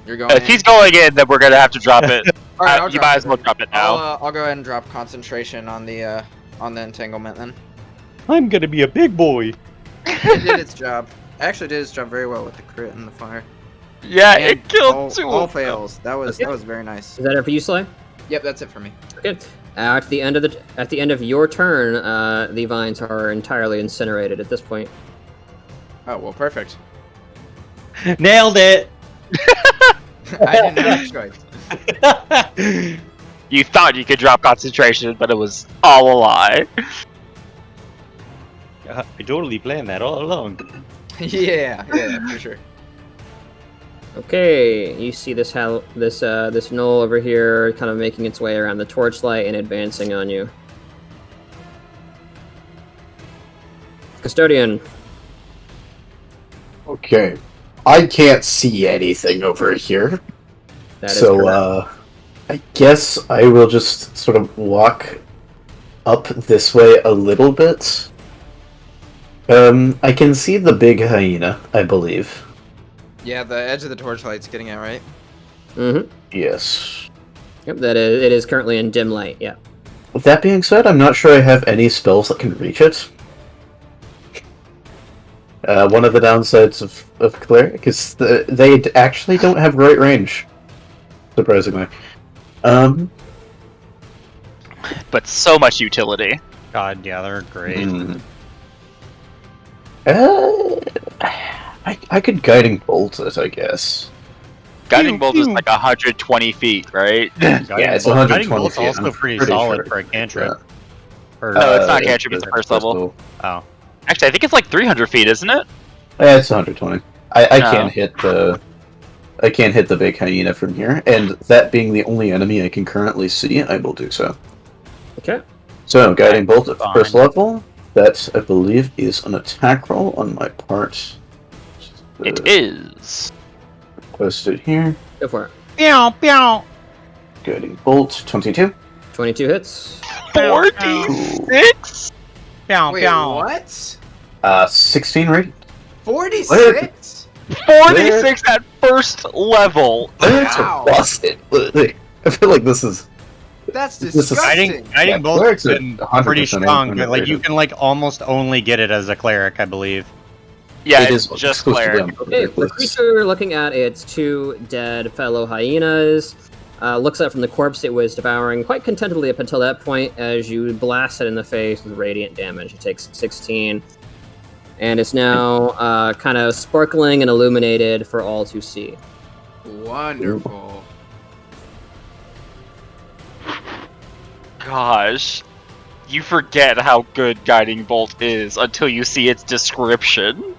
You're going If he's going in, then we're gonna have to drop it. All right, I'll You drop might it as well then. drop it now. I'll go ahead and drop concentration on the entanglement then. I'm gonna be a big boy. It did its job. Actually did its job very well with the crit and the fire. Yeah, And it killed all, 2 all of them. fails. That was very nice. Is that it for you, Sly? Yep, that's it for me. Okay. At the end of your turn, the vines are entirely incinerated at this point. Oh well, perfect. Nailed it. I didn't have a choice. You thought you could drop concentration, but it was all a lie. I totally planned that all along. yeah, for sure. Okay, you see this gnoll over here, kind of making its way around the torchlight and advancing on you. Custodian. Okay. I can't see anything over here. That is So, correct. I guess I will just sort of walk up this way a little bit. I can see the big hyena, I believe. Yeah, the edge of the torchlight's getting it right. Mm-hmm. Yes. Yep, it is currently in dim light, yeah. With that being said, I'm not sure I have any spells that can reach it. One of the downsides of Cleric is they actually don't have great range. Surprisingly. But so much utility. God, yeah, they're great. I could Guiding Bolt it, I guess. Guiding Bolt is pew. like 120 feet, right? Yeah, it's 120 Guiding Bolt's feet, also I'm pretty pretty solid sure. for a cantrip. Or, No, it's not cantrip, it's the first level. Pistol. Oh. Actually, I think it's like 300 feet, isn't it? Yeah, it's 120. I No. can't hit the big hyena from here, and that being the only enemy I can currently see, I will do so. Okay. So, Guiding Bolt at Fine. first level. That, I believe, is an attack roll on my part. It is. Post it here. Go for it. Pew, pew. Guiding Bolt, 22. 22 hits. 46? Pew, Wait, pew. what? 16 radiant. 46? 46 at first level. That's Wow. busted. I feel like this is... That's This is- disgusting. Guiding Bolt's cleric's at been 100% pretty strong, but like you underrated. can like almost only get it as a cleric, I believe. Yeah, It it's is just exclusively cleric. on Okay, cleric the lists. creature looking at its two dead fellow hyenas looks up from the corpse it was devouring quite contentedly up until that point as you blast it in the face with radiant damage. It takes 16. And it's now kind of sparkling and illuminated for all to see. Wonderful. Gosh. You forget how good Guiding Bolt is until you see its description.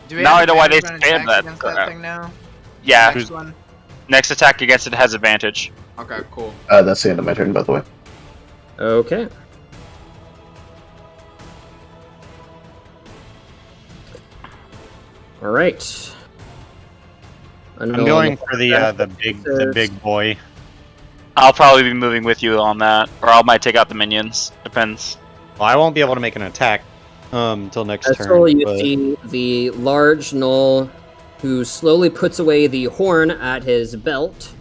Do we Now have I know why they advantage on spammed attacks that against crap. thing now? Yeah, Next one? next attack against it has advantage. Okay, cool. That's the end of my turn, by the way. Okay. All right. I'm going for the big boy. I'll probably be moving with you on that, or I might take out the minions. Depends. Well, I won't be able to make an attack until next That's turn. all you but- see the large gnoll who slowly puts away the horn at his belt,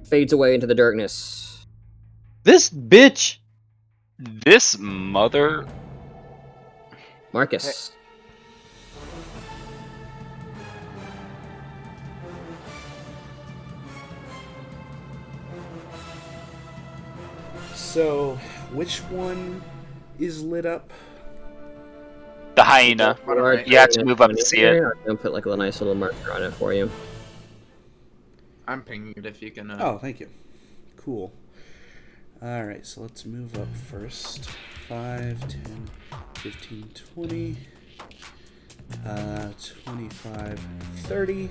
fades away into the darkness. This bitch. This mother. Marcus. So, which one is lit up? The hyena. Bottom right. You have to move up to see it. I'm gonna put like a nice little marker on it for you. I'm pinging it if you can. Oh, thank you. Cool. Alright, so let's move up first. 5, 10, 15, 20, 25, 30.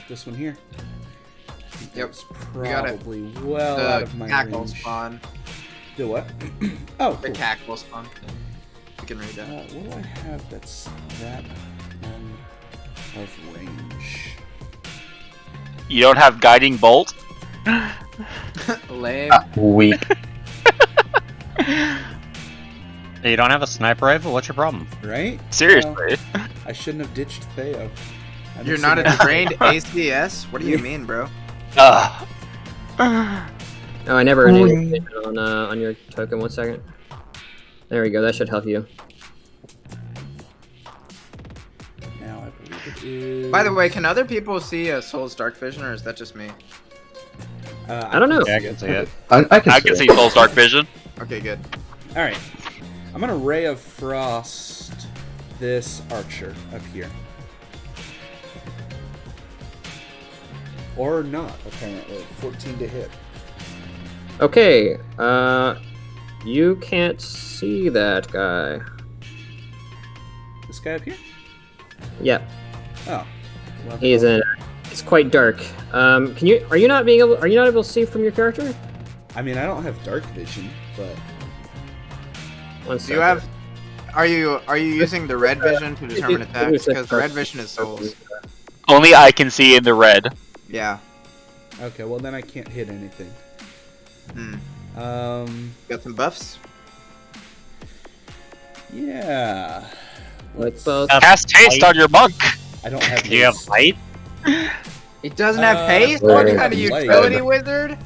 This one here. Yep, That's we got it. probably well out The of my cackle range. spawn. The what? Oh, The cool. cackle spawn. You can read that. What do I have that's that of range? You don't have Guiding Bolt? Lame. Weak. You don't have a sniper rifle? What's your problem? Right? Seriously. Well, I shouldn't have ditched Theo. I'm You're missing not a out. trained ACS? What do you mean, bro? Ugh. Oh, I never enabled it on your token. 1 second. There we go. That should help you. Now I believe it is. By the way, can other people see a Soul's Dark Vision, or is that just me? I don't know. Yeah, I can see it. I can I see can it. see Soul's Dark Vision. Okay, good. All right. I'm gonna Ray of Frost this archer up here. Or not, apparently. 14 to hit. Okay. You can't see that guy. This guy up here? Yep. Oh. Well, He's in. It's quite dark. Can you? Are you not able to see from your character? I mean, I don't have dark vision, but 1 Do second. you have? Are you using the red vision to determine attacks? Because the red vision is Souls. Only I can see in the red. Yeah. okay. Well, then I can't hit anything. Hmm. Got Got some buffs? Yeah. Like both. Cast haste on your monk. I don't have. Do you have haste. light? It doesn't have haste? Right. What kind of Light. utility wizard?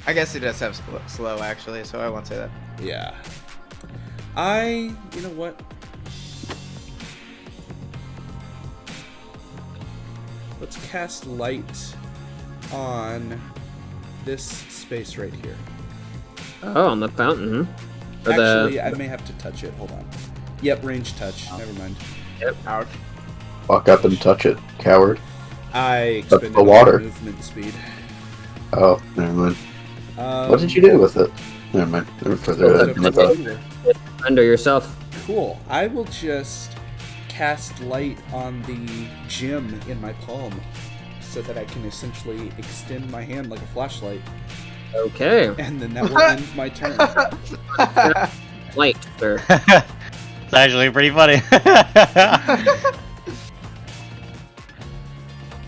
I guess it does have slow, actually, so I won't say that. Yeah. You know what? Let's cast light on this space right here. Oh, on the fountain. Or Actually, I may have to touch it. Hold on. Yep, range touch. Never mind. Ouch. Walk up and touch it, coward. I That's expended the water. my movement speed. Oh, never mind. Um, What did you do with it? Never mind. Never further Well, ahead. it's My up thought. to you. under yourself. Cool. I will just cast light on the gem in my palm so that I can essentially extend my hand like a flashlight. Okay. And then that will end my turn. Light, sir. It's actually pretty funny.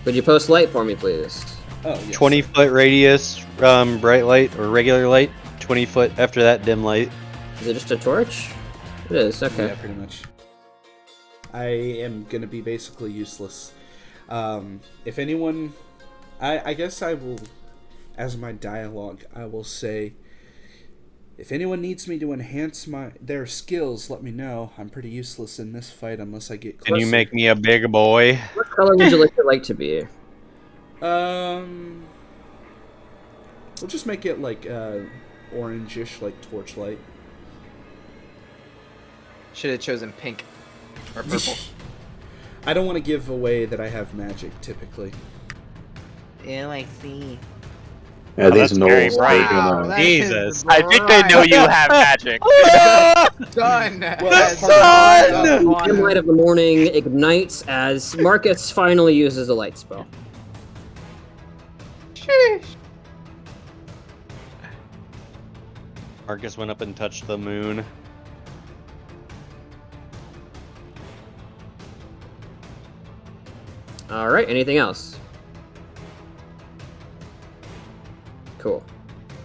Could you post light for me, please? Oh, yes. 20-foot radius, bright light or regular light. 20 foot after that, dim light. Is it just a torch? It is, okay. Yeah, pretty much. I am going to be basically useless. If anyone... I guess I will... As my dialogue, I will say... If anyone needs me to enhance their skills, let me know. I'm pretty useless in this fight unless I get closer. Can you make me a big boy? What color would you like your light to be? We'll just make it like orangish, like torchlight. Should have chosen pink or purple. I don't want to give away that I have magic typically. Oh, I see. Yeah, these that's very gnolls bright. taking Wow, a- that is Jesus. I think they know you have magic. Done. Well, That's done. so Dim light of the morning ignites as Marcus finally uses a light spell. Sheesh. Marcus went up and touched the moon. Alright, anything else? Cool.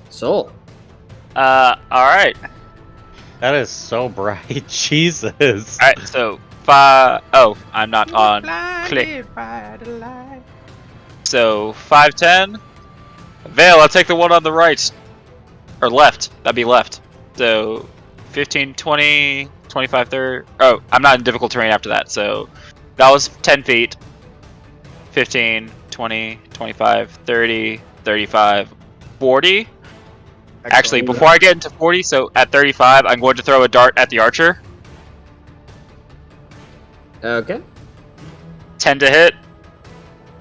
Soul. Alright. That is so bright. Jesus. Alright, so oh, I'm not on click. Blinded by the light. So 5'10". Vale, I'll take the one on the right. Or left. That'd be left. So 15, 20, 25, 30. Oh, I'm not in difficult terrain after that. So that was 10 feet. 15, 20, 25, 30, 35, 40. Actually, Excellent. before I get into 40, so at 35, I'm going to throw a dart at the archer. Okay. 10 to hit.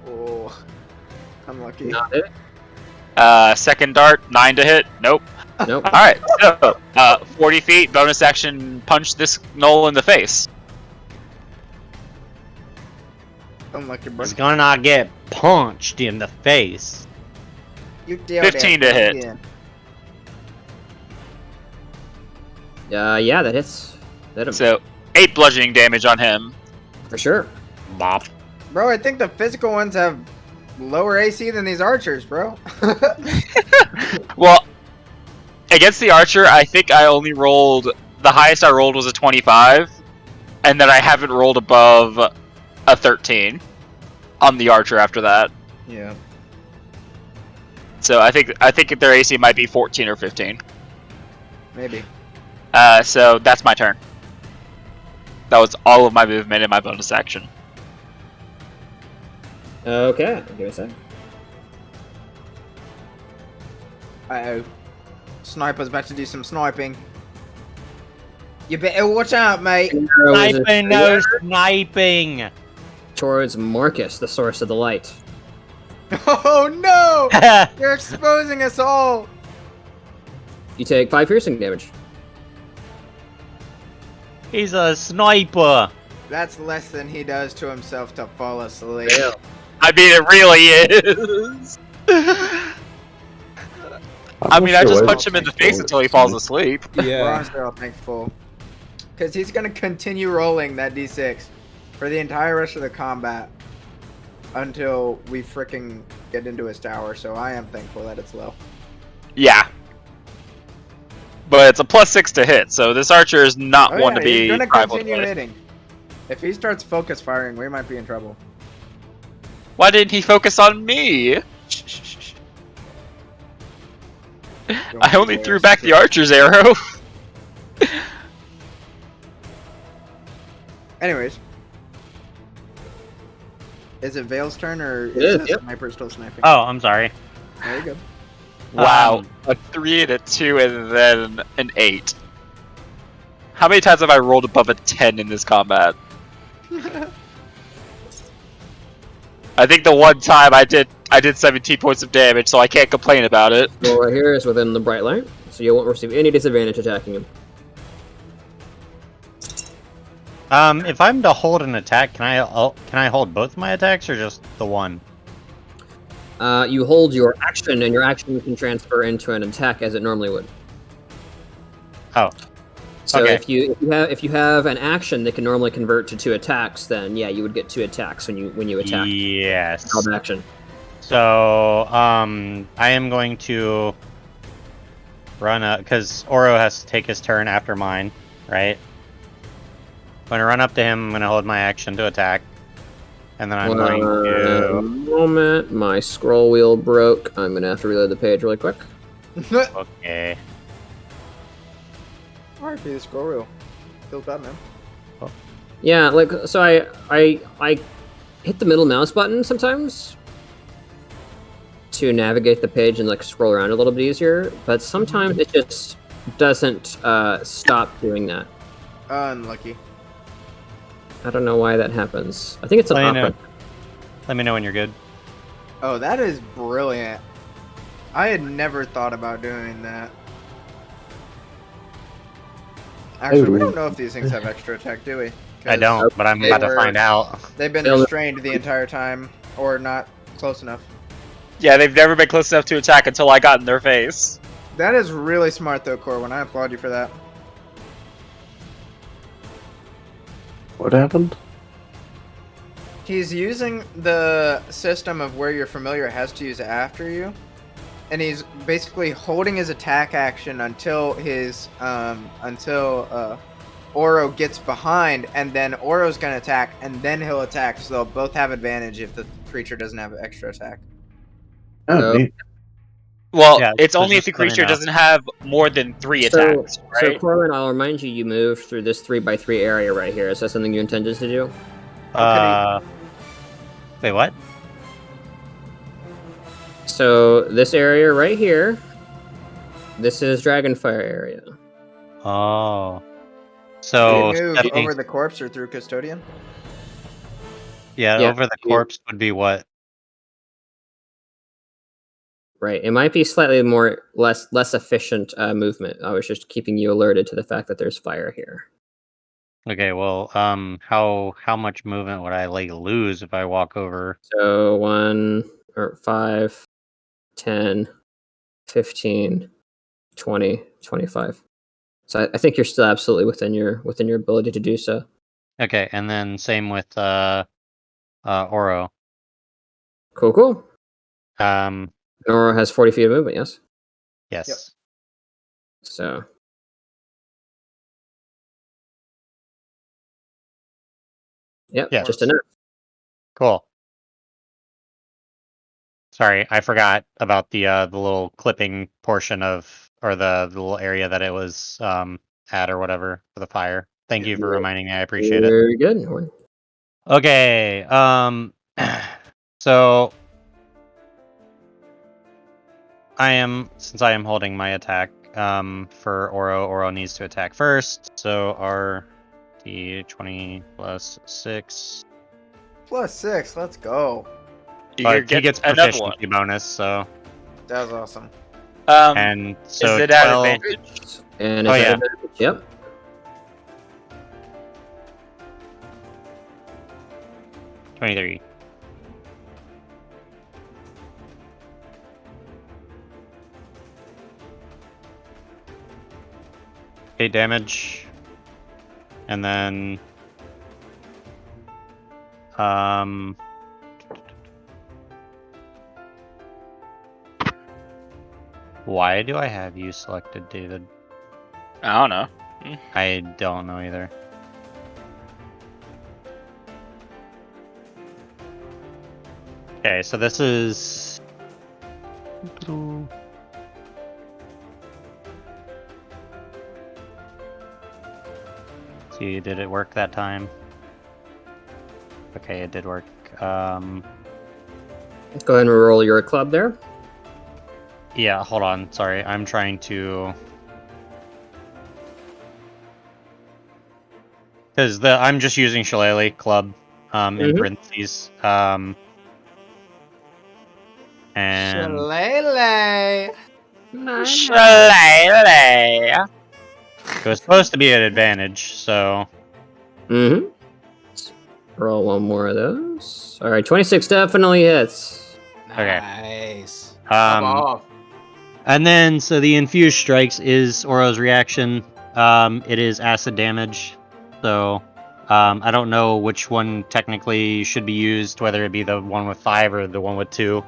Oh, unlucky. Not it. Second dart, 9 to hit. Nope. Nope. Alright, so 40 feet, bonus action, punch this gnoll in the face. Unlucky, bro. He's gonna get punched in the face. You deal 15 that to hit. again. Yeah, that hits. Hit him. So 8 bludgeoning damage on him. For sure. Bop. Bro, I think the physical ones have lower AC than these archers, bro. Well, against the archer, I think I only rolled... The highest I rolled was a 25. And then I haven't rolled above a 13 on the archer after that. Yeah. So I think their AC might be 14 or 15. Maybe. So that's my turn. That was all of my movement and my bonus action. Okay. Give me a sec. Uh-oh. Sniper's about to do some sniping. You better watch out, mate. Arrow is Sniping, no sniping. towards Marcus, the source of the light. Oh no! You're exposing us all! You take 5 piercing damage. He's a sniper. That's less than he does to himself to fall asleep. I mean, it really is. I mean, I just punch him in the face until he falls asleep. We're Yeah. honestly all thankful. Because he's going to continue rolling that d6 for the entire rest of the combat until we fricking get into his tower, so I am thankful that it's low. Yeah. But it's a +6 to hit, so this archer is not one to be he's going to rivaled continue with. hitting. If he starts focus firing, we might be in trouble. Why didn't he focus on me? Shh, shh, shh, shh. I only threw back the archer's arrow. Anyways. Is it Vale's turn, or It is is, the yep. sniper still sniping? Oh, I'm sorry. There you go. Wow. A 3 and a 2 and then an 8. How many times have I rolled above a 10 in this combat? I think the one time I did 17 points of damage, so I can't complain about it. So right here is within the bright light, so you won't receive any disadvantage attacking him. If I'm to hold an attack, can I hold both my attacks or just the one? You hold your action, and your action can transfer into an attack as it normally would. Oh. So Okay. if you have an action that can normally convert to 2 attacks, then yeah, you would get 2 attacks when you attack. Yes. Held action. So I am going to run up because Oro has to take his turn after mine, right? I'm gonna run up to him. I'm gonna hold my action to attack, and then I'm going to. Moment, my scroll wheel broke. I'm gonna have to reload the page really quick. Okay. RP the scroll wheel. Feels bad, man. Yeah, like so I hit the middle mouse button sometimes to navigate the page and like scroll around a little bit easier, but sometimes it just doesn't stop doing that. Unlucky. I don't know why that happens. I think it's an opera. Let me know when you're good. Oh, that is brilliant. I had never thought about doing that. Actually, we don't know if these things have extra attack, do we? I don't, but I'm about to find out. They've been restrained the entire time, or not close enough. Yeah, they've never been close enough to attack until I got in their face. That is really smart, though, Corwin. I applaud you for that. What happened? He's using the system of where your familiar has to use it after you, and he's basically holding his attack action until his Oro gets behind, and then Oro's gonna attack, and then he'll attack. So they'll both have advantage if the creature doesn't have extra attack. Oh, neat. Well, Yeah, it's so only if just the let me creature know. doesn't have more than 3 So, attacks, right? so Corwin, I'll remind you, you moved through this 3x3 area right here. Is that something you intended to do? Wait, what? So this area right here, this is Dragonfire area. Oh. Can So you move stepping- over the corpse or through Custodian? yeah, Yeah, over the you- corpse would be what? Right. It might be slightly less efficient movement. I was just keeping you alerted to the fact that there's fire here. Okay, well, how much movement would I lose if I walk over? So 1 or 5, 10, 15, 20, 25. So I think you're still absolutely within your ability to do so. Okay, and then same with Oro. Cool. Um, Nora has 40 feet of movement, yes? yes. Yep. So. Yep, Yeah. just enough. Cool. Sorry, I forgot about the little clipping portion of, or the little area that it was at or whatever for the fire. Thank you for reminding me. I appreciate it. Very good, Norn. Okay. So since I am holding my attack for Oro needs to attack first. So our D20 plus 6. Plus 6, let's go. But he gets another one. proficiency bonus, so That was awesome. and so is it at 12 advantage? And Oh, is that yeah. advantage? Yep. $23. Okay, damage. And then why do I have you selected, David? I don't know. I don't know either. Okay, so this is see, did it work that time? Okay, it did work. Go ahead and roll your club there. Yeah, hold on. Sorry, I'm trying to. Because I'm just using Shillelagh Club in Mhm. parentheses. And Shillelagh. Shillelagh. it was supposed to be an advantage, so Mm-hmm. Let's roll one more of those. All right, 26 definitely hits. Okay. Nice. Come off. And then, so the infused strikes is Oro's reaction. It is acid damage. So, I don't know which one technically should be used, whether it be the one with 5 or the one with 2.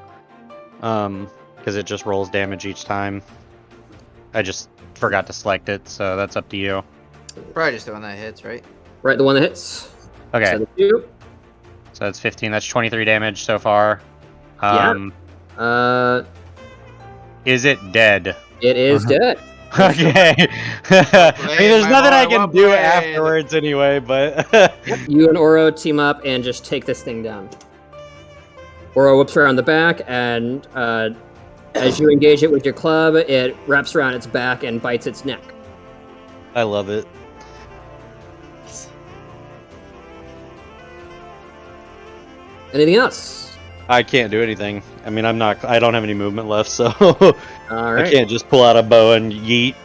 Because it just rolls damage each time. I just forgot to select it, so that's up to you. Probably just the one that hits, right? Right, the one that hits. Okay, So the 2. so that's 15. That's 23 damage so far. Is it dead? It is dead. Okay. I mean, there's nothing I can do afterwards anyway, but... You and Oro team up and just take this thing down. Oro whips around the back, and as you engage it with your club, it wraps around its back and bites its neck. I love it. Anything else? I can't do anything. I mean, I don't have any movement left, so All right. I can't just pull out a bow and yeet.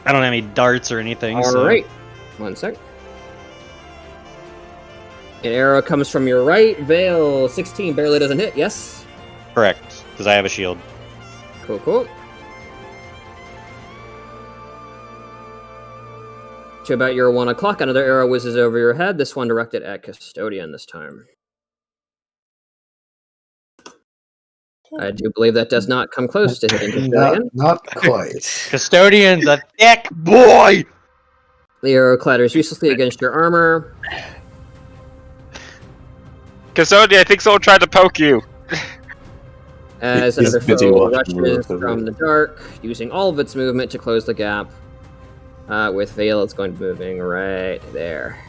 I don't have any darts or anything. All so. right. 1 sec. An arrow comes from your right. Veil 16 barely doesn't hit. Yes. Correct, because I have a shield. Cool. Cool. To about your 1 o'clock, another arrow whizzes over your head. This one directed at Custodian this time. I do believe that does not come close to hitting Custodian. Not quite. Custodian's a thick boy! The arrow clatters uselessly against your armor. Custodian, I think someone tried to poke you. As He's another busy foe watching rushes the from the dark, using all of its movement to close the gap. With Veil, it's going to be moving right there.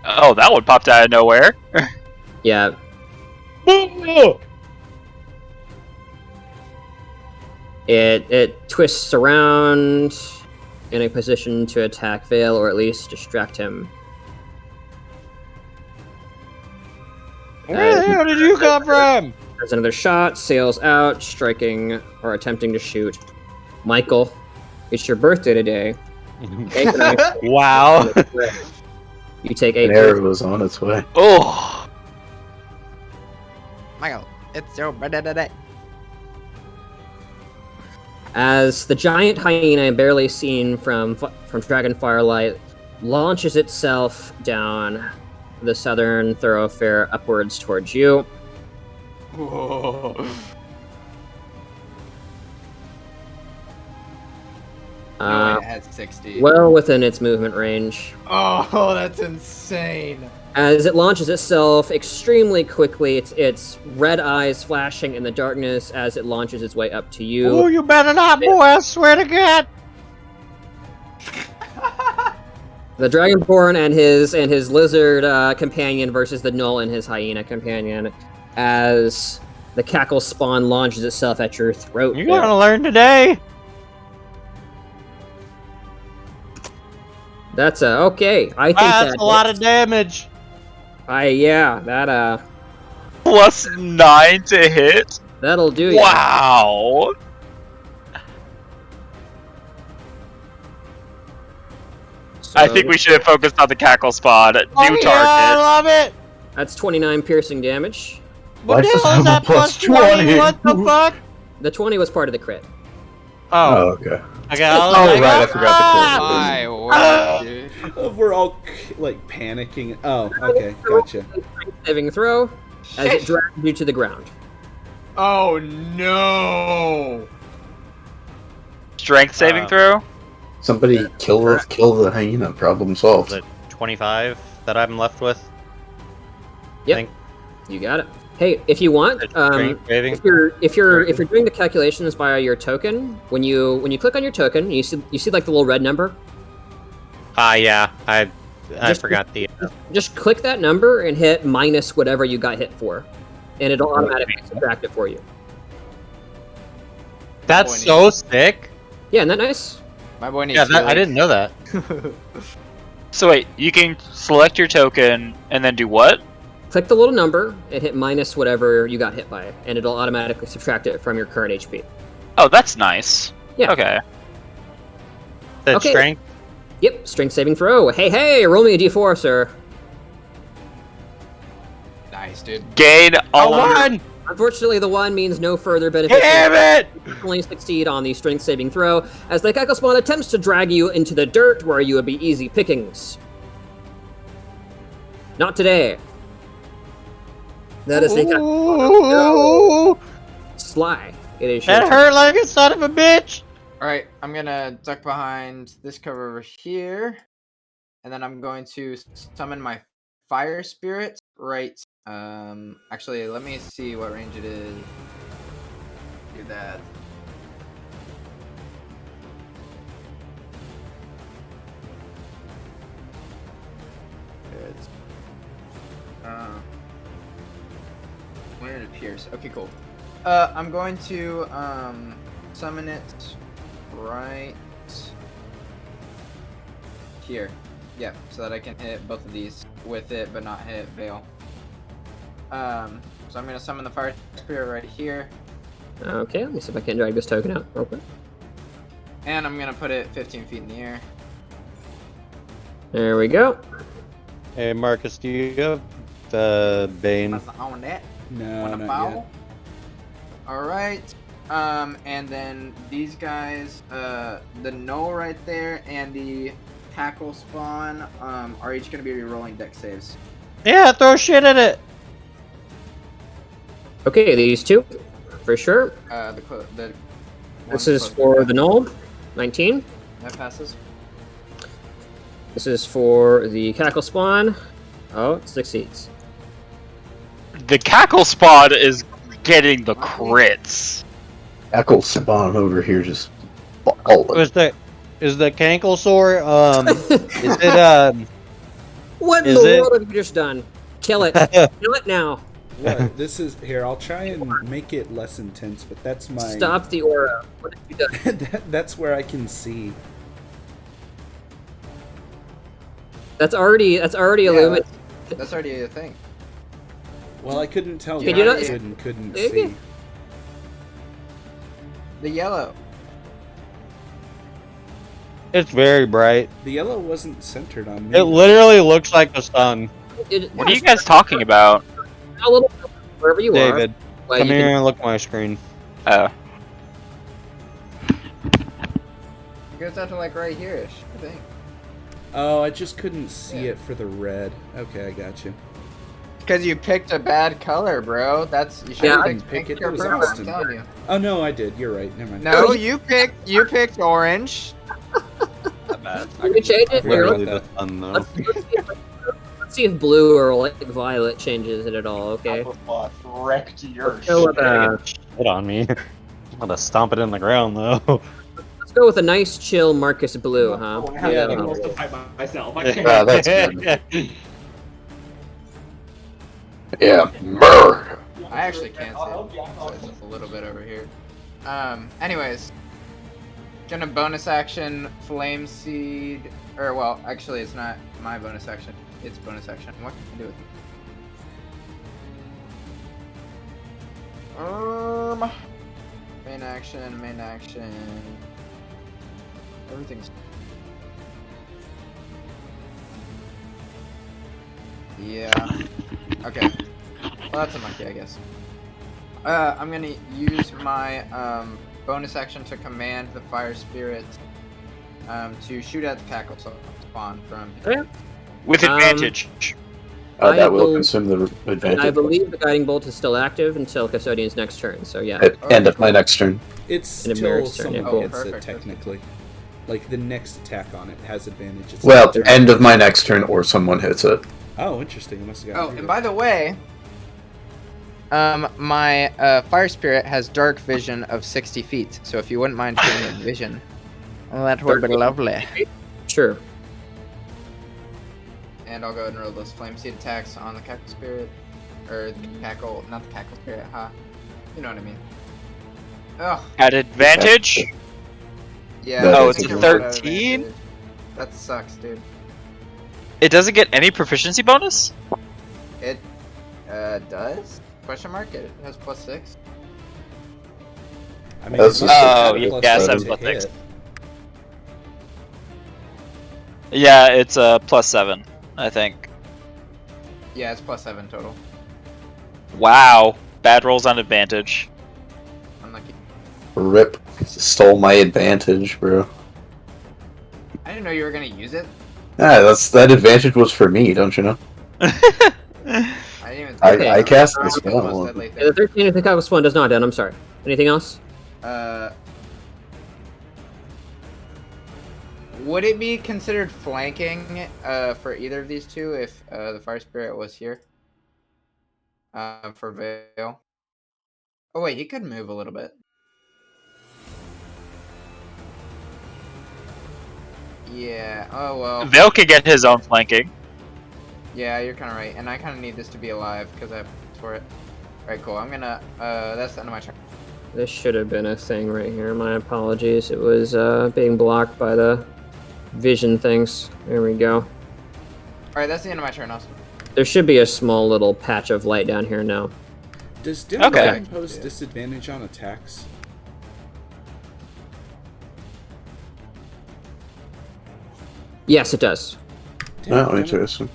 Oh, that one popped out of nowhere. Yeah. It twists around in a position to attack Veil, or at least distract him. Where the hell did you come from? There's another shot, sails out, striking or attempting to shoot. Michael, it's your birthday today. Take an ice- Wow. You take An 8 arrow was on its way. Oh. Michael, it's your birthday today. As the giant hyena, barely seen from Dragon Firelight, launches itself down the southern thoroughfare upwards towards you. Whoa. No, it has 60. Well within its movement range. Oh, that's insane. As it launches itself extremely quickly, its red eyes flashing in the darkness as it launches its way up to you. Oh, you better not, boy, I swear to God. The Dragonborn and his lizard companion versus the Null and his hyena companion, as the cackle spawn launches itself at your throat. You're gonna learn today. That's okay. I think That's a lot of damage. That Plus 9 to hit? that'll do you. Wow. I think we should have focused on the cackle spawn. New target. Yeah, I love it. That's 29 piercing damage. What the Why does hell it is that have a plus plus 20? 20? What the fuck? The 20 was part of the crit. Oh, okay. I got. Oh, right, I forgot My word, dude. We're all like panicking. Oh, okay, gotcha. Saving throw as it drags you to the ground. Oh no! Strength saving throw? Somebody kill the hyena. Problem solved. Was it 25 that I'm left with? Yep. Think- You got it. Hey, if you want, Strength saving? if you're doing the calculations via your token, when you click on your token, you see like the little red number. Yeah. I Just- forgot the. Just click that number and hit minus whatever you got hit for, and it'll automatically subtract it for you. That's so sick. Yeah, isn't that nice? My boy needs Yeah, healing. I didn't know that. So wait, you can select your token and then do what? Click the little number and hit minus whatever you got hit by, and it'll automatically subtract it from your current HP. Oh, that's nice. Yeah. Okay. The Okay. strength. Yep, strength saving throw. Hey, roll me a d4, sir. Nice, dude. Gain all of your- one! Unfortunately, the 1 means no further benefit. Damn it! Only succeed on the strength saving throw, as the cackle spawn attempts to drag you into the dirt where you would be easy pickings. Not today. That is the Ooh, Sly. It is your that turn. hurt like a son of a bitch! Alright, I'm gonna duck behind this cover over here. And then I'm going to summon my fire spirit right. Actually, let me see what range it is. Do that. Good. Where did it pierce? Okay, cool. I'm going to summon it right here. Yeah, so that I can hit both of these with it, but not hit Veil. So I'm gonna summon the fire spirit right here, Okay, let me see if I can drag this token out real quick. and I'm gonna put it 15 feet in the air. There we go. Hey, Marcus, do you have Bane? That's on that. No, Wanna not foul? yet. All right. And then these guys, the Null right there and the Tackle spawn, are each gonna be re-rolling deck saves. Yeah, throw shit at it! Okay, these two, for sure. The This one is close for to the Null, 19. that passes. This is for the cackle spawn. Oh, it succeeds. The cackle spawn is getting the crits. Echo spawn over here just balling. Is the Canklesaur, is it, What in Is the it- world have you just done? Kill it. Kill it now. What? This is here. I'll try and make it less intense, but that's my. Stop the aura. What have you done? That's where I can see. That's already illuminated. That's already a thing. Well, I couldn't tell. Can that you I not- couldn't Okay. see. The yellow. it's very bright. The yellow wasn't centered on me. It literally looks like the sun. What are you guys talking about? A little wherever you David, are. Well, come you here can- and look at my screen. Oh. It goes out to like right here-ish, I think. Oh, I just couldn't see Yeah. it for the red. Okay, I got you. Because you picked a bad color, bro. That's you should Yeah, have I picked didn't pick pink it, or it was purple. I'm Austin. telling you. Oh no, I did. You're right. Never mind. No, you picked orange. Not bad. You can change it. Here, Literally that. the sun, though. let's see if blue or like violet changes it at all. Okay. Wrecked your Let's go with a Shit on me. I'm gonna stomp it in the ground, though. let's go with a nice chill Marcus blue, huh? Yeah, Yeah. no. That's good. Yeah, brr. I actually can't see it. So it's just a little bit over here. Anyways. Gonna bonus action Flame Seed. Or, well, actually, it's not my bonus action. It's bonus action. What can I do with it? Main action. Everything's. Yeah. Okay. Well, that's unlucky, I guess. I'm gonna use my bonus action to command the fire spirit to shoot at the cackle spawn from. With advantage. That will will- consume the And I advantage. believe the guiding bolt is still active until Custodian's next turn. So yeah. At end of my next turn. It's In a still Merrick's turn, someone yeah. Oh, hits perfect, it perfect. technically. Like the next attack on it has advantage. It's Well, not their- end of my next turn, or someone hits it. Oh, interesting. I must have Oh, gotten. and by the way, my fire spirit has dark vision of 60 feet. So if you wouldn't mind giving it vision, well, that would be lovely. Sure. And I'll go ahead and roll those flame seed attacks on the cackle spirit, or the cackle, not the cackle spirit, huh? You know what I mean. Ugh. At advantage? Yeah. No, I it's think a it would have 13? advantage. That sucks, dude. It doesn't get any proficiency bonus? It does? Question mark? It has +6. I mean, That's it just- must have Oh, had a yeah, +7 7 to plus 6. hit. Yeah, it's a +7, I think. Yeah, it's +7 total. Wow. Bad rolls on advantage. Unlucky. Rip. Stole my advantage, bro. I didn't know you were gonna use it. Ah, that advantage was for me, don't you know? I didn't even. I cast the It's the spell. most deadly Yeah, the thing. 13 of the Chicago Spawn does not end. I'm sorry. Anything else? Would it be considered flanking for either of these two if the Fire Spirit was here? For Vale. Oh wait, he could move a little bit. Yeah. Oh well. Vale can get his own flanking. Yeah, you're kind of right, and I kind of need this to be alive because I have for it. All right, cool. I'm gonna. That's the end of my turn. This should have been a thing right here. My apologies. It was being blocked by the vision things. There we go. All right, that's the end of my turn. Also. There should be a small little patch of light down here now. Does dim Okay. light impose disadvantage on attacks? Yes, it does. Oh, damn it. interesting.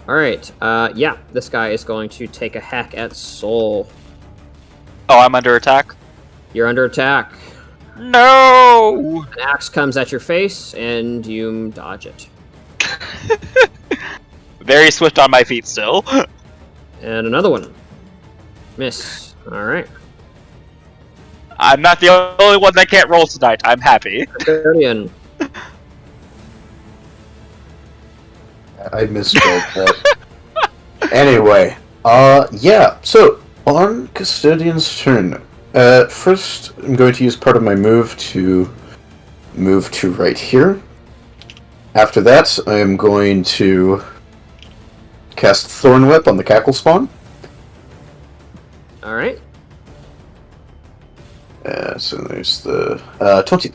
All right. Yeah, this guy is going to take a hack at Soul. Oh, I'm under attack? You're under attack. No! An axe comes at your face, and you dodge it. Very swift on my feet still. And another one. Miss. All right. I'm not the only one that can't roll tonight. I'm happy. Guardian. I misspelled that. Anyway, yeah. So on Custodian's turn, first I'm going to use part of my move to move to right here. After that, I am going to cast Thorn Whip on the Cackle Spawn. All right. So there's the 20.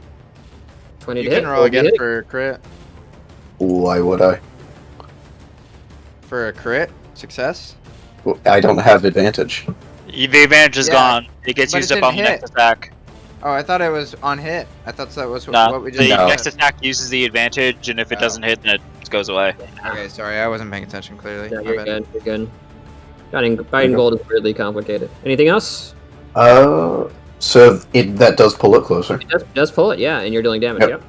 20 You to hit. can roll again Hit. for crit. Why would I? For a crit success. Well, I don't have advantage. The advantage is Yeah, gone. It gets but used it up on the didn't next hit. attack. Oh, I thought it was on hit. I thought that was No, what we the just No. next attack uses the advantage, and if it Oh. doesn't hit, then it goes away. Okay, sorry, I wasn't paying attention clearly. Yeah, My you're bad. good. You're good. Buying gold is really complicated. Anything else? So that does pull it closer. It does pull it, yeah, and you're dealing damage. Yep.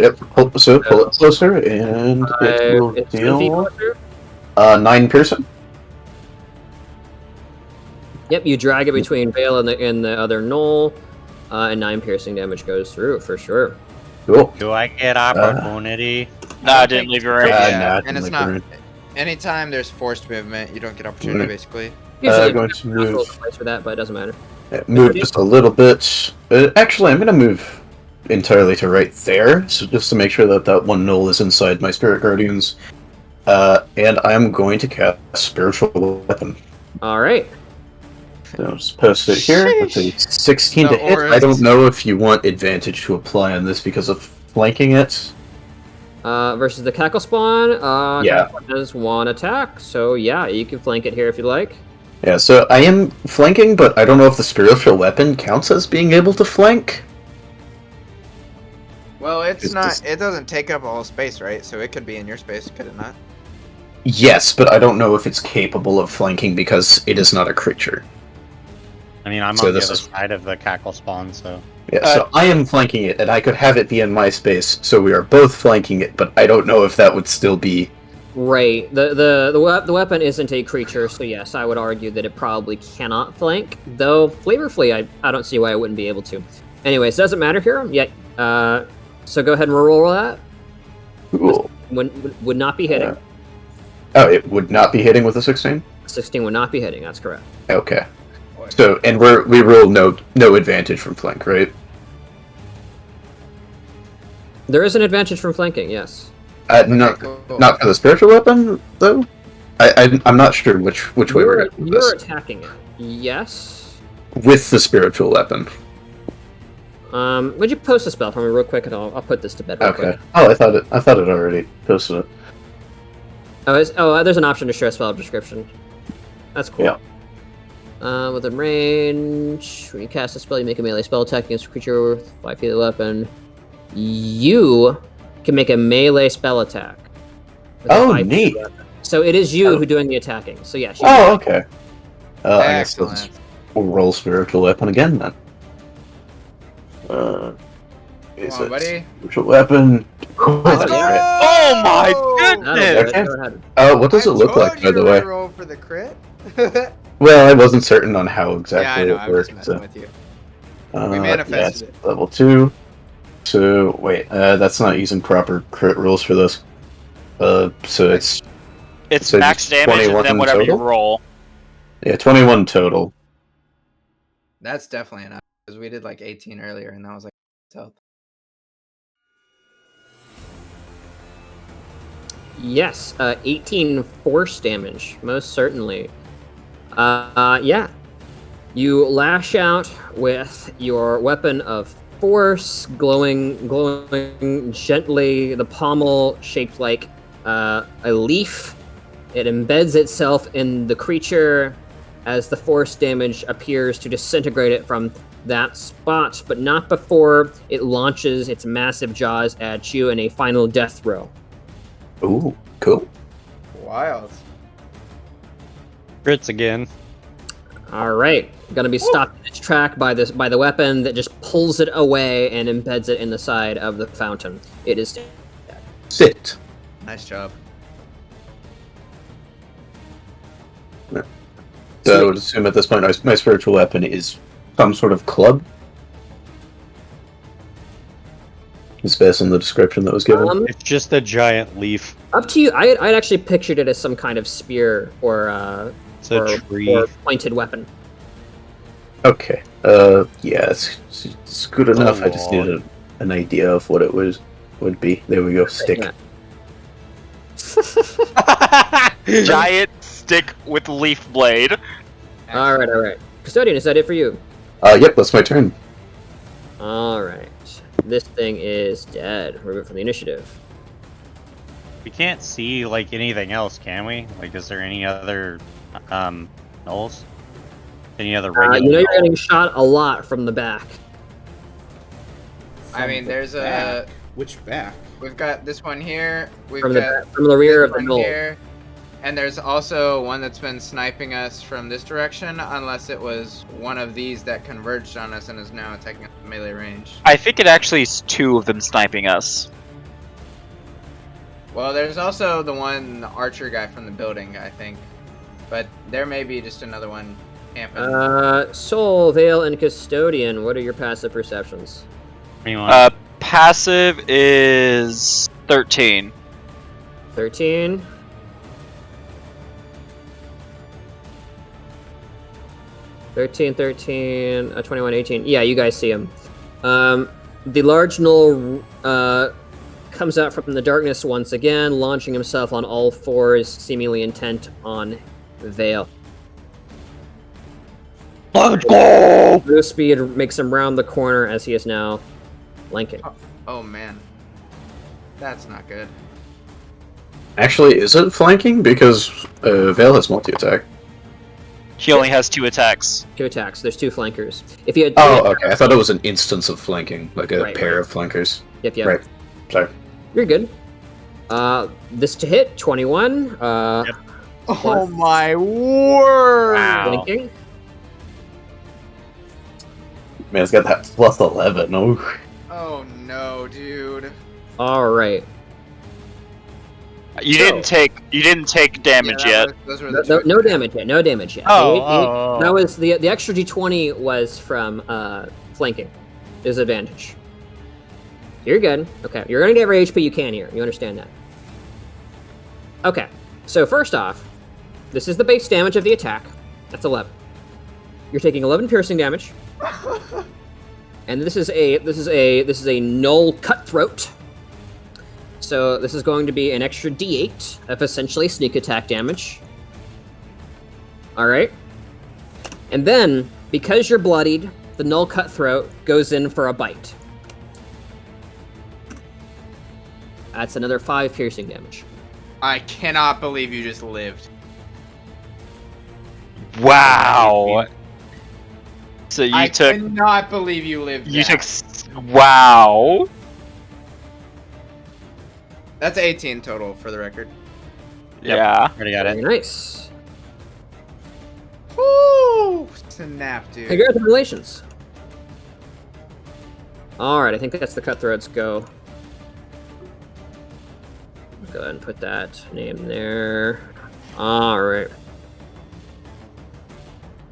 Yep. Yep. Pull it closer, and it will It's 10 feet deal closer. 9 piercing. Yep, you drag it between Vale and the other knoll, and 9 piercing damage goes through for sure. Cool. Do I get opportunity? No, I didn't leave your range. Yeah, nah, I and didn't it's like not. the range. Anytime there's forced movement, you don't get opportunity, Right. basically. Usually, going to move. rolls twice for that, but it doesn't matter. Move just a little bit. Actually, I'm going to move entirely to right there, so just to make sure that that one knoll is inside my Spirit Guardians. And I'm going to cast Spiritual Weapon. All right. So I'll just post it here with a 16 to The hit. auras. I don't know if you want advantage to apply on this because of flanking it. Versus the Cackle Spawn. Yeah. Cackle Spawn does 1 attack, so yeah, you can flank it here if you like. Yeah, so I am flanking, but I don't know if the Spiritual Weapon counts as being able to flank. Well, it's It's not. just- It doesn't take up all space, right? So it could be in your space, could it not? Yes, but I don't know if it's capable of flanking because it is not a creature. I mean, I'm So on the this other is- side of the cackle spawn, so Yeah, so I am flanking it, and I could have it be in my space, so we are both flanking it, but I don't know if that would still be... Right. The weapon isn't a creature, so yes, I would argue that it probably cannot flank. Though flavorfully, I don't see why it wouldn't be able to. Anyways, doesn't matter here yet. So go ahead and roll that. Cool. Would not be hitting. Oh, it would not be hitting with a 16? 16 would not be hitting. That's correct. Okay. So, and we roll no advantage from flank, right? There is an advantage from flanking. Yes. Not Cool. not for the spiritual weapon, though? I'm not sure which way we're going with You're this. attacking it. Yes. With the spiritual weapon. Would you post a spell for me real quick, and I'll put this to bed real Okay. quick. Oh, I thought it already posted it. There's an option to share spell description. That's cool. Yeah. Within range, when you cast a spell, you make a melee spell attack against a creature with 5 feet of weapon. You can make a melee spell attack. with a Oh, 5 neat. weapon. So it is you Oh. who doing the attacking. So yeah. She Oh, okay. I guess Excellent. we'll roll spiritual weapon again then. Is Come on, it buddy. spiritual weapon? Let's go! Alright. Oh my That'll do it. Okay. Go ahead. What does it look like, by the way? Roll for the crit. Well, I wasn't certain on how Yeah, I exactly know. it I'm worked. just messing So, with you. we manifested it. Level 2. So, wait, that's not using proper crit rules for this. So it's It's So max just damage and 21 then whatever total? you roll. 21 total. That's definitely enough because we did like 18 earlier, and that was like health. Yes, 18 force damage, most certainly. Yeah. You lash out with your weapon of force, glowing gently, the pommel shaped like a leaf. It embeds itself in the creature as the force damage appears to disintegrate it from that spot, but not before it launches its massive jaws at you in a final death throw. Ooh, cool. Wild. Crits again. All right, gonna be stopped in its track by the weapon that just pulls it away and embeds it in the side of the fountain. It is dead. Sit. Nice job. So I would assume at this point my spiritual weapon is some sort of club. It's based on the description that was given. It's just a giant leaf. Up to you. I'd actually pictured it as some kind of spear or It's a tree. or pointed weapon. Okay. Yeah, it's good enough. I just Lord. needed an idea of what it would be. There we go. Stick. Yeah. Giant stick with leaf blade. All right. Custodian, is that it for you? Yep, that's my turn. All right. This thing is dead. Remove it from the initiative. We can't see like anything else, can we? Like, is there any other nulls? Any other regular? You know you're null? getting shot a lot from the back. I mean, From the there's back. Which back? We've got this one here. We've From got the rear this of the one knoll. here. And there's also one that's been sniping us from this direction, unless it was one of these that converged on us and is now attacking us at melee range. I think it actually is 2 of them sniping us. Well, there's also the archer guy from the building, I think. But there may be just another one camping. Soul, Veil, and Custodian, what are your passive perceptions? Anyone? Passive is 13. 13. (13, 21, 18. Yeah, you guys see him. The large knoll comes out from the darkness once again, launching himself on all fours, seemingly intent on Vale. Let's go! Move speed makes him round the corner as he is now flanking. Oh man. That's not good. Actually, is it flanking? Because Vale has multi-attack. He only has 2 attacks. 2 attacks. There's 2 flankers. If you had Oh, okay. I thought it was an instance of flanking, like a Right, pair right. of flankers. Yep. Right. Sorry. You're good. This to hit, 21. Yep. Oh my word! Wow. Flanking. Man, it's got that plus 11. Oh. Oh no, dude. All right. You didn't take damage Yeah, yet. those were the two No attacks. damage yet. No damage yet. Oh, He- oh. That was the extra d20 was from flanking. Disadvantage. You're good. Okay, you're gonna get every HP you can here. You understand that? Okay. So first off, this is the base damage of the attack. That's 11. You're taking 11 piercing damage, and this is a null cutthroat. So this is going to be an extra d8 of essentially sneak attack damage. All right. And then, because you're bloodied, the null cutthroat goes in for a bite. That's another 5 piercing damage. I cannot believe you just lived. Wow. So I cannot believe you lived. You that. took. Wow. That's 18 total for the record. Yeah. Already got Very it. nice. Woo! Snap, dude. Congratulations. Alright, I think that's the Cutthroats go. Go ahead and put that name there. Alright.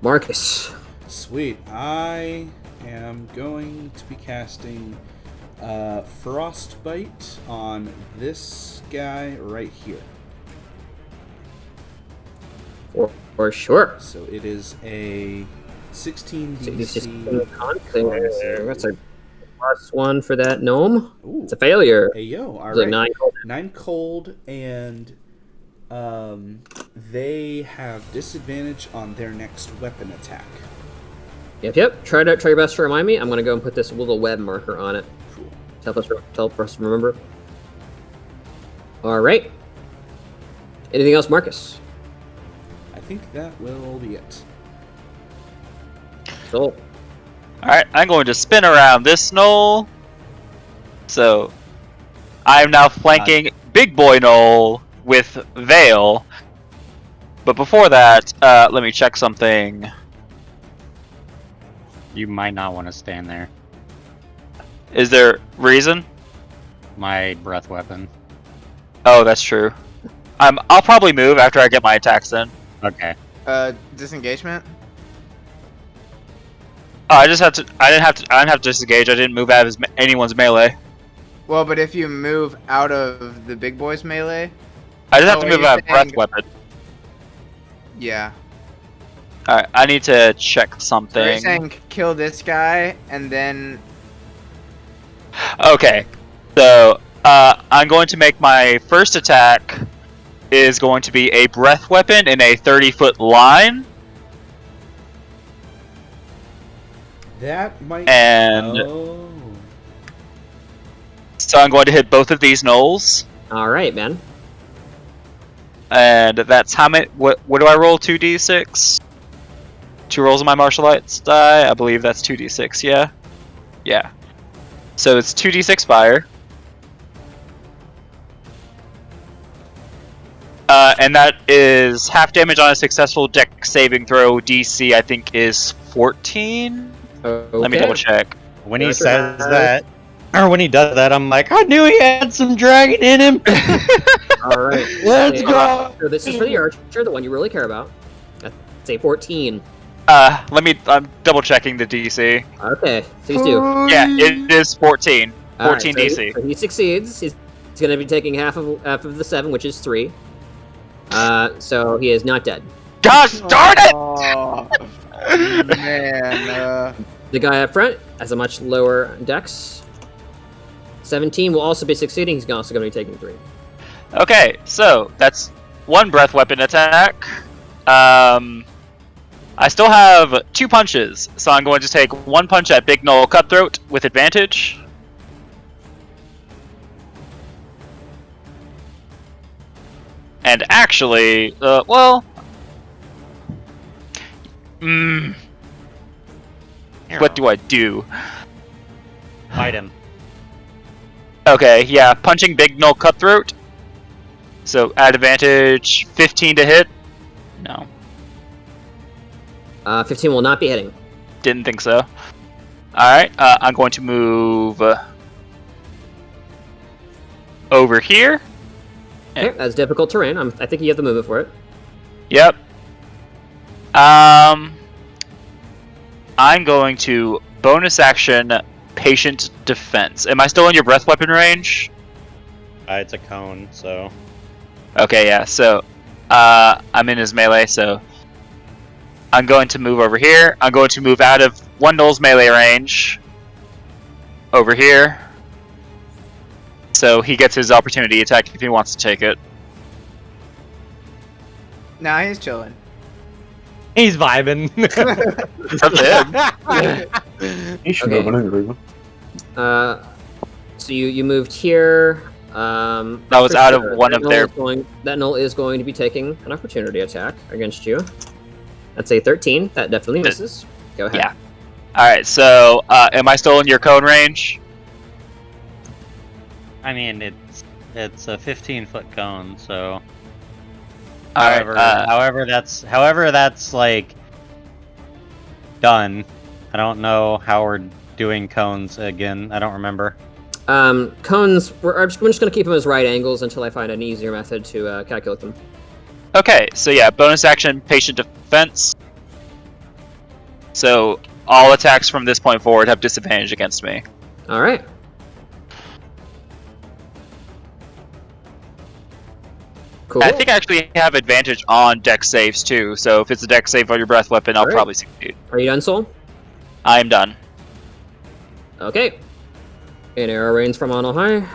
Marcus. Sweet. I am going to be casting Frostbite on this guy right here. For sure. So it is a 16 So this is DC. That's a +1 for that gnome. Ooh. It's a failure. Hey yo, all It's like right. 9 9 cold, and they have disadvantage on their next weapon attack. Yep. Try your best to remind me. I'm gonna go and put this little web marker on it. Cool. Help us remember. All right. Anything else, Marcus? I think that will be it. Cool. Alright, I'm going to spin around this knoll. So, I'm now flanking Big Boy Knoll with Veil. But before that, let me check something. You might not want to stand there. Is there reason? My breath weapon. Oh, that's true. I'll probably move after I get my attacks in. Okay. Disengagement? Oh, I didn't have to disengage. I didn't move out of anyone's melee. Well, but if you move out of the big boy's melee, I just have to are move you out of breath saying- weapon. yeah. Alright, I need to check So you're something. saying kill this guy and then Okay, so I'm going to make my first attack is going to be a breath weapon in a 30-foot line, That might. and Oh. so I'm going to hit both of these knolls, All right, man. and that's how many. What do I roll? 2d6. 2 rolls of my martial arts die. I believe that's 2d6. Yeah, yeah. So it's 2d6 fire. And that is half damage on a successful deck saving throw. DC, I think, is 14. Okay. Let me double check. When he Gotcha. says that, or when he does that, I'm like, I knew he had some dragon in him. All right. Let's go. So this is for the archer, the one you really care about. That's a 14. I'm double checking the DC. Okay, please do. Yeah, it is 14. All right, 14 so he- DC. so he succeeds. He's going to be taking half of the 7, which is 3. So he is not dead. Gosh darn it! Oh, man. The guy up front has a much lower dex. 17 will also be succeeding. He's also going to be taking 3. Okay, so that's one breath weapon attack. I still have 2 punches, so I'm going to take 1 punch at Big Knoll Cutthroat with advantage. And actually, what do I do? Fight him. Okay, yeah, punching Big Knoll Cutthroat. So at advantage, 15 to hit. No, 15 will not be hitting. didn't think so. Alright, I'm going to move over here. Okay, that's difficult terrain. I think you have the movement for it. Yep. I'm going to bonus action Patient Defense. Am I still in your breath weapon range? It's a cone, so. Okay, yeah, so I'm in his melee, so I'm going to move over here. I'm going to move out of one Knoll's melee range over here. So he gets his opportunity attack if he wants to take it. Nah, he's chilling. He's vibing. That's it. You should Okay. have an angry one. So you moved here. That was out of one of their- That Knoll is going to be taking an opportunity attack against you. That's a 13. That definitely misses. Go ahead. Yeah. Alright, so am I still in your cone range? I mean, it's It's a 15-foot cone, so. Alright, However that's like done. I don't know how we're doing cones again. I don't remember. Cones, we're just going to keep them as right angles until I find an easier method to calculate them. okay, so yeah, bonus action, patient defense. So all attacks from this point forward have disadvantage against me. All right. Cool. I think I actually have advantage on dex saves too, so if it's a dex save on your breath weapon, I'll Alright. probably succeed. Are you done, Soul? I am done. Okay. An arrow rains from on high.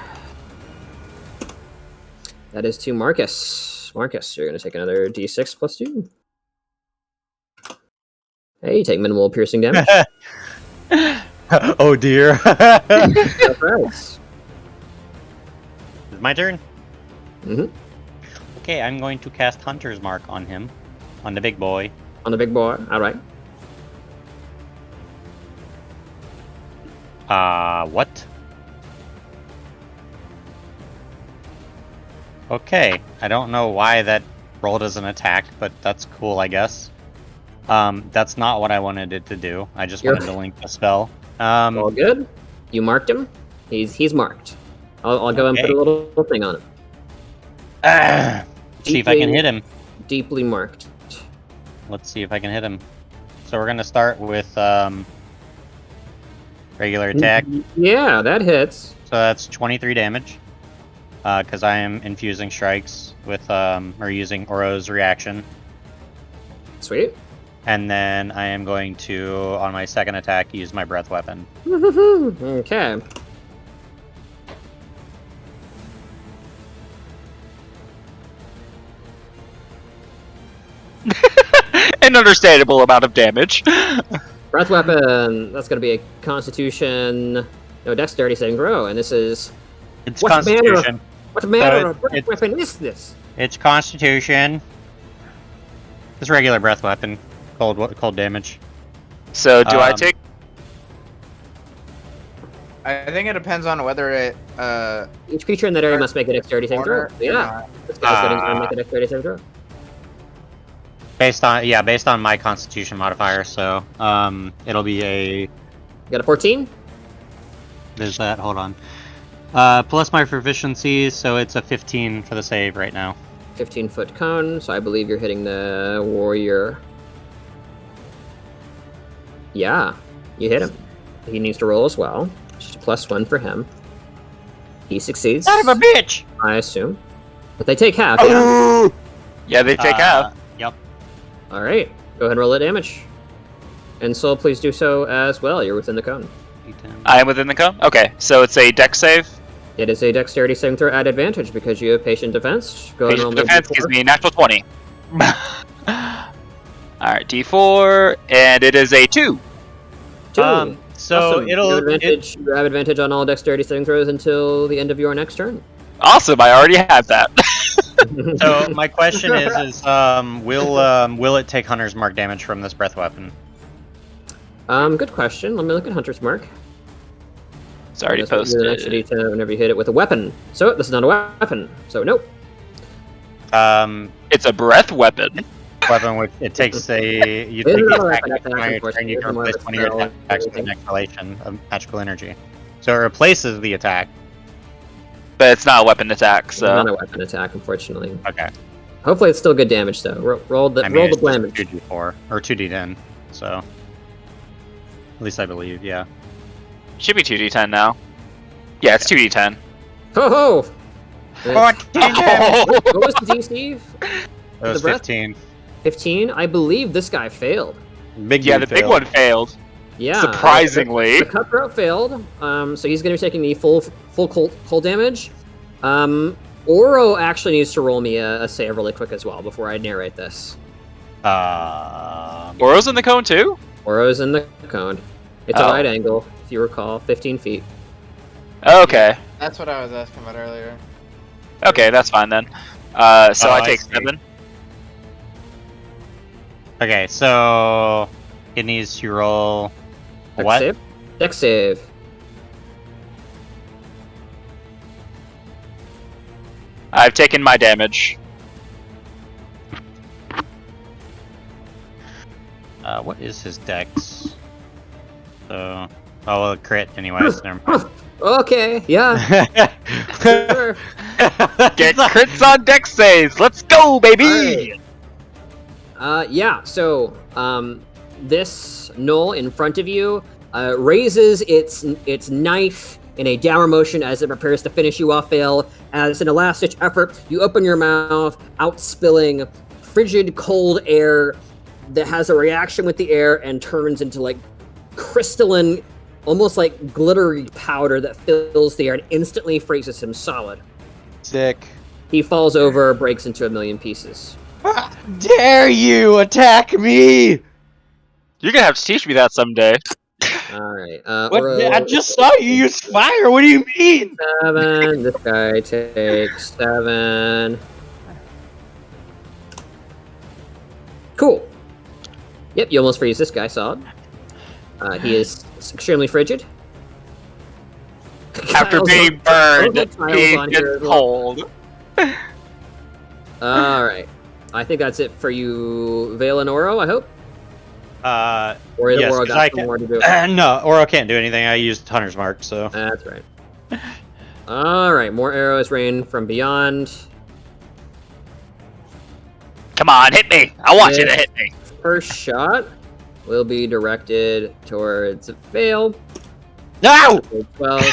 That is to Marcus. Marcus, you're going to take another d6 plus 2. Hey, you take minimal piercing damage. Oh dear. That's right. Is it my turn? Mhm. Okay, I'm going to cast Hunter's Mark on him. On the big boy. On the big boy. All right. What? Okay, I don't know why that rolled as an attack, but that's cool, I guess. That's not what I wanted it to do. I just wanted to link the spell. All good. You marked him. He's marked. I'll go and put a little thing on him. See if I can hit him. Deeply marked. Let's see if I can hit him. So we're gonna start with regular attack. Yeah, that hits. So that's 23 damage. Because I am infusing strikes with or using Oro's reaction. Sweet. And then I am going to, on my second attack, use my breath weapon. Okay. An understandable amount of damage. Breath weapon. That's going to be a Constitution. No, Dexterity saving throw, and this is. It's What Constitution. What manner of breath it's- weapon is this? It's Constitution. It's regular breath weapon. Cold damage. So do I Um, take... I think it depends on whether it Each creature in that area must make a Dexterity saving throw. order or Yeah. not. This guy's going to make a Dexterity saving throw. Based on my Constitution modifier, so it'll be a. You got a 14? There's that. Hold on. Plus my proficiency, so it's a 15 for the save right now. 15-foot cone, so I believe you're hitting the warrior. Yeah, you hit him. He needs to roll as well. Just a +1 for him. He succeeds, Son of a bitch! I assume. But they take half, yeah. Yeah, they take half. Yep. Alright, go ahead and roll that damage. And Soul, please do so as well. You're within the cone. I am within the cone? Okay, so it's a dex save. It is a Dexterity saving throw at advantage because you have patient defense. Go ahead and roll Patient me a defense D4. gives me a natural 20. Alright, d4, and it is a 2. 2. So Awesome. it'll. You have advantage on all Dexterity saving throws until the end of your next turn. Awesome, I already have that. So my question is will it take Hunter's Mark damage from this breath weapon? Good question. Let me look at Hunter's Mark. It's already That's what you do the next posted. D10 whenever you hit it with a weapon. So this is not a weapon. So nope. It's a breath weapon. Weapon which it takes a you It is take the not a attack weapon, on your turn, you unfortunately. can replace It's one of your more of a attacks spell with an and exhalation of magical energy. So it replaces the attack. But it's not a weapon attack, It's so... not a weapon attack, unfortunately. Okay. Hopefully it's still good damage though. Roll the I mean, roll the it's just damage. 2d4 or 2d10. So at least I believe, yeah. Should be 2d10 now. Yeah, it's 2d10. Ho ho! What Oh! was the DC, Steve? It was The breath? 15. 15. I believe this guy failed. Big Yeah, dude the big failed. one failed. Yeah. Surprisingly. The cutthroat failed. So he's going to be taking the full cold damage. Oro actually needs to roll me a save really quick as well before I narrate this. Oro's in the cone too? Oro's in the cone. It's Oh. a right angle, if you recall, 15 feet. Okay. That's what I was asking about earlier. Okay, that's fine then. So Oh, I I take see. 7. Okay, so it needs to roll Dex what? save? Dex save. I've taken my damage. What is his dex? So, well, crit anyways. Never mind. Okay, yeah. Sure. Get crits on dex saves. Let's go, baby. Yeah. So, this gnoll in front of you raises its knife in a downward motion as it prepares to finish you off, Vale. As in a last-ditch effort, you open your mouth, outspilling frigid, cold air that has a reaction with the air and turns into like crystalline, almost like glittery powder that fills the air and instantly freezes him solid. Sick. He falls over, breaks into a million pieces. Dare you attack me? You're gonna have to teach me that someday. Alright. I just saw you use fire. What do you mean? 7. This guy takes 7. Cool. Yep, you almost freeze this guy solid. He is extremely frigid. After Kyle's being on- burned, Kyle's he on here gets as well. cold. Alright. I think that's it for you, Vale and Oro, I hope? Or yes, Oro 'cause got some more to do. no, Oro can't do anything. I used Hunter's Mark, so. That's right. Alright, more arrows rain from beyond. Come on, hit me! I want you to hit me. First shot will be directed towards Vale. No! 12.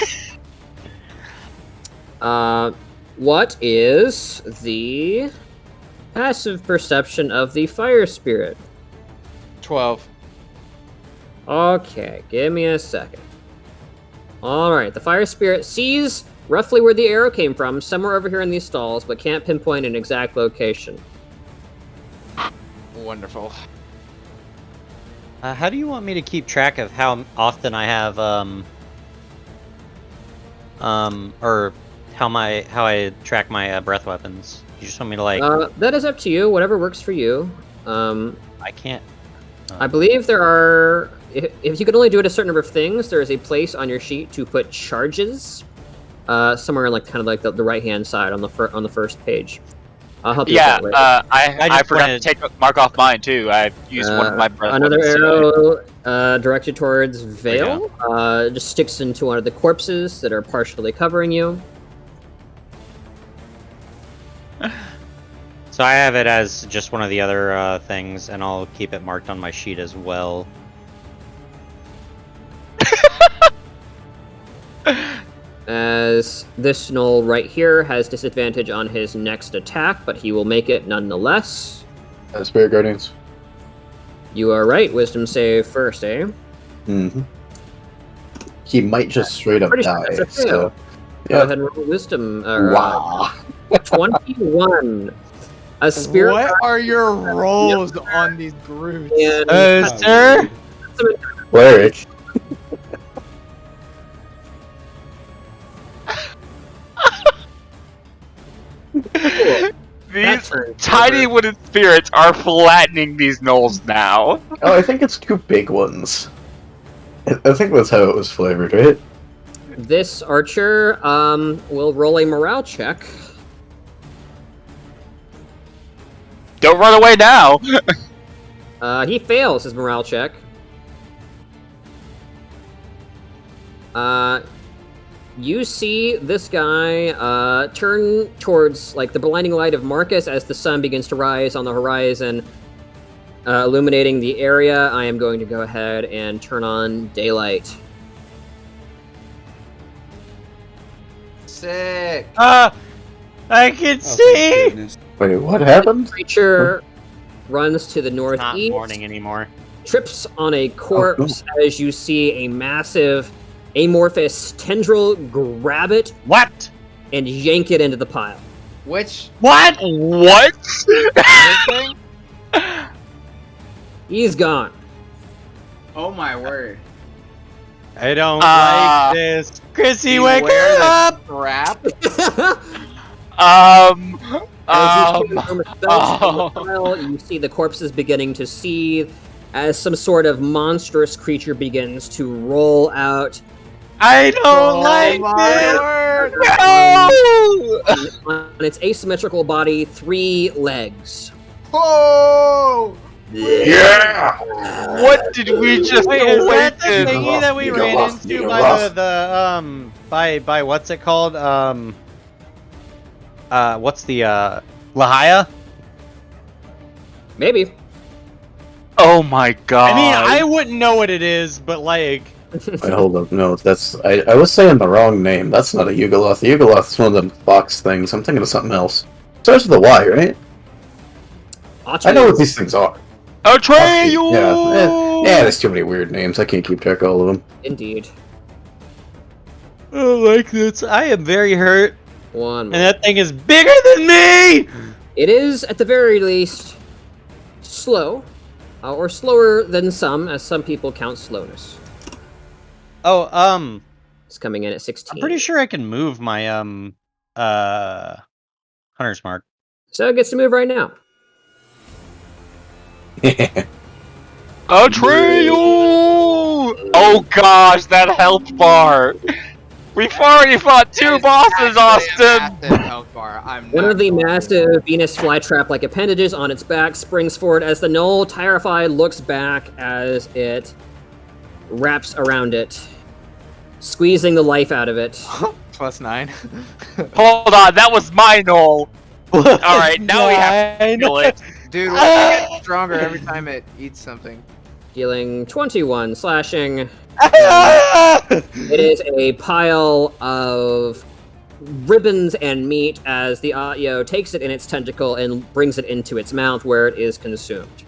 What is the passive perception of the fire spirit? 12. Okay, give me a second. Alright, the fire spirit sees roughly where the arrow came from, somewhere over here in these stalls, but can't pinpoint an exact location. Wonderful. How do you want me to keep track of how often I have, or how I track my breath weapons? You just want me to like? That is up to you, whatever works for you. I can't. I believe there are. If you can only do it a certain number of things, there is a place on your sheet to put charges. Somewhere in like kind of like the right hand side on the first page. I'll help you. Yeah, with that later. I forgot to take a mark off mine too. I used one of my breath Another weapons. arrow directed towards Vale. Just sticks into one of the corpses that are partially covering you. So I have it as just one of the other things, and I'll keep it marked on my sheet as well. As this gnoll right here has disadvantage on his next attack, but he will make it nonetheless. Spirit Guardians. You are right. Wisdom save first, eh? Mm-hmm. He might just straight up Pretty sure die. that's a fail. So, Go yeah. ahead and roll wisdom. 21. A spirit. What are your rolls on these brutes? And Sir? Cleric. These tiny wooden spirits are flattening these gnolls now. Oh, I think it's 2 big ones. I think that's how it was flavored, right? This archer will roll a morale check. Don't run away now. He fails his morale check. You see this guy turn towards like the blinding light of Marcus as the sun begins to rise on the horizon, illuminating the area. I am going to go ahead and turn on daylight. Sick. I can see. Goodness. Wait, what happened? Creature runs to the Not northeast, morning anymore. trips on a corpse as you see a massive amorphous tendril grab it What? and yank it into the pile. Which What? What? thing? He's gone. Oh my word. I don't like this. Chrissy, wake Beware the up! Crap. As you see the pile, you see the corpses beginning to seethe as some sort of monstrous creature begins to roll out. I don't like this. sword! On its asymmetrical body, 3 legs. Oh! Yeah! What did we just Wait, is that the awaken? thingy that we ran into by by what's it called? What's the Lahia? Maybe. Oh my god. I mean, I wouldn't know what it is, but like, Wait, hold up. No, that's... I was saying the wrong name. That's not a Yugoloth. Yugoloth is one of them box things. I'm thinking of something else. Starts with a Y, right? I know what these things are. Atreyu! Yeah, there's too many weird names. I can't keep track of all of them. Indeed. oh, like this. I am very hurt, One and more. that thing is bigger than me. It is, at the very least, slow. Or slower than some, as some people count slowness. Oh, It's coming in at 16. I'm pretty sure I can move my Hunter's Mark. So it gets to move right now. Atreyu! Oh gosh, that health bar! We've already fought 2 bosses, Austin! One of the massive Venus flytrap-like appendages on its back springs forward as the Gnoll, terrified, looks back as it wraps around it, squeezing the life out of it. +9. Hold on, that was my Knoll! Alright, now we have to kill it. Dude, we're gonna get stronger every time it eats something. Dealing 21 slashing. It is a pile of ribbons and meat as the Atyo takes it in its tentacle and brings it into its mouth where it is consumed.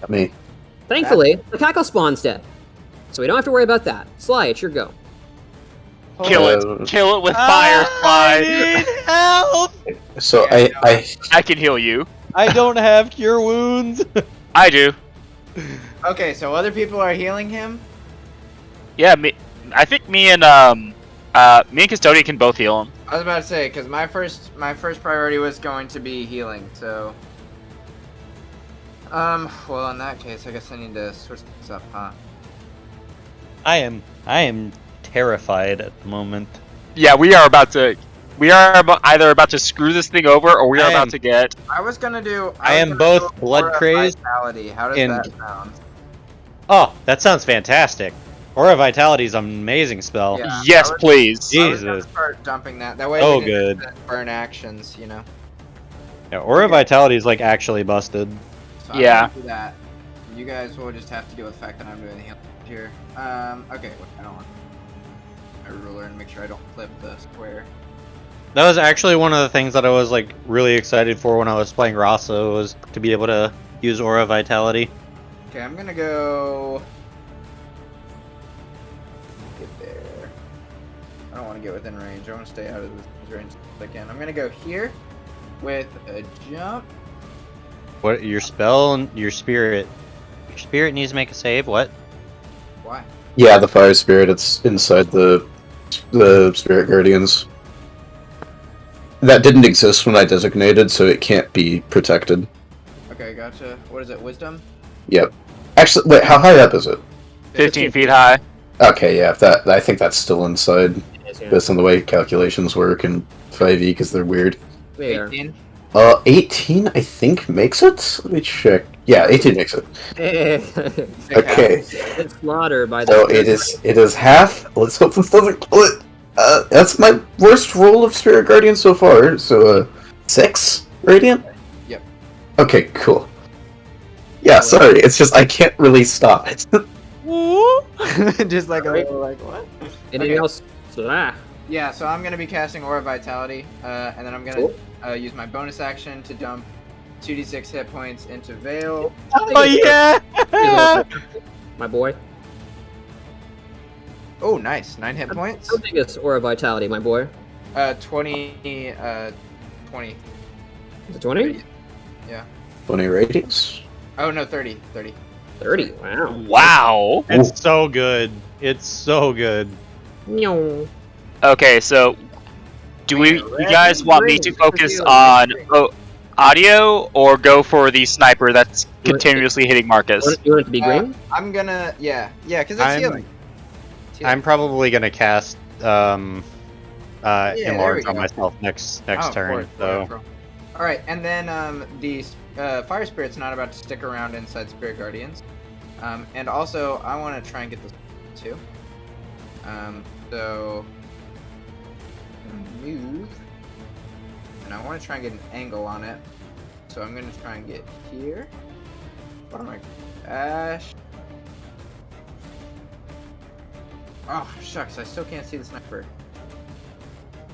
Me. Thankfully, the cackle spawn's dead, so we don't have to worry about that. Sly, it's your go. Kill it. Kill it with fire I spy. need help. So I can heal you. I don't have cure wounds. I do. Okay, so other people are healing him? Yeah, I think me and Custodian can both heal him. I was about to say, because my first priority was going to be healing, so... well in that case, I guess I need to switch things up, huh? I am terrified at the moment. Yeah, we are either about to screw this thing over, or we are about to get. I was gonna do... I am both blood crazed Vitality. How does and- that sound? Oh, that sounds fantastic. Aura Vitality is an amazing spell. Yeah. Yes, I was- please. I was gonna Jesus. start dumping that. That way Oh, we didn't good. burn actions, you know? Yeah, Aura Vitality is like actually busted. So Yeah. I'm gonna do that. You guys will just have to deal with the fact that I'm doing the healing here. Okay, wait, I don't want my ruler and make sure I don't flip the square. That was actually one of the things that I was like really excited for when I was playing Rasa, was to be able to use Aura Vitality. Okay, I'm gonna go... Get there. I don't want to get within range. I want to stay out of this range if I can. I'm gonna go here with a jump. What, your spell and your spirit? Your spirit needs to make a save. What? Why? Yeah, the fire spirit. It's inside the spirit guardians. That didn't exist when I designated, so it can't be protected. Okay, gotcha. What is it? Wisdom? Yep. Actually, wait, how high up is it? 15 feet high. Okay, yeah, I think that's still inside, Yeah. based on the way calculations work in 5e, because they're weird. There. 18? 18, I think, makes it? Let me check. Yeah, 18 makes it. Okay. It's slaughtered by the. So it is half. Let's hope this doesn't kill it. That's my worst roll of Spirit Guardian so far. So 6 Radiant? Yep. Okay, cool. Yeah, sorry, it's just I can't really stop it. Just like a little like, what? Anything Okay. else? Yeah, so I'm gonna be casting Aura Vitality, and then I'm gonna use my bonus action to dump 2d6 hit points into Veil. Oh yeah! My boy. Oh, nice. 9 hit points. How big is Aura Vitality, my boy? 20. Is it 20? 20 radiance. Oh, no, 30. 30. Wow. Wow. It's so good. It's so good. Meow. Okay, so you guys want me to focus Green. on audio or go for the sniper that's continuously hitting Marcus? You want it to be green? I'm gonna, yeah, because it's I'm- healing. It's healing. I'm probably gonna cast there we enlarge on go. myself next Oh, of turn. course, So whatever. All right, and then the fire spirit's not about to stick around inside Spirit Guardians, and also I want to try and get this too. So move, and I want to try and get an angle on it. So I'm gonna try and get here. What am I? Dash. Oh shucks, I still can't see the sniper.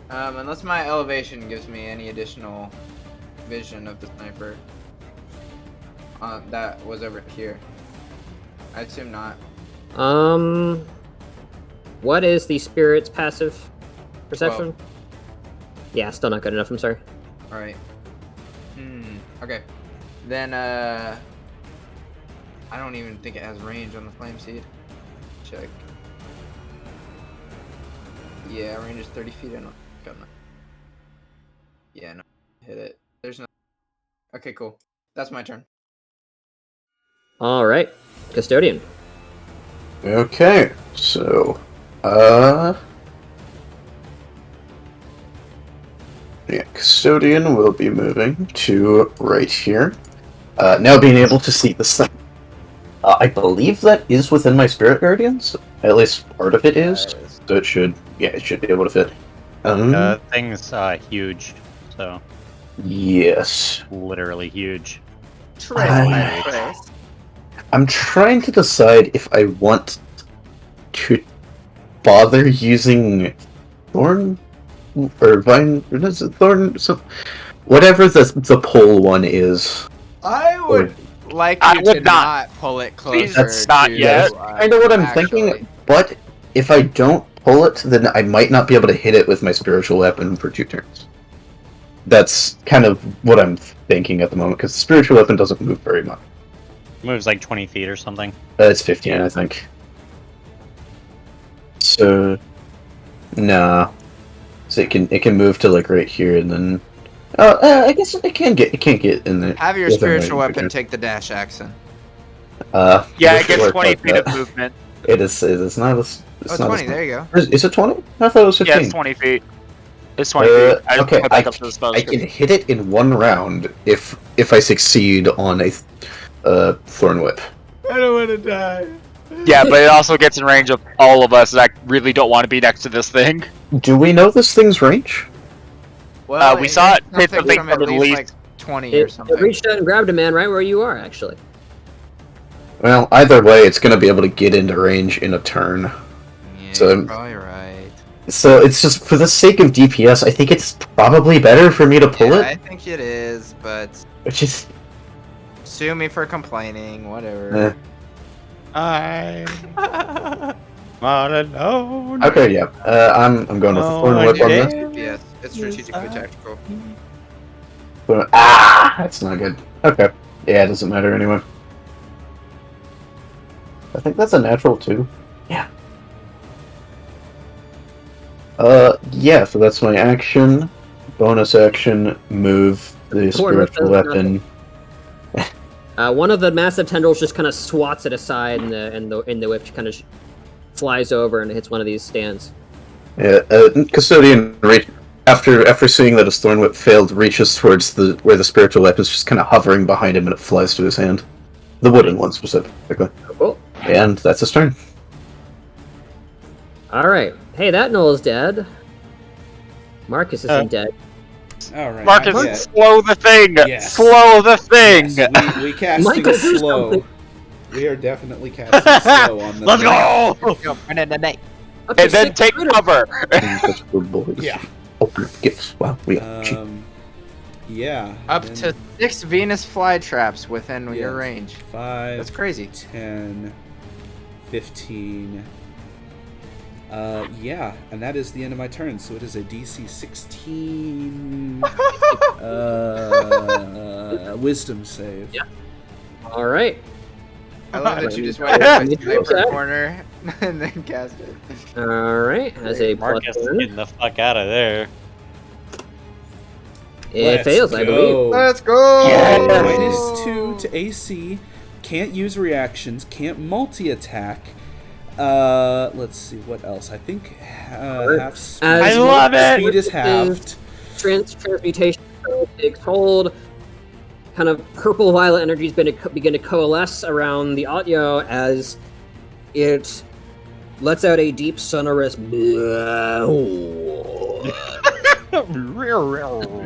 Unless my elevation gives me any additional vision of the sniper. That was over here. I assume not. What is the spirit's passive perception? 12. Yeah, still not good enough. I'm sorry. All right. Okay. Then I don't even think it has range on the flame seed. Check. Yeah, range is 30 feet. I don't. Yeah, no. Hit it. There's no. Okay, cool. That's my turn. All right, custodian. Okay, so, yeah, custodian will be moving to right here. Now being able to see the sun. I believe that is within my spirit guardians. At least part of it is. So it should, yeah, it should be able to fit. thing's huge. So Yes. literally huge. Trace. I'm trying to decide if I want to bother using Thorn or Vine. What is it? Thorn? So, whatever the pole one is. I would like I you would to not. not pull it Please, closer. that's not to, yet. I know what I'm thinking, but if I don't pull it, then I might not be able to hit it with my spiritual weapon for 2 turns. That's kind of what I'm thinking at the moment, because the spiritual weapon doesn't move very much. Moves like 20 feet or something. It's 15, I think. So, nah. So it can move to like right here, and then. I guess it can't get in there. Have your within spiritual my weapon turn. take the dash accent. Yeah, this it gets worked 20 like feet that. of movement. It is. It's not. It's Oh, not 20, there you go. Is it 20? I thought it was 15. Yeah, it's 20 feet. It's 20 feet. I just Okay, put it back up to the spell I can description. hit it in 1 round if I succeed on a thorn whip. I don't want to die. Yeah, but it also gets in range of all of us that really don't want to be next to this thing. Do we know this thing's range? Well, We saw it hit something the thing from from at at least least- like 20 or It something. reached out and grabbed a man right where you are, actually. Well, either way, it's going to be able to get into range in a turn. Yeah, So- you're probably right. So it's just for the sake of DPS, I think it's probably better for me to pull Yeah, it. I think it is, but Which is sue me for complaining, whatever. I'm all alone. okay. Yeah, I'm going with the Oh, thorn I whip on did. this. Yes, it's strategically tactical. That's not good. Okay. Yeah, it doesn't matter anyway. I think that's a natural too. Yeah. Yeah, so that's my action. Bonus action, move the Thorn whip spiritual does weapon. One of the massive tendrils just kind of swats it aside, and the whip kind of flies over and hits one of these stands. Yeah, Custodian, after seeing that his thorn whip failed, reaches towards where the spiritual weapon is, just kind of hovering behind him, and it flies to his hand. The wooden one specifically. Cool. And that's his turn. All right. Hey, that Knoll is dead. Marcus isn't dead. All right. Marcus, not yet. slow the thing! Yes. Slow the thing! Yes, we casting Michael, do slow. something. We are definitely casting slow on this. Let's go! Up to And then 6 take critters. cover! That's good, boys. Yeah. Open gifts. Wow, we are cheap. Yeah. Up and to 6 Venus fly traps within your Yes. range. 5. That's crazy. 10, 15. Yeah, and that is the end of my turn. So it is a DC 16 wisdom save. Yeah. All right. I love that you just went into a sniper corner and then cast it. All right. Has a plus Marcus, 1. getting the fuck out of there. It Let's fails, I believe. go. Let's go! Yeah. -2 to AC. Can't use reactions. Can't multi-attack. Let's see what else. I think Alright. half speed. As I love it! Speed is halved. Transmutation takes hold. Kind of purple-violet energies begin to coalesce around the Atyo as it lets out a deep, sonorous.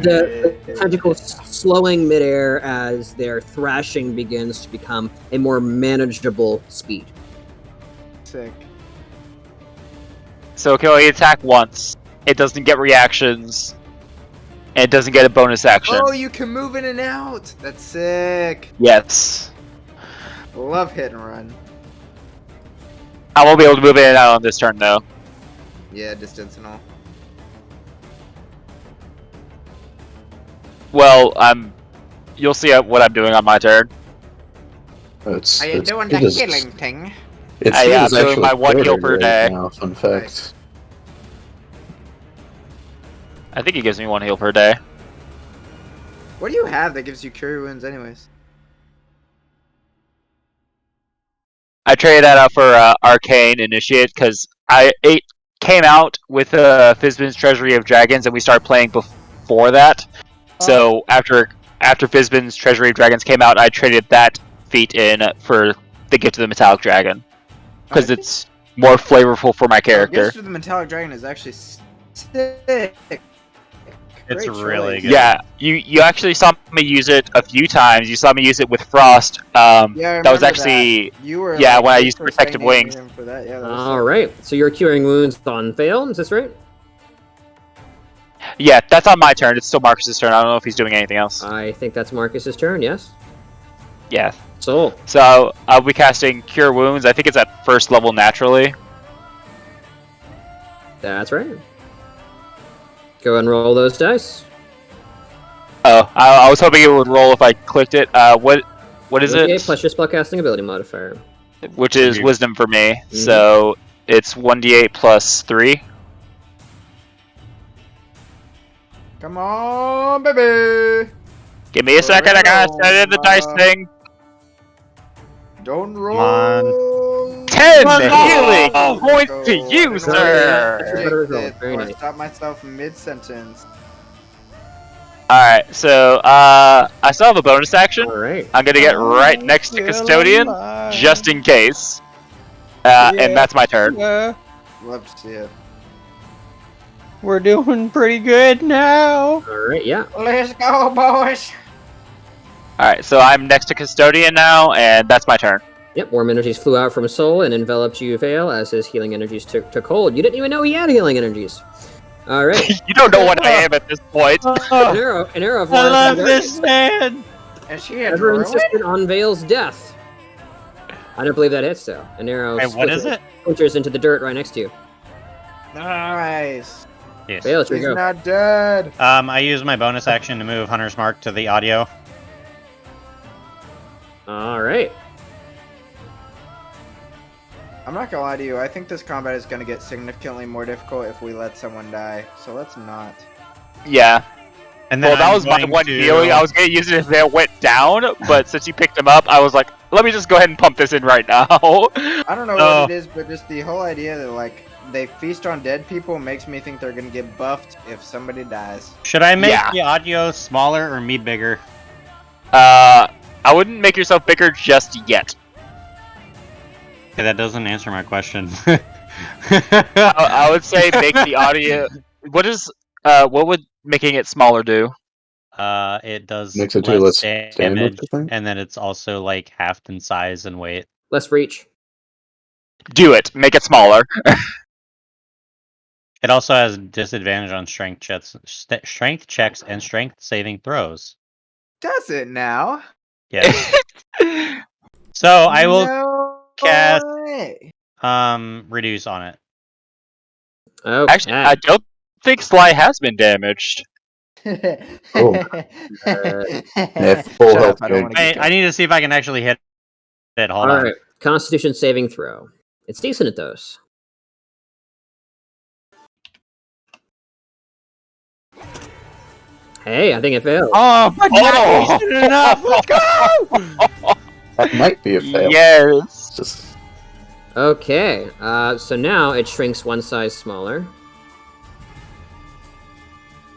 The tentacles slowing midair as their thrashing begins to become a more manageable speed. Sick. So can only attack once. It doesn't get reactions. And it doesn't get a bonus action. Oh, you can move in and out. That's sick. Yes. Love hit and run. I won't be able to move in and out on this turn though. Yeah, distance and all. Well, you'll see what I'm doing on my turn. It's, Are you it's- doing it the is- healing thing? It's I'm it is doing actually my 1 heal quartered per right day. now, fun fact. I think he gives me 1 heal per day. What do you have that gives you cure wounds anyways? I traded that out for Arcane Initiate because it came out with Fizban's Treasury of Dragons and we started playing before that. So after Fizban's Treasury of Dragons came out, I traded that feat in for the Gift of the Metallic Dragon because it's more flavorful for my character. Gift of the Metallic Dragon is actually sick. It's Great really choice. good. Yeah, you actually saw me use it a few times. You saw me use it with Frost. Yeah, I that was remember actually that. You were yeah, like, when I the used first Protective I named Wings. him for that. Yeah, that was All right, so you're curing wounds on Fail, is this right? Yeah, that's on my turn. It's still Marcus's turn. I don't know if he's doing anything else. I think that's Marcus's turn. Yes. Yeah. So So I'll be casting Cure Wounds. I think it's at first level naturally. that's right. Go and roll those dice. Oh, I was hoping it would roll if I clicked it. What is Okay, it? plus your spellcasting ability modifier. Which is Mhm. Wisdom for me. Mhm. So it's 1d8 plus 3. Come on, baby! Give me a second. I gotta set in the dice thing. Don't roll. on. 10 Let's go! healing points to Go. you, Let's sir. That's a better result. Exit, Very or nice. stop myself mid-sentence. Alright, so I still have a bonus action. All right. I'm gonna get right next to Custodian, just in case. And that's my turn. Love to see it. We're doing pretty good now. All right. Yeah. Let's go, boys! Alright, so I'm next to Custodian now, and that's my turn. Yep. Warm energies flew out from Soul and enveloped you, Vale, as his healing energies took hold. You didn't even know he had healing energies. All right. You don't know what I am at this point. An arrow I flies love and this man. And she had Ever ruined? insisted on Vale's death. I don't believe that hits though. An arrow Wait, what is it? splinters into the dirt right next to you. Nice. Yes. Vale, here He's you go. not dead. I use my bonus action to move Hunter's Mark to the audio. All right. I'm not gonna lie to you. I think this combat is gonna get significantly more difficult if we let someone die. So let's not. Yeah. And Well, then that I'm was my going one to- healing. I was gonna use it if they went down, but since you picked him up, I was like, let me just go ahead and pump this in right now. I don't know Oh. what it is, but just the whole idea that like they feast on dead people makes me think they're gonna get buffed if somebody dies. Should I make Yeah. the audio smaller or me bigger? I wouldn't make yourself bigger just yet. Okay, that doesn't answer my question. I would say make the audio. What would making it smaller do? It does Makes it do less damage, damage, I think. and then it's also like halved in size and weight. Let's reach. Do it. Make it smaller. It also has disadvantage on strength checks and strength saving throws. Does it now? Yes. So I will No cast- way. reduce on it. Okay. Actually, I don't think Sly has been damaged. Oh. Yeah, full Shut health up, I don't gain. wanna get I need to see if I can actually hit it. Hold All on. right. Constitution saving throw. It's decent at those. Hey, I think it failed. Oh, but Oh! not decent enough. Let's go. That might be a fail. Yes. Just Okay, so now it shrinks one size smaller.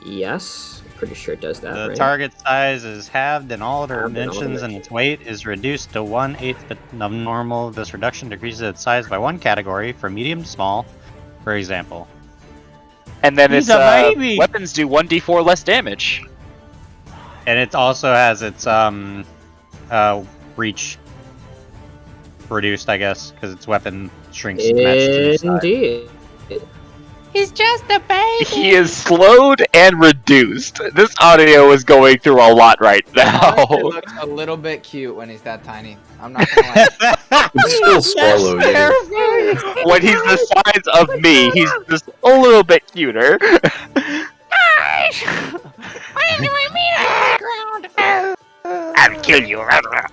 Yes, pretty sure it does that, The right? target size is halved in all Halved in all dimensions, and its dimensions. weight is reduced to 1/8 of normal. This reduction decreases its size by one category, from medium to small, for example. And then He's its a baby! weapons do 1d4 less damage. And it also has its reach reduced, I guess, because its weapon shrinks to match to its size. Indeed. He's just a baby. He is slowed and reduced. This audio is going through a lot right now. Honestly, looks a little bit cute when he's that tiny. I'm not gonna lie. It's still swallow, yeah. When he's the size of me, he's just a little bit cuter. Why do I mean on the ground? I'll kill you. I love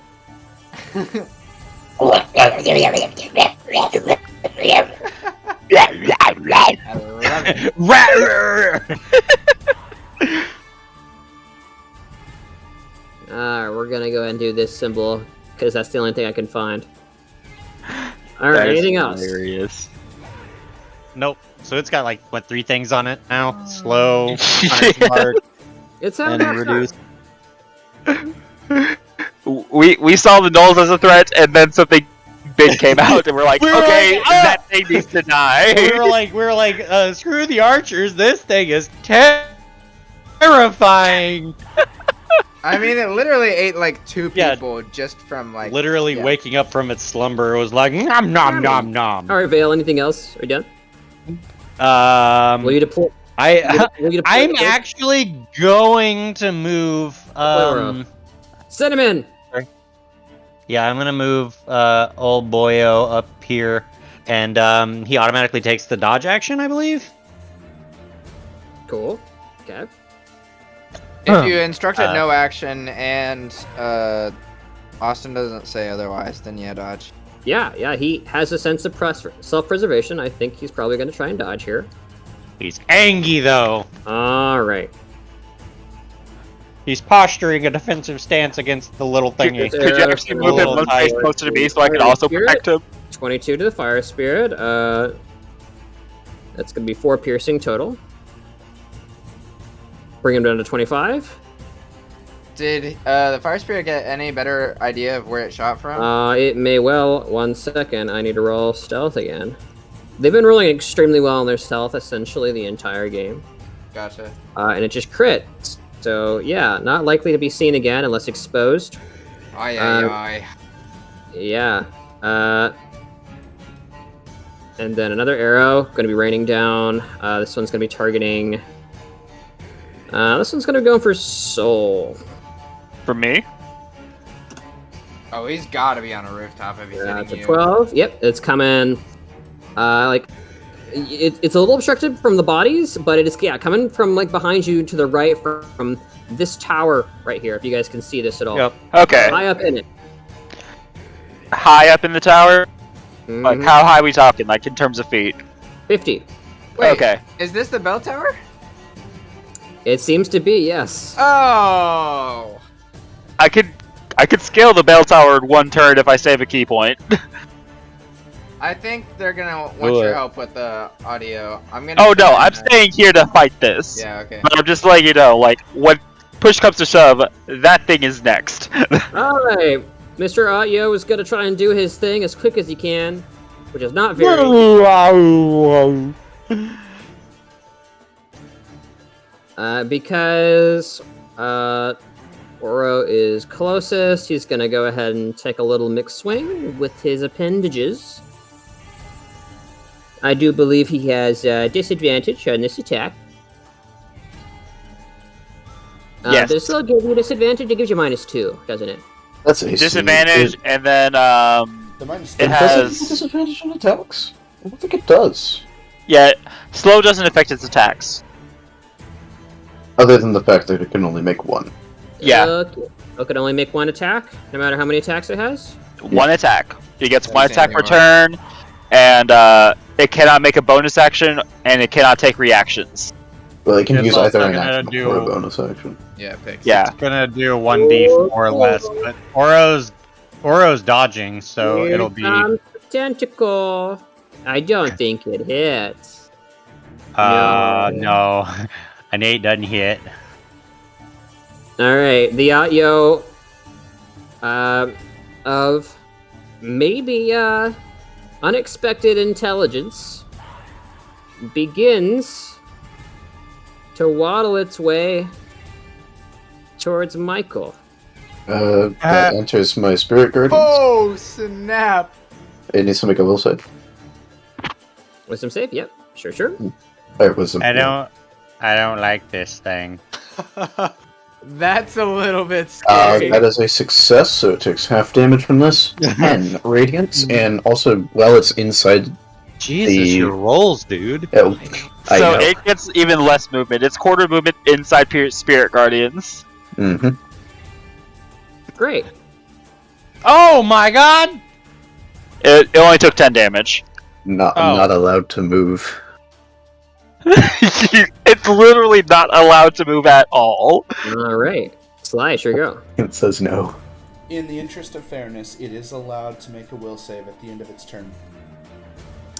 it. We're gonna go ahead and do this symbol, because that's the only thing I can find. Alright, anything else? Hilarious. Nope. So it's got like what, 3 things on it now? Slow, smart, It's and having reduced. We saw the Knolls as a threat, and then something big came out, and we're like, We were okay, like, ah! that thing needs to die. we were like, screw the archers. This thing is terrifying. I mean, it literally ate like 2 Yeah. people just from like. Literally yeah. waking up from its slumber, it was like nom nom nom nom. Alright, Vale, anything else? Are you done? Will you deploy? Will you deploy I'm the- actually going to move. Cinnamon! Yeah, I'm gonna move old boyo up here, and he automatically takes the dodge action, I believe. Cool. Okay. If you instruct it Uh, no action and Austin doesn't say otherwise, then yeah, dodge. Yeah, he has a sense of self-preservation. I think he's probably going to try and dodge here. He's angry though. Alright. He's posturing a defensive stance against the little thingy. Could you actually move him one place closer to me so I can also protect him? 22 to the Fire Spirit. That's going to be 4 piercing total. Bring him down to 25. Did the fire spirit get any better idea of where it shot from? It may well. 1 second. I need to roll stealth again. They've been rolling extremely well on their stealth essentially the entire game. Gotcha. And it just crit. So, yeah, not likely to be seen again unless exposed. Aye, Yeah. And then another arrow, going to be raining down. This one's going to be targeting... this one's going to go for soul. For me? Oh, he's got to be on a rooftop if he's It's hitting a you. 12. Yep, it's coming. It's a little obstructed from the bodies, but it is coming from like behind you to the right from this tower right here. If you guys can see this at all, Yep. Okay. high up in it. High up in the tower? Like, Mhm. how high are we talking, like, in terms of feet? 50. Wait, Okay. is this the bell tower? It seems to be, yes. Oh! I could scale the bell tower in 1 turn if I save a key point. I think they're gonna want Do your it. help with the audio. I'm gonna. Oh no, try I'm and- staying here to fight this. Yeah. Okay. But I'm just letting you know, like, when push comes to shove, that thing is next. Alright, Mr. Audio is going to try and do his thing as quick as he can, which is not very... Because Oro is closest, he's going to go ahead and take a little mixed swing with his appendages. I do believe he has disadvantage on this attack. Yes. Does it still give you disadvantage? It gives you -2, doesn't it? That's AC. Disadvantage, and then It It doesn't give has- disadvantage on attacks. I don't think it does. yeah, slow doesn't affect its attacks. Other than the fact that it can only make 1. Yeah. Okay. It can only make 1 attack, no matter how many attacks it has? 1 attack. It gets That's 1 the attack same per thing, turn, and it cannot make a bonus action, and it cannot take reactions. Well, it can It's use also either an gonna action do- or a bonus action. Yeah. Pick. Yeah. It's gonna do 1d4 less, but Oro's dodging, so it'll be. Here comes tentacle. I don't think it hits. No. An 8 doesn't hit. All right, the Atyo of maybe unexpected intelligence begins to waddle its way towards Michael. That enters my spirit guardians. Oh snap! It needs to make a will save. Wisdom save? Yep, sure. Alright, wisdom. I don't like this thing. That's a little bit scary. That is a success, so it takes half damage from this. 10 radiance, and also, while it's inside. Jesus, your rolls, dude. Oh, I So know. it gets even less movement. It's quarter movement inside Spirit Guardians. Mm-hmm. Great. Oh my god! It only took 10 damage. I'm Oh. not allowed to move. It's literally not allowed to move at all. All right. Sly, sure go. It says no. In the interest of fairness, it is allowed to make a will save at the end of its turn.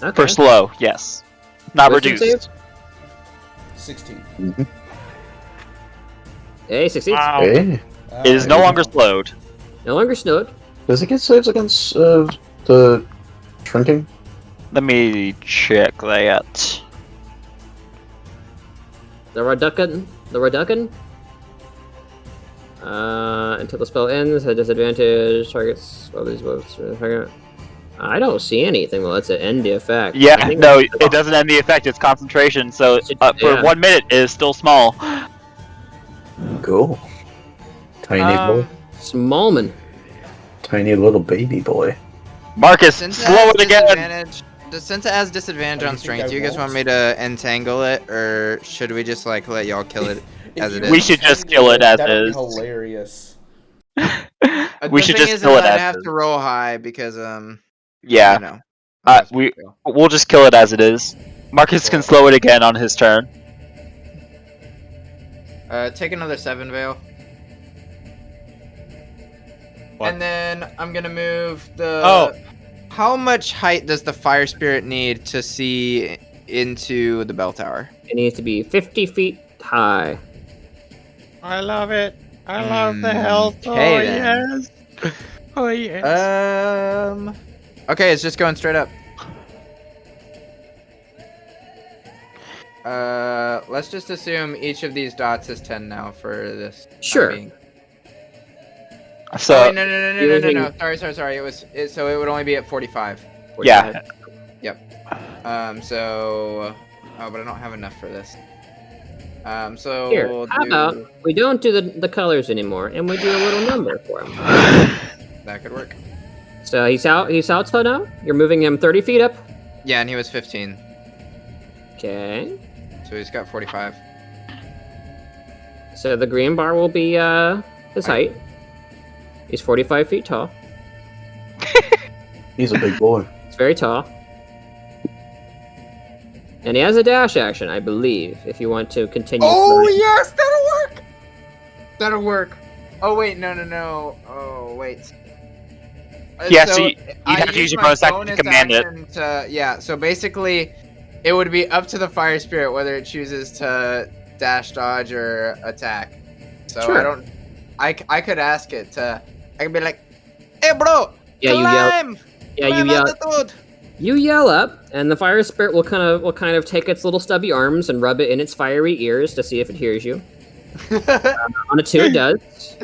Okay. For slow, yes. Not Wisdom reduced. 16. Mm-hmm. Hey, succeeds. Wow. Okay. It is no longer slowed. No longer snowed. Does it get saves against the shrinking? Let me check that. The Raducan. Until the spell ends, at disadvantage, targets. Well, these wolves. I don't see anything. Well, it's an end effect. I Yeah, think no, that's- it doesn't end the effect. It's concentration, so Yeah. for 1 minute it is still small. Cool. Tiny boy. Smallman. Tiny little baby boy. Marcus, Since slow it again. Since it has disadvantage Oh, on you think strength, I do you guys won't? want me to entangle it, or should we just like let y'all kill it If as it you is? We should just kill it as that'd be is. hilarious. We The should thing just is kill that it I'd as have is. to roll high because Yeah, you know. we'll just kill it as it is. Marcus can slow it again on his turn. Take another 7 veil. What? And then I'm gonna move the. Oh. How much height does the fire spirit need to see into the bell tower? It needs to be 50 feet high. I love it. I love the health. Oh Okay, then. yes. Oh yes. Okay, it's just going straight up. Let's just assume each of these dots is 10 now for this. time Sure. being. So Oh, wait, no. using- Sorry. So it would only be at 45. yeah, So. Oh, but I don't have enough for this. So. Here, we'll how do- about we don't do the colors anymore, and we do a little number for him. That could work. So he's out so now? You're moving him 30 feet up? Yeah, and he was 15. Okay. So he's got 45. So the green bar will be his height. He's 45 feet tall. He's a big boy. He's very tall. And he has a dash action, I believe, if you want to continue. Oh, flirting. yes! That'll work! That'll work. Oh, wait, no. Oh, wait. Yeah, so you'd I have to use your my bonus action to command it. action yeah, so basically, it would be up to the fire spirit whether it chooses to dash, dodge, or attack. So Sure. I could ask it to. I could be like, "Hey, bro, Yeah, you yell. climb! Yeah, you Climb yell. altitude!" You yell up, and the fire spirit will kind of take its little stubby arms and rub it in its fiery ears to see if it hears you. On a 2, it does.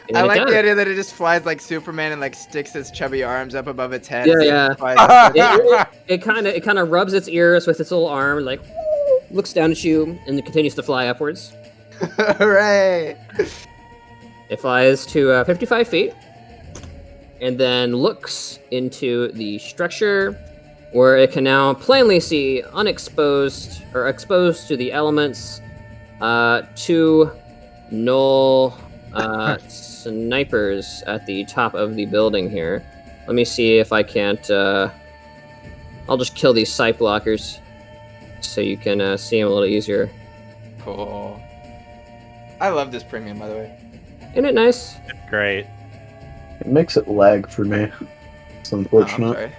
And I it like does. the idea that it just flies like Superman and like sticks its chubby arms up above its head. Yeah, as it yeah. flies up. It kind of rubs its ears with its little arm, like looks down at you, and it continues to fly upwards. Hooray! It flies to 55 feet, and then looks into the structure, where it can now plainly see unexposed or exposed to the elements, 2 null snipers at the top of the building here. Let me see if I can't. I'll just kill these sight blockers, so you can see them a little easier. Cool. I love this premium, by the way. Isn't it nice? Great. It makes it lag for me. It's Oh, I'm unfortunate. sorry.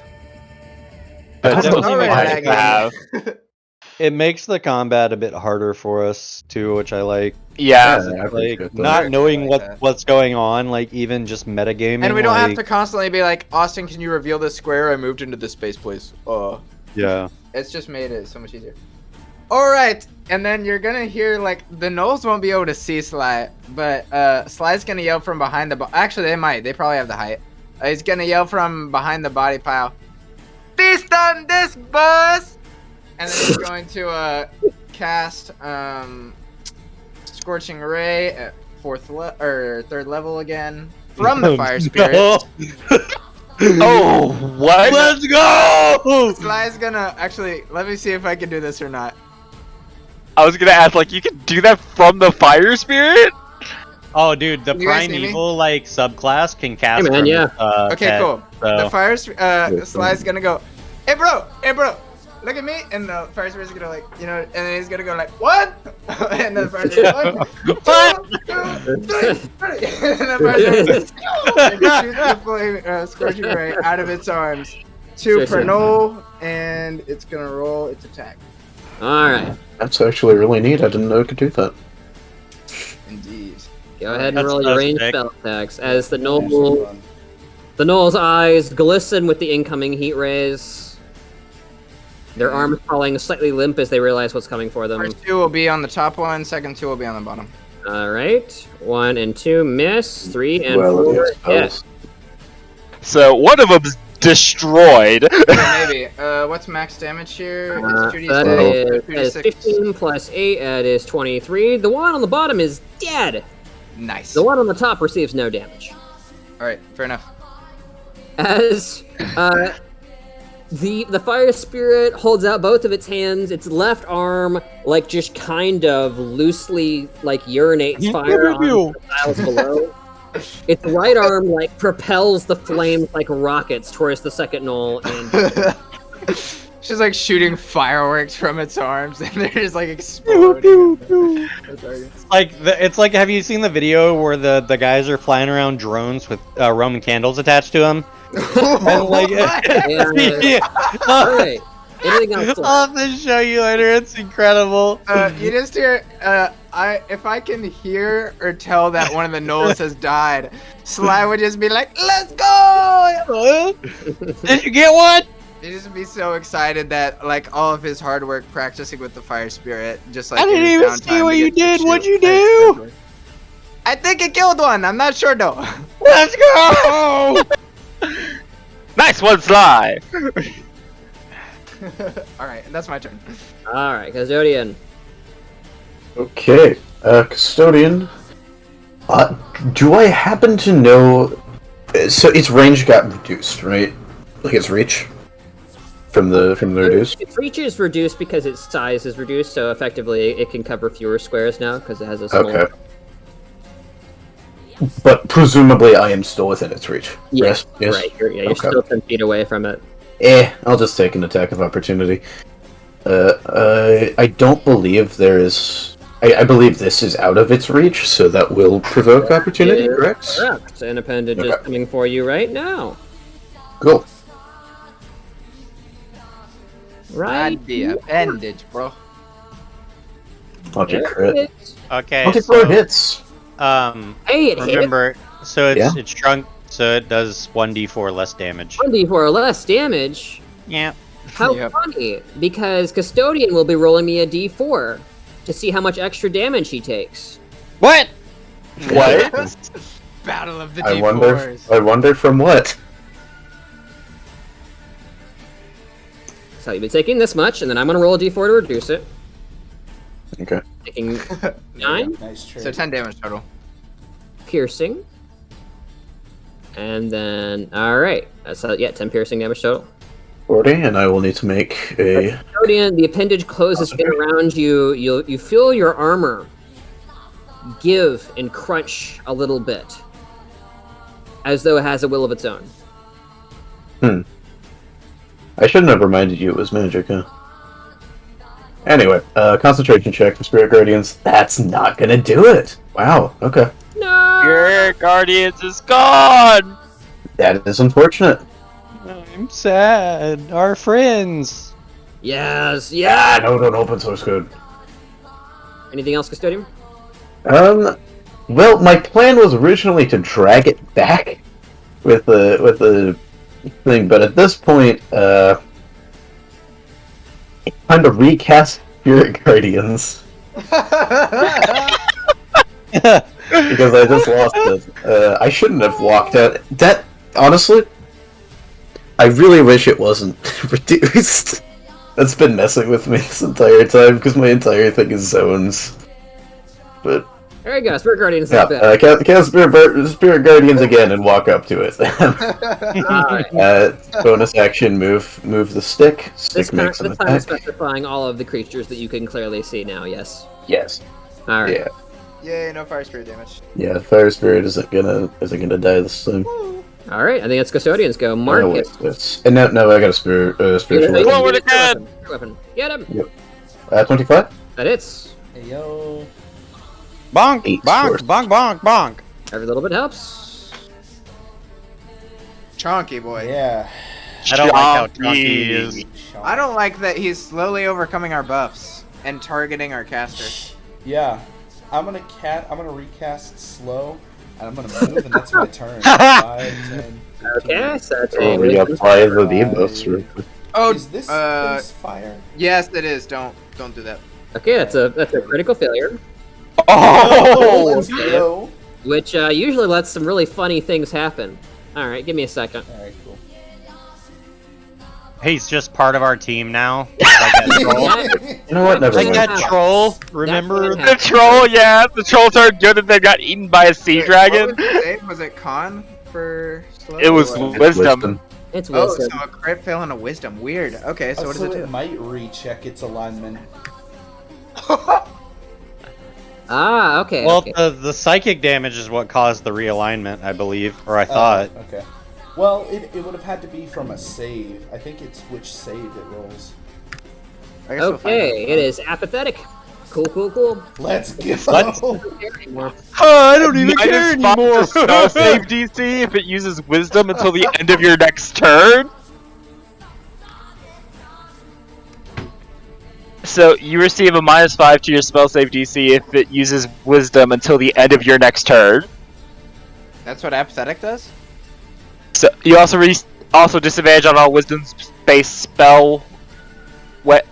But Definitely Sorry, makes that the game. combat- it makes the combat a bit harder for us too, which I like. yeah. I Like appreciate that. not knowing Like that. what's going on, like even just metagaming. And we don't have like, to constantly be like, Austin, can you reveal this square? I moved into this space, please. Yeah. It's just made it so much easier. All right, and then you're gonna hear like the gnolls won't be able to see Sly, but Sly's gonna yell from behind the. Actually, they might. They probably have the height. He's gonna yell from behind the body pile. Feast on this, boss! And then he's going to cast Scorching Ray at third level again from the Fire Spirit. Oh, what? Let's go! Sly's gonna actually. Let me see if I can do this or not. I was gonna ask, like, you can do that from the fire spirit? Oh, dude, the You guys see me? primeval like subclass can cast. Hey, man, from, yeah. Okay, pet, cool. so- The fire Sly's gonna go, hey bro, look at me, and the fire spirit's gonna like, you know, and then he's gonna go like, what? And then the fire spirit's like, 1, 2, 3, and the fire spirit's like, shoot the flame, scorching ray out of its arms to Sure. Pernol, and it's gonna roll its attack. All right. That's actually really neat. I didn't know it could do that. Indeed. Go ahead and That's roll your ranged sick. spell attacks as the Gnoll's eyes glisten with the incoming heat rays. Their arms falling slightly limp as they realize what's coming for them. First 2 will be on the top one, second 2 will be on the bottom. All right, 1 and 2 miss, 3 and Well, 4 yes, hit. spells. So one of them's destroyed. Maybe. What's max damage here? It's 2d6. That is 2d6. 15 plus 8. That is 23. The one on the bottom is dead. Nice. The one on the top receives no damage. All right, fair enough. As the fire spirit holds out both of its hands, its left arm like just kind of loosely like urinates fire on the tiles below. Its right arm like propels the flames like rockets towards the second gnoll, and She's like shooting fireworks from its arms, and they're just like exploding. It's like, have you seen the video where the guys are flying around drones with Roman candles attached to them? And like, yeah. All right. Anything else? I'll have to show you later. It's incredible. You just hear, if I can hear or tell that one of the gnolls has died, Sly would just be like, "Let's go!" Did you get one? He'd just be so excited that like all of his hard work practicing with the fire spirit, just like I didn't in his even downtime see what to you get to did. What'd shoot. you do? I think it killed one. I'm not sure though. Let's go! Nice one, Sly. All right, that's my turn. All right, Custodian. Okay, custodian. Do I happen to know? So its range got reduced, right? Like its reach from the reduce. Its reach is reduced because its size is reduced, so effectively it can cover fewer squares now because it has a small. Okay. But presumably, I am still within its reach. Yes, Yes. right. You're Okay. still 10 feet away from it. I'll just take an attack of opportunity. I don't believe there is. I believe this is out of its reach, so that will provoke opportunity, Yeah, correct? Correct. An appendage is Okay. coming for you right now. Cool. Right. I'd be appendage, bro. Logic there crit. it is. Okay, 24 so, hits. Hey, it hit. remember, so Yeah. it's shrunk, so it does 1d4 less damage. 1d4 less damage. Yeah. How Yep. funny, because Custodian will be rolling me a d4 to see how much extra damage he takes. What? What? Battle of the I D4s. wonder from what? So you'll be taking this much, and then I'm going to roll a d4 to reduce it. Okay. Taking 9 Nice try. So 10 damage total. piercing. And then, alright. That's 10 piercing damage total. 40, and I will need to make a. Custodian, the appendage closes in around you. You feel your armor give and crunch a little bit, as though it has a will of its own. I shouldn't have reminded you it was magic, huh? Anyway, concentration check for Spirit Guardians. That's not gonna do it! Wow, okay. No! Your Guardians is gone. That is unfortunate. I'm sad. Our friends. Yes, Yeah, yeah. no, don't open source code. Anything else, Custodian? Well, my plan was originally to drag it back with the thing, but at this point, time to recast Spirit Guardians because I just lost it. I shouldn't have walked out. That honestly, I really wish it wasn't reduced. That's been messing with me this entire time because my entire thing is zones. But There you go. Spirit Guardians. yeah, Not bad. cast Spirit Guardians again and walk up to it. Alright. Bonus action, move the stick. This Stick makes an time is attack. specifying all of the creatures that you can clearly see now. Yes. Yes. All right. Yeah. Yay, no fire spirit damage. Yeah. Fire Spirit isn't gonna die this time. All right. I think it's Custodians go. Oh, Marcus. wait, that's- and no, I got a spiritual. Get weapon. it again. Weapon. Get him. 25. That hits. Hey yo. Bonk, Eight bonk, force. bonk, bonk, bonk. Every little bit helps. Chonky boy. Yeah. I don't like how Chonky. chunky he is. I don't like that he's slowly overcoming our buffs and targeting our caster. Yeah. I'm gonna recast slow, and I'm gonna move, and that's my turn. 5, 10, 15. Okay. So Oh, we apply the debuffs. real quick. Oh, Is this place fire? yes, it is. Don't do that. Okay. That's a critical failure, Oh! Let's go. which usually lets some really funny things happen. All right. Give me a second. All right, cool. He's just part of our team now. Like that troll. You know what? Never Like mind. that troll. Remember? That The troll, yeah, the trolls are good and they got eaten by a sea Wait, dragon. What was the save? Was it con for slow? It was or what? wisdom. It's Oh, wisdom. so a crit fail and a wisdom. Weird. Okay, so what does so it do? might recheck its alignment. Ah. Okay. Well, okay. the psychic damage is what caused the realignment, I believe, or I thought. Okay. Well, it would have had to be from a save. I think it's which save it rolls. I guess we'll find Okay. out. It is apathetic. Cool. Let's go. What? Anymore. I don't even care Minus 5 anymore. to spell save DC if it uses wisdom until the end of your next turn. So you receive a -5 to your spell save DC if it uses wisdom until the end of your next turn. That's what apathetic does? So you also disadvantage on all wisdom-based spell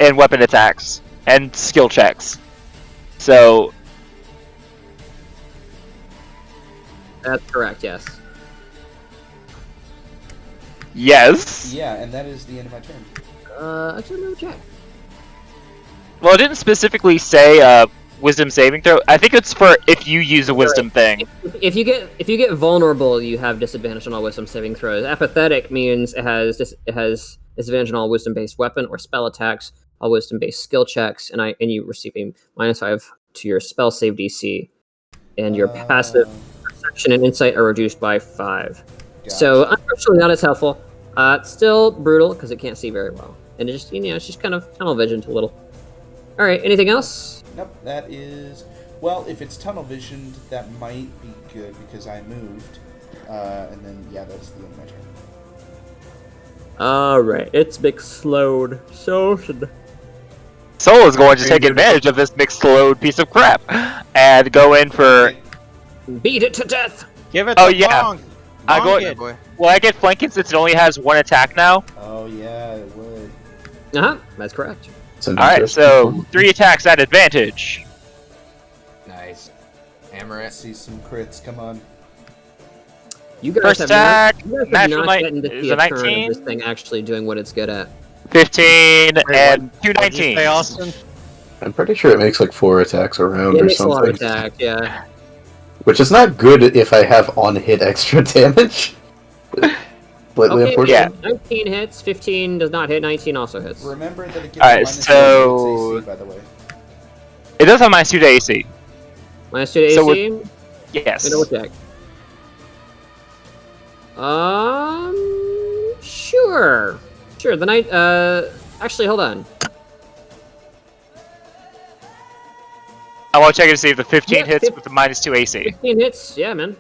and weapon attacks and skill checks. So That's correct. Yes. yes. Yeah, and that is the end of my turn. Actually, let me check. Well, it didn't specifically say wisdom saving throw. I think it's for if you use a wisdom thing. If you get vulnerable, you have disadvantage on all wisdom saving throws. Apathetic means it has disadvantage on all wisdom based weapon or spell attacks, all wisdom based skill checks, and you receive a -5 to your spell save DC, and your passive perception and insight are reduced by 5. So unfortunately, not as helpful. It's still brutal because it can't see very well, and it's just kind of tunnel visioned a little. All right, anything else? Nope, that is... Well, if it's tunnel visioned, that might be good because I moved. And then, yeah, that's the end of my turn. All right, it's mixed slowed. So should Soul is going to take advantage of this mixed load piece of crap and go in for. beat it to death. Give it Oh, the yeah. bonk. I go- Bonk it. Boy. Well, I get flanking since it only has one attack now. Oh, yeah, it would. That's correct. All Alright, so 3 attacks at advantage. Nice. Hammer Let's see some crits, come on. You guys First have attack, not, you guys have natural not night- gotten to is see a a turn 19? of this thing actually doing what it's good at. 15 and 2 What'd you say, 19s. Austin? I'm pretty sure it makes like 4 attacks around It or makes a lot of something. attack, yeah. Which is not good if I have on-hit extra damage. Slightly Okay, unfortunate. 19 hits, 15 does not hit, 19 also hits. Remember that it gives Alright, minus so- 1 to its AC, by the way. It does have -2 to AC. Minus 2 to So AC? Yes. Let me double check. Sure. Sure, the night, actually, hold on. I want to check it to see if the 15 Yeah, hits with the -2 AC. 15 hits, yeah, man.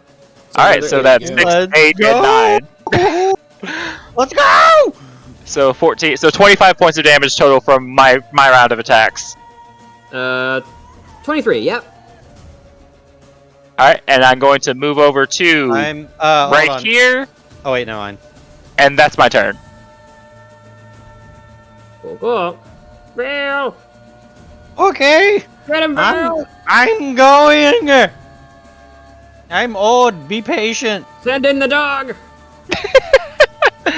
Alright, so that's yeah. 6, Let's 8, go. and 9. Let's go! So 14. So 25 points of damage total from my round of attacks. 23. Yep. All right, and I'm going to move over to I'm right hold on. here, Oh wait, no, mine. and that's my turn. Cool. Bill! Okay, Get him, Bill! I'm going. I'm old. Be patient. Send in the dog!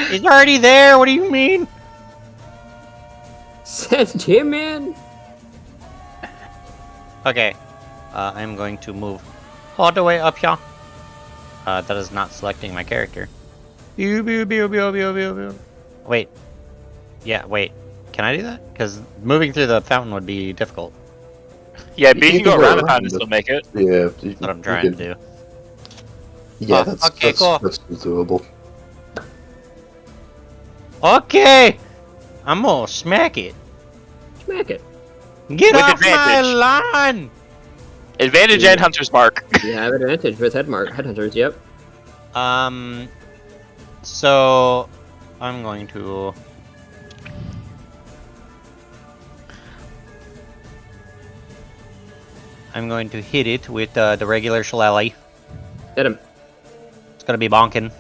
He's already there. What do you mean? Send him in! Okay, I'm going to move all the way up here. That is not selecting my character. Pew, pew, pew, pew, pew, pew, pew. Wait. Yeah, wait. Can I do that? Because moving through the fountain would be difficult. Yeah, but you You can go can go around the around fountain and it. still make it. Yeah, That's what I'm trying to do. Yeah, Oh, okay, cool. that's doable. Okay! I'm gonna smack it. Smack it. Get With off my advantage. lawn! Advantage and Hunter's Mark. You have advantage with headhunters, yep. So I'm going to. I'm going to hit it with the regular shillelagh. Hit him. It's gonna be bonking.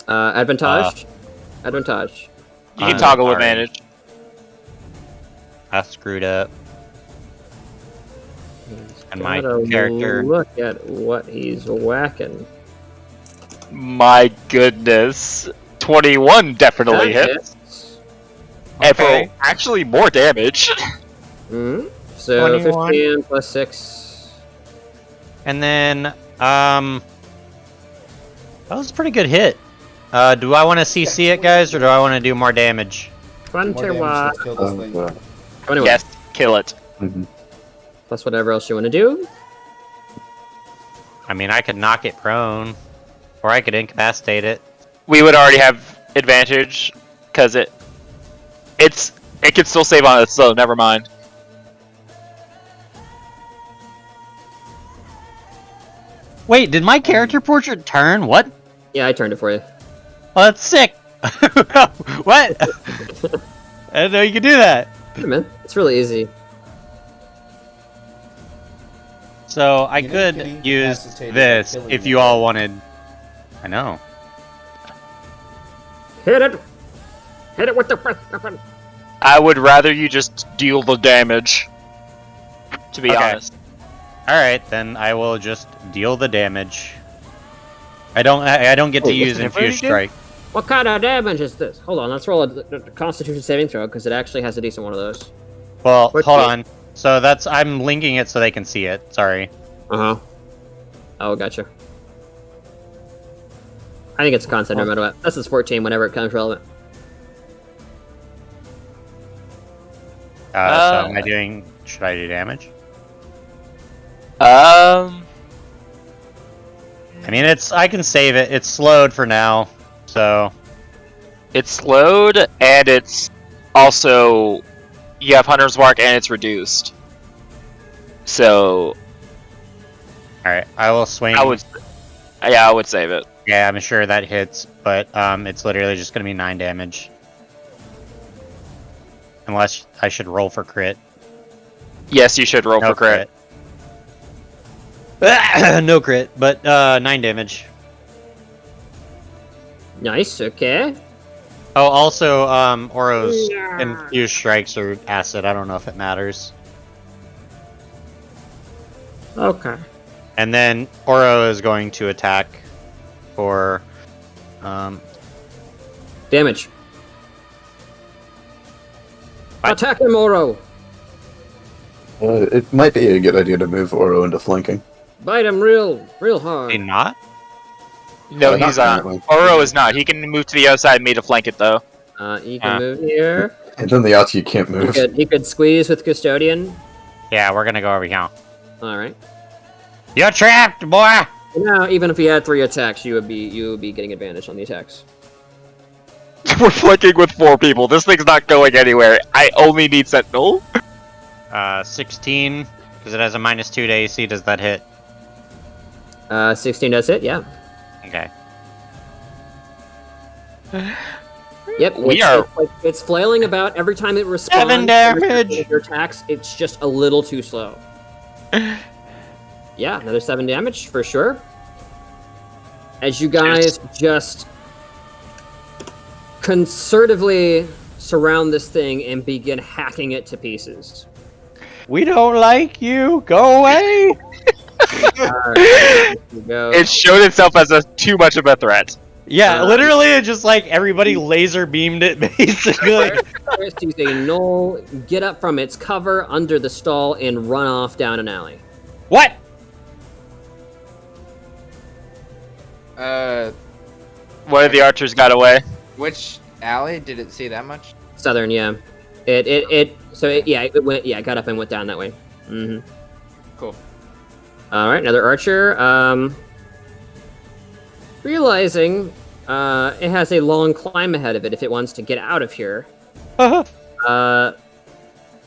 Advantage? Advantage. You can I'm toggle sorry. advantage. I screwed up. And my Gotta character. Look at what he's whacking. My goodness. 21 definitely That hits. And for Okay. actually more damage. Hmm. So 21. 15 plus 6. And then, that was a pretty good hit. Do I want to CC it, guys, or do I want to do more damage? More damage, 21. let's kill this thing. 21. Yes, kill it. Plus whatever else you want to do. I mean, I could knock it prone, or I could incapacitate it. We would already have advantage because it can still save on its slow. Never mind. Wait, did my character portrait turn? What? Yeah, I turned it for you. Well, that's sick. What? I didn't know you could do that. Hey, man, it's really easy. So I You know, could getting use incapacitated this by killing if them. you all wanted. I know. Hit it! Hit it with the weapon! I would rather you just deal the damage. To be Okay. honest. All right, then I will just deal the damage. I don't get to Wait, use what's the infused difference again? strike. What kind of damage is this? Hold on, let's roll a Constitution saving throw because it actually has a decent one of those. Well, What's hold the- on. So I'm linking it so they can see it. Sorry. Uh huh. Oh, gotcha. I think it's a constant no matter what. This is 14 whenever it comes relevant. So am I doing? Should I do damage? I mean, I can save it. It's slowed for now, so It's slowed, and it's also you have Hunter's Mark, and it's reduced. So all right. I will swing. I would save it. Yeah, I'm sure that hits, but it's literally just gonna be 9 damage. Unless I should roll for crit. Yes, you should roll No for crit. No crit, but 9 damage. Nice, okay. Oh, also, Oro's infused strikes are acid. I don't know if it matters. Okay. And then Oro is going to attack for Damage. What? Attack him, Oro! It might be a good idea to move Oro into flanking. Bite him real hard. He not? No, not he's on. currently. Oro is not. He can move to the other side and me to flank it though. You can move here. And then the outs you can't You move. could, you could squeeze with Custodian. Yeah, we're gonna go over here. Alright. You're trapped, boy! Now, even if he had 3 attacks, you would be getting advantage on the attacks. We're flanking with 4 people. This thing's not going anywhere. I only need Sentinel. 16, because it has a -2 to AC. Does that hit? 16 does hit, yeah. Okay. Yep, it's flailing about every time it responds. 7 damage! Your attacks, it's just a little too slow. Yeah, another 7 damage for sure. As you guys just concertedly surround this thing and begin hacking it to pieces. We don't like you. Go away. Alright, It showed itself as too much of a threat. Yeah, literally, it just like everybody laser beamed it, basically. First, use a knoll, get up from its cover under the stall, and run off down an alley. What? One of the archers got away. Which alley? Did it see that much? Southern, yeah. It got up and went down that way. Mm-hmm. Cool. All right, another archer. Realizing it has a long climb ahead of it if it wants to get out of here,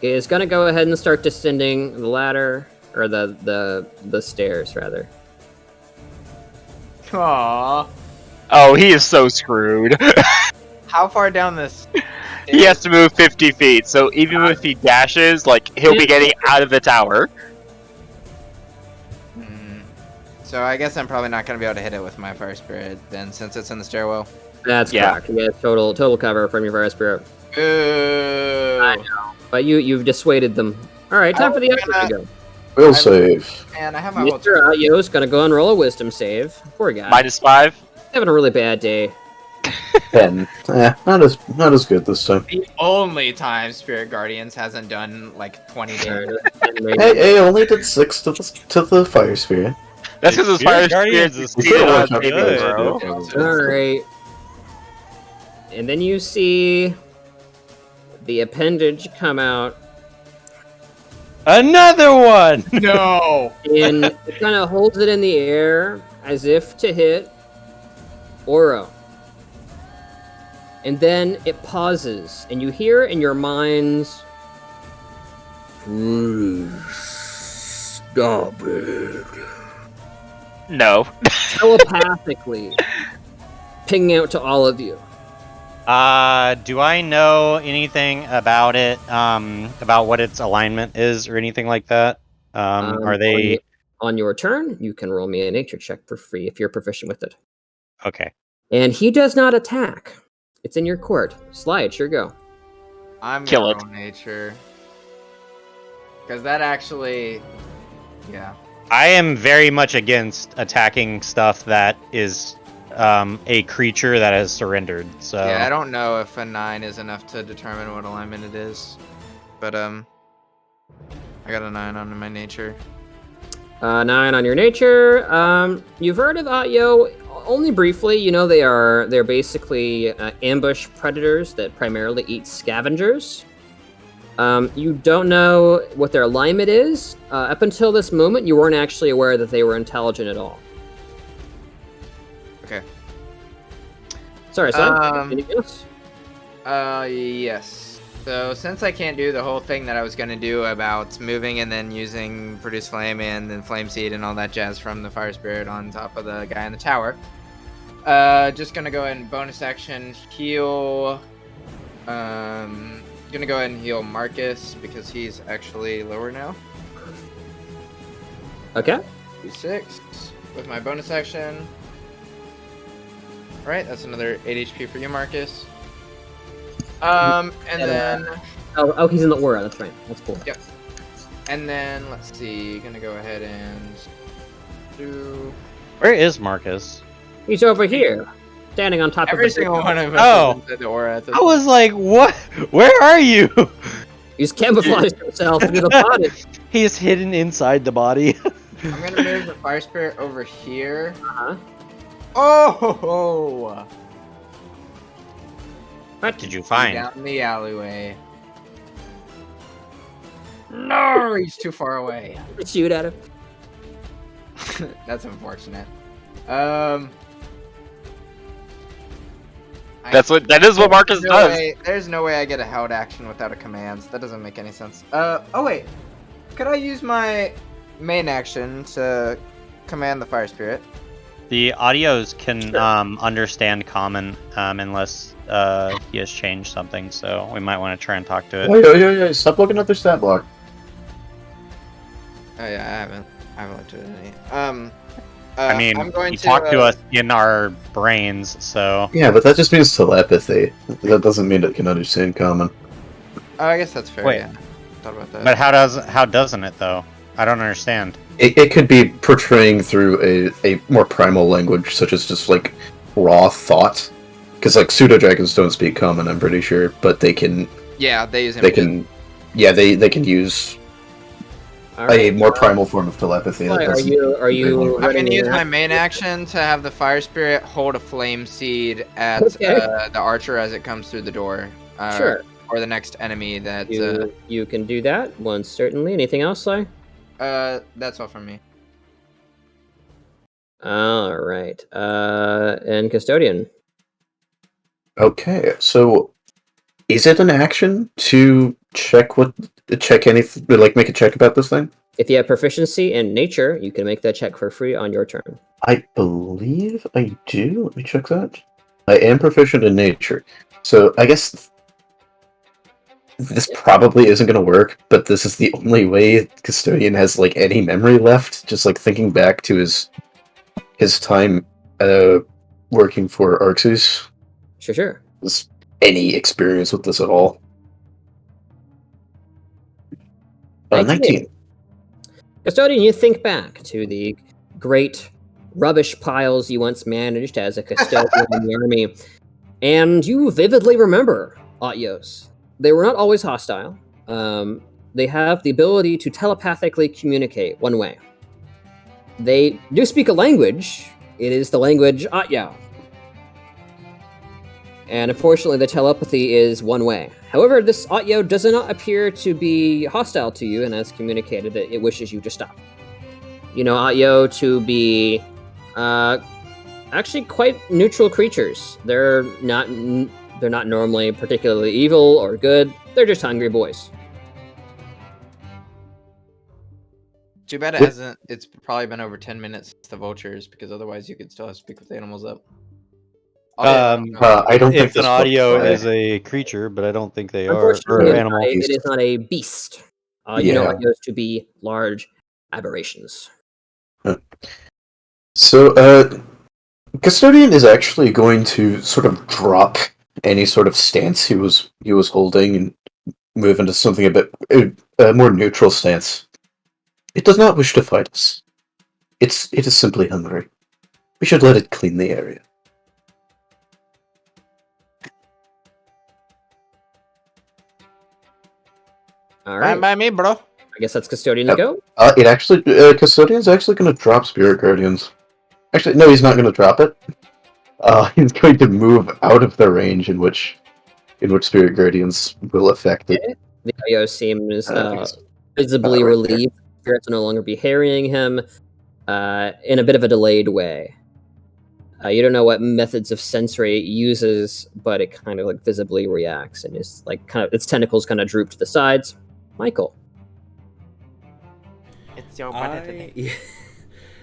is gonna go ahead and start descending the ladder or the stairs rather. Aww. Oh, he is so screwed. How far down this? He has to move 50 feet, so even if he dashes, like, he'll be getting out of the tower. So I guess I'm probably not going to be able to hit it with my fire spirit then, since it's in the stairwell. That's correct. Yeah, total cover from your fire spirit. Ooh. I know, but you've dissuaded them. All right, time for the other to go. We'll save. And I have my Mr. Atyo's gonna go and roll a wisdom save. Poor guy. -5. Having a really bad day. 10. Not as good this time. The only time Spirit Guardians hasn't done like 20 damage. Hey, I only did 6 to the fire spirit. That's because his fire Guardians spirit is is still good. Alright. And then you see the appendage come out. Another one! No! And it kind of holds it in the air as if to hit Oro. And then it pauses, and you hear in your minds, stop it. No. Telepathically pinging out to all of you. Do I know anything about it? About what its alignment is or anything like that? Are they... On your turn, you can roll me a nature check for free if you're proficient with it. Okay. And he does not attack. It's in your court. Slide, sure go. I'm Kill gonna roll nature. Because that actually... Yeah. I am very much against attacking stuff that is a creature that has surrendered. So Yeah, I don't know if a 9 is enough to determine what alignment it is. But, I got a 9 on my nature. 9 on your nature. You've heard of Atyo only briefly. You know they're basically ambush predators that primarily eat scavengers. You don't know what their alignment is. Up until this moment, you weren't actually aware that they were intelligent at all. Okay. Sorry, son. Anything else? Yes. So, since I can't do the whole thing that I was going to do about moving and then using Produce Flame and then Flame Seed and all that jazz from the Fire Spirit on top of the guy in the tower, just going to go ahead and bonus action heal. Going to go ahead and heal Marcus because he's actually lower now. Okay. D6 with my bonus action. Alright, that's another 8 HP for you, Marcus. And then... Oh, he's in the aura. That's right. That's cool. Yep. And then, let's see, gonna go ahead and do... Where is Marcus? He's over here, standing on top Every of the single one of us is inside the aura at this I was like, what? Where are you? He's camouflaged himself through the body. He's hidden inside the body. I'm gonna move the Fire Spirit over here. Uh-huh. Oh! What did you find? Down the alleyway. No, he's too far away. Shoot at him. That's unfortunate. That is what Marcus does. There's no way I get a held action without a command. That doesn't make any sense. Oh wait. Could I use my main action to command the Fire Spirit? The audios can understand common unless he has changed something, so we might want to try and talk to it. Oh, stop looking at their stat block. Oh yeah, I haven't looked at any. I mean, I'm going he talked to us in our brains, so... Yeah, but that just means telepathy. That doesn't mean it can understand common. Oh, I guess that's fair. Wait. Yeah. Thought about that. But how doesn't it, though? I don't understand. It could be portraying through a more primal language, such as just like raw thought. Because like pseudo dragons don't speak common, I'm pretty sure, but they can. Yeah, they use. They can. Yeah, they can use a more primal form of telepathy. Why, are you? I'm ready gonna use to- my main action to have the fire spirit hold a flame seed at Okay. the archer as it comes through the door. Sure. Or the next enemy that. You can do that. One certainly. Anything else, Sly? That's all from me. All right. And custodian. Okay, so is it an action to check anything, like make a check about this thing? If you have proficiency in nature, you can make that check for free on your turn. I believe I do. Let me check that. I am proficient in nature, so I guess this probably isn't going to work. But this is the only way Custodian has like any memory left. Just like thinking back to his time working for Arxes. Sure. Has any experience with this at all? 19. Custodian, you think back to the great rubbish piles you once managed as a custodian in the army, and you vividly remember Atyos. They were not always hostile. They have the ability to telepathically communicate one way. They do speak a language. It is the language Atyao. And unfortunately, the telepathy is one way. However, this Atyo does not appear to be hostile to you and has communicated that it wishes you to stop. You know Atyo to be actually quite neutral creatures. They're not normally particularly evil or good. They're just hungry boys. Too bad it hasn't. It's probably been over 10 minutes since the vultures, because otherwise you could still have speak with animals up. I don't think If an this audio works. is a creature, but I don't think they are. Unfortunately, Or animal. it is not a beast. You know Atyos to be large aberrations. So, Custodian is actually going to sort of drop any sort of stance he was holding and move into something a bit more neutral stance. It does not wish to fight us. It is simply hungry. We should let it clean the area. All right. Fine by me, bro. I guess that's Custodian to go. Custodian's actually going to drop Spirit Guardians. Actually, no, he's not going to drop it. He's going to move out of the range in which Spirit Guardians will affect it. The Atyo seems visibly relieved. Spirits will no longer be harrying him in a bit of a delayed way. You don't know what methods of sensory it uses, but it kind of like visibly reacts and is like kind of its tentacles kind of droop to the sides. Michael. It's your buddy.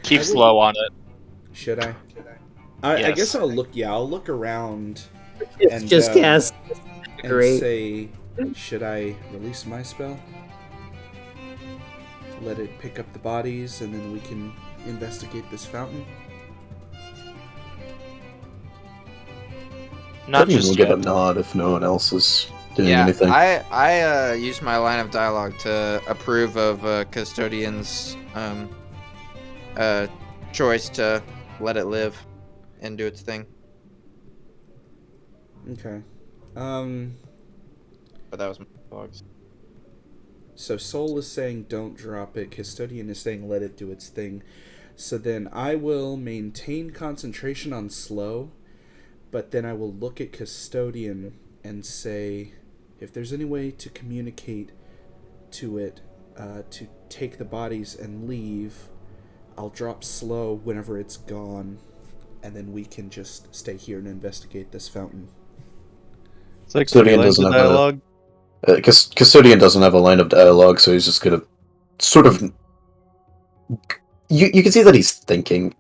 Keep slow on it. Should I? I Yes. guess I'll look around It's and just cast. and Great. say, should I release my spell? Let it pick up the bodies, and then we can investigate this fountain. Not Custodian just will get a yet. nod if no one else is doing Yeah, anything. I used my line of dialogue to approve of Custodian's choice to let it live and do its thing. Okay. But that was my dialogues. So Soul is saying don't drop it. Custodian is saying let it do its thing. So then I will maintain concentration on slow, but then I will look at Custodian and say, if there's any way to communicate to it, to take the bodies and leave, I'll drop slow whenever it's gone, and then we can just stay here and investigate this fountain. It's like Custodian lines doesn't of have a- dialogue. Custodian doesn't have a line of dialogue, so he's just gonna sort of. You can see that he's thinking,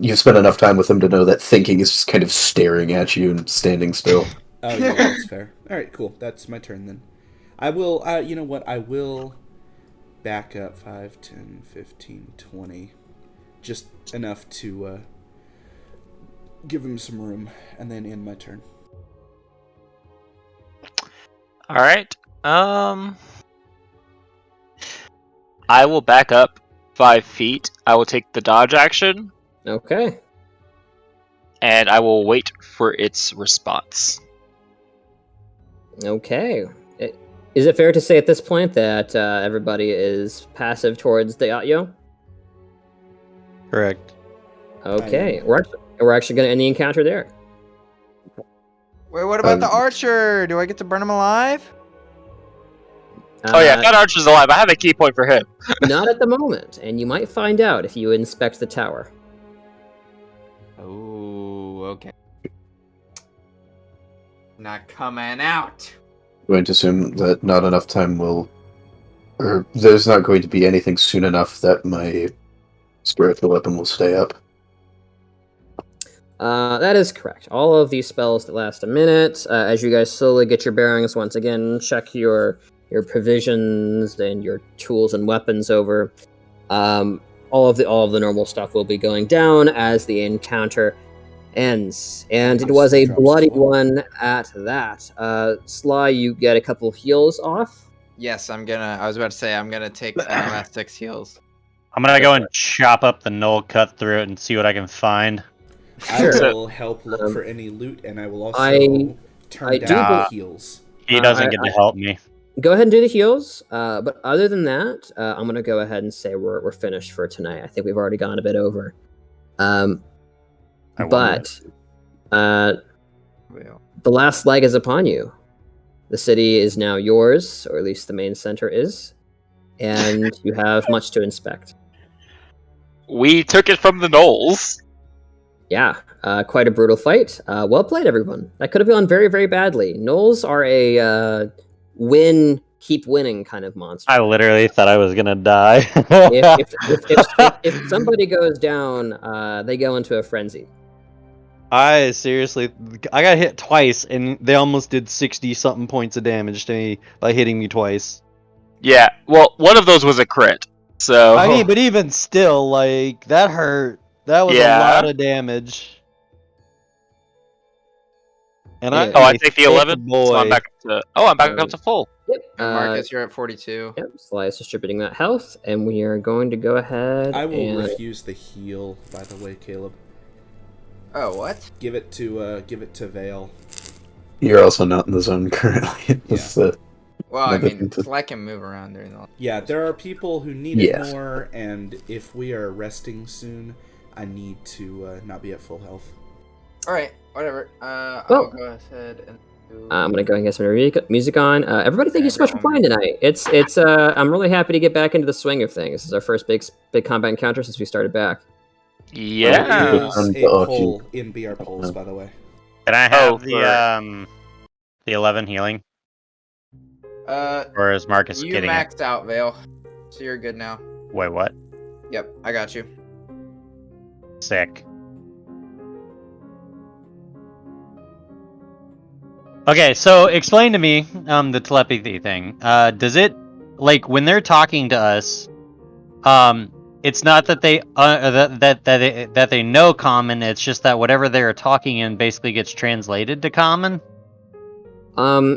You've spent enough time with him to know that thinking is just kind of staring at you and standing still. Oh, yeah, that's fair. All right, cool. That's my turn then. I will, you know what? I will back up 5, 10, 15, 20. Just enough to give him some room, and then end my turn. All right. I will back up 5 feet. I will take the dodge action, Okay. and I will wait for its response. Okay. Is it fair to say at this point that everybody is passive towards the Atyo? Correct. Okay. We're actually going to end the encounter there. Wait, what about the archer? Do I get to burn him alive? Oh yeah, that archer's alive. I have a key point for him. Not at the moment, and you might find out if you inspect the tower. Oh, okay. Not coming out. I'm going to assume that not enough time will... Or there's not going to be anything soon enough that my spiritual weapon will stay up. That is correct. All of these spells that last a minute, as you guys slowly get your bearings once again, check your provisions and your tools and weapons over. All of the normal stuff will be going down as the encounter ends, and it was a bloody one at that. Sly, you get a couple of heals off. Yes, I was about to say, I'm gonna take my 6 heals. I'm gonna go and chop up the knoll, cut through it, and see what I can find. I will help look for any loot, and I will also turn down the heals. He doesn't get to help me. Go ahead and do the heals, but other than that, I'm gonna go ahead and say we're finished for tonight. I think we've already gone a bit over. But the last leg is upon you. The city is now yours, or at least the main center is, and you have much to inspect. We took it from the Knolls. Yeah, quite a brutal fight. Well played, everyone. That could have gone very, very badly. Knolls are a keep winning kind of monster. I literally thought I was gonna die. if somebody goes down, they go into a frenzy. I got hit twice, and they almost did 60-something points of damage to me by hitting me twice. Yeah, well, one of those was a crit, so... I mean, but even still, like, that hurt. That was a lot of damage. And I take the 11, so I'm back up to full. Yep. Marcus, you're at 42. Yep, Sly is distributing that health, and we are going to go ahead I will refuse the heal, by the way, Caleb. Oh, what? Give it to Vale. You're also not in the zone currently. Yeah. Well, I mean, Sly can move around during the... Yeah, there are people who need it more, and if we are resting soon, I need to not be at full health. Alright, whatever. I'll go ahead and... I'm gonna go and get some music on. Everybody, thank you so much for playing tonight. It's I'm really happy to get back into the swing of things. This is our first big combat encounter since we started back. Yeah. Use a poll in BR polls, by the way. Can I have the 11 healing? Or is Marcus you getting maxed out, Vale, so you're good now. Wait, what? Yep, I got you. Sick. Okay, so explain to me the telepathy thing. Does it, like, when they're talking to us, it's not that they that they know common, it's just that whatever they're talking in basically gets translated to common?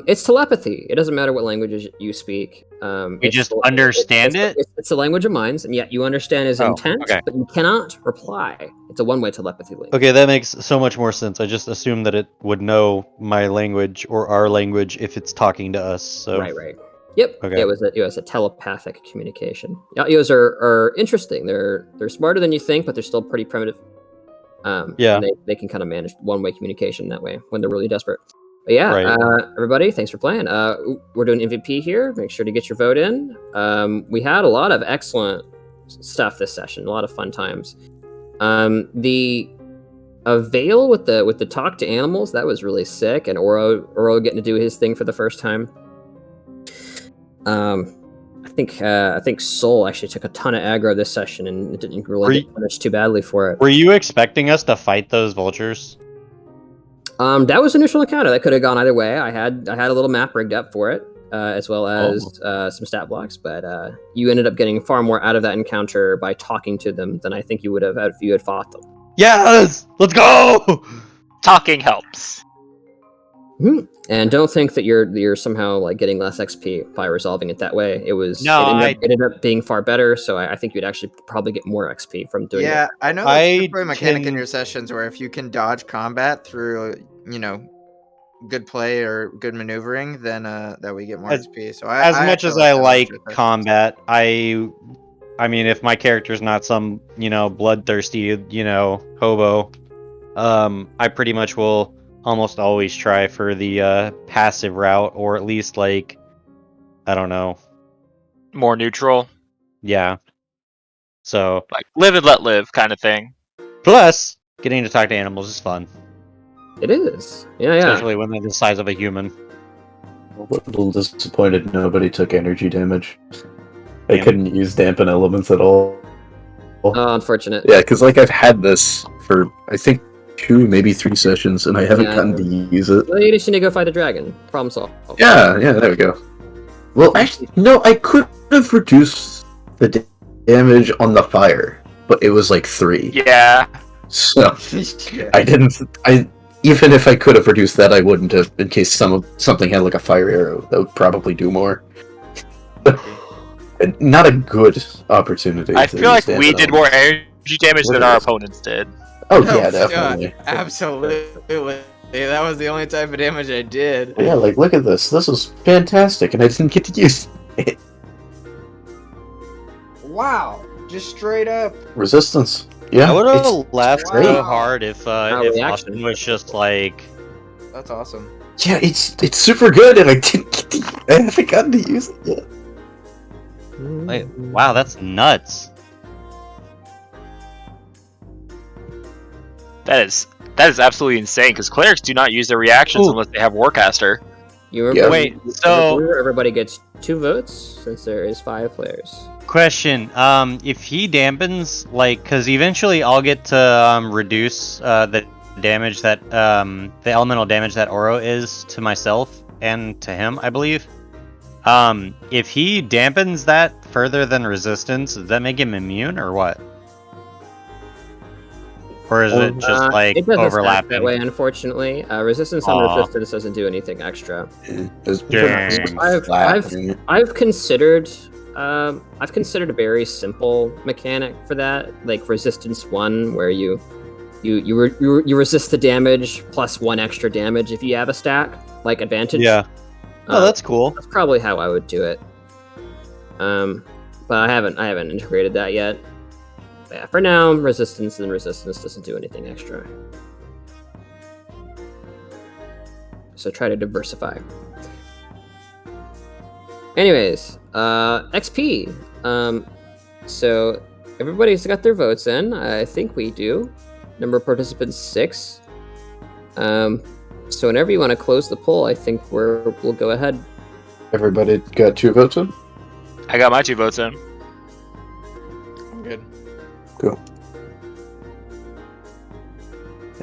It's telepathy. It doesn't matter what languages you speak. You just understand it? It's a language of minds, and yet you understand his intent, but you cannot reply. It's a one-way telepathy link. Okay, that makes so much more sense. I just assumed that it would know my language or our language if it's talking to us. So. Right. Yep. Okay. It was a telepathic communication. Yatyos are interesting. They're smarter than you think, but they're still pretty primitive. Yeah. They can kind of manage one-way communication that way when they're really desperate. But yeah, everybody, thanks for playing. We're doing MVP here. Make sure to get your vote in. We had a lot of excellent stuff this session. A lot of fun times. The Vale with the talk to animals, that was really sick, and Oro getting to do his thing for the first time. I think Soul actually took a ton of aggro this session and it didn't really get punished too badly for it. Were you expecting us to fight those vultures? That was initial encounter. That could have gone either way. I had a little map rigged up for it, as well as some stat blocks, but you ended up getting far more out of that encounter by talking to them than I think you would have if you had fought them. Yes! Let's go! Talking helps. And don't think that you're somehow like getting less XP by resolving it that way. It ended up being far better, so I think you'd actually probably get more XP from doing it. Yeah, I know there's a mechanic in your sessions where if you can dodge combat through, good play or good maneuvering, then that we get more XP. So as much as I like combat, I mean, if my character's not some, bloodthirsty, hobo, I pretty much will almost always try for the passive route, or at least like, I don't know, more neutral. Yeah. So like live and let live kind of thing. Plus, getting to talk to animals is fun. It is. Yeah. Especially when they're the size of a human. A little disappointed nobody took energy damage. They couldn't use dampen elements at all. Oh, unfortunate. Yeah, because I've had this for, I think, 2, maybe 3 sessions, and I haven't gotten to use it. Well, you just need to go fight a dragon. Problem solved. Yeah, there we go. Well, actually, no, I could have reduced the damage on the fire, but it was like 3. Yeah. So, even if I could have reduced that, I wouldn't have, in case something had like a fire arrow. That would probably do more. Not a good opportunity. I feel like we did more energy damage than our opponents did. Oh yeah, definitely. Absolutely. That was the only type of damage I did. Yeah, look at this. This was fantastic, and I didn't get to use it. Wow. Just straight up. Resistance. Yeah. I would have laughed so hard if Austin was just like... That's awesome. Yeah, it's super good, and I haven't gotten to use it yet. Wait, wow, that's nuts. That is absolutely insane, because clerics do not use their reactions unless they have Warcaster. Wait, so everybody gets 2 votes since there is 5 players. Question: if he dampens, because eventually I'll get to reduce the damage that the elemental damage that Oro is to myself and to him, I believe. If he dampens that further than resistance, does that make him immune or what? Or is it just it doesn't overlapping? That way, unfortunately. Resistance on resistance doesn't do anything extra. I've considered a very simple mechanic for that, like resistance 1, where you resist the damage plus 1 extra damage if you have a stack, like advantage. Yeah. Oh, that's cool. That's probably how I would do it. But I haven't integrated that yet. But yeah, for now, resistance doesn't do anything extra. So try to diversify. Anyways, XP. So everybody's got their votes in. I think we do. Number of participants 6. So whenever you want to close the poll, I think we'll go ahead. Everybody got 2 votes in? I got my 2 votes in. I'm good. Cool.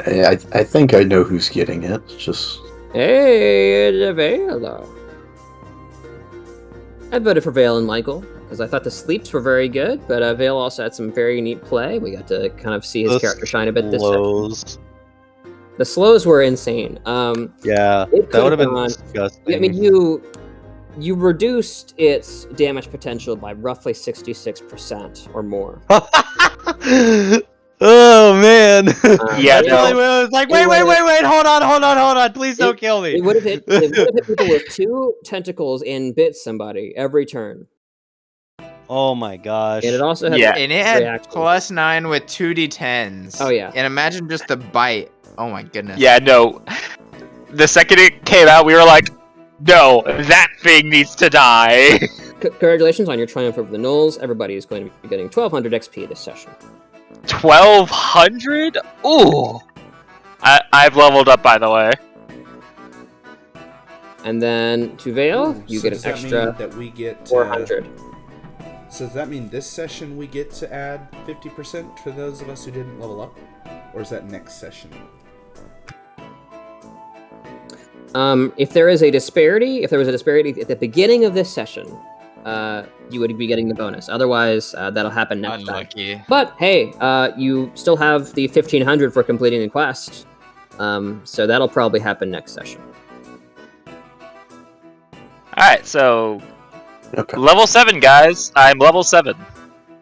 I think I know who's getting it. It's just... Hey, Vale. I voted for Vale and Michael, because I thought the sleeps were very good, but Vale also had some very neat play. We got to kind of see his character shine a bit this time. The slows were insane. Yeah, that would have been disgusting. I mean, you reduced its damage potential by roughly 66% or more. Oh man! Yeah, I was like, wait, hold on, please don't kill me. It would have hit people with 2 tentacles and bit somebody every turn. Oh my gosh! And it also had and it had +9 with 2d10s. Oh yeah. And imagine just the bite. Oh my goodness. Yeah, no. The second it came out, we were like, no, that thing needs to die. Congratulations on your triumph over the Gnolls. Everybody is going to be getting 1200 XP this session. 1200? Ooh. I've leveled up, by the way. And then to Vale, you get an does that extra mean that we get 400. So does that mean this session we get to add 50% for those of us who didn't level up? Or is that next session? If there is a disparity, at the beginning of this session, you would be getting the bonus. Otherwise, that'll happen next time. Unlucky. But hey, you still have the 1500 for completing the quest, so that'll probably happen next session. Alright, so Okay. level 7, guys. I'm level 7.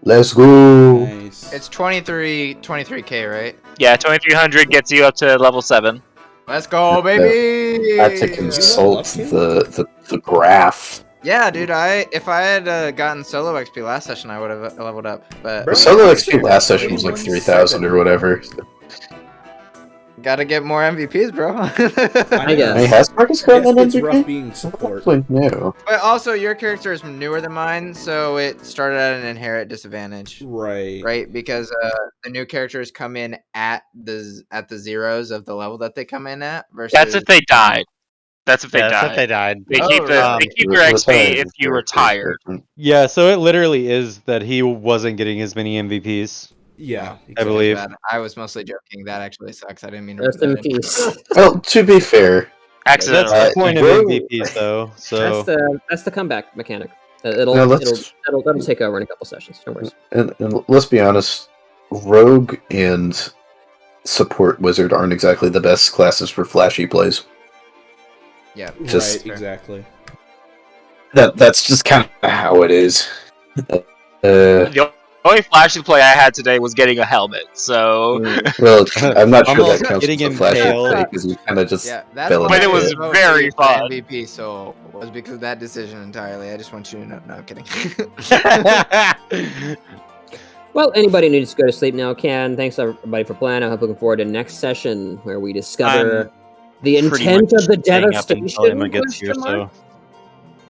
Let's go. Nice. It's 23k, right? Yeah, 2300 gets you up to level 7. Let's go, baby! I had to consult the graph. Yeah, dude. If I had gotten solo XP last session, I would have leveled up. But Bro, Solo XP last session was like 3,000 or whatever. gotta get more MVPs, bro. I guess. Hey, has Marcus gotten an It's rough MVP? being support. Like, no. But also, your character is newer than mine, so it started at an inherent disadvantage, Right. right? Because the new characters come in at the zeros of the level that they come in at. Versus That's if they died. That's if they Yeah, died. if they died. They Oh, keep right. they keep your XP if you retire. Yeah, so it literally is that he wasn't getting as many MVPs. Yeah. I believe. I was mostly joking. That actually sucks. I didn't mean to. Rest rub in that in. peace. Well, to be fair, That's Accidentally. the point of Rogue- MVPs, though. So That's the comeback mechanic. It'll No, let's- take over in a couple sessions. No worries. and let's be honest, Rogue and Support Wizard aren't exactly the best classes for flashy plays. Yeah. Just- Right, exactly. That's just kind of how it is. The only flashy play I had today was getting a helmet. So, Well, I'm not sure Almost that counts getting as a flashy impaled. play because you kind of just Yeah, that's fell why But it into was it. voted very for fun. MVP, so was because of that decision entirely. I just want you to know. No, I'm kidding. Well, anybody who needs to go to sleep now can. Thanks everybody for playing. I'm looking forward to next session where we discover the pretty intent much of the staying up until devastation. Emma gets here, question mark? so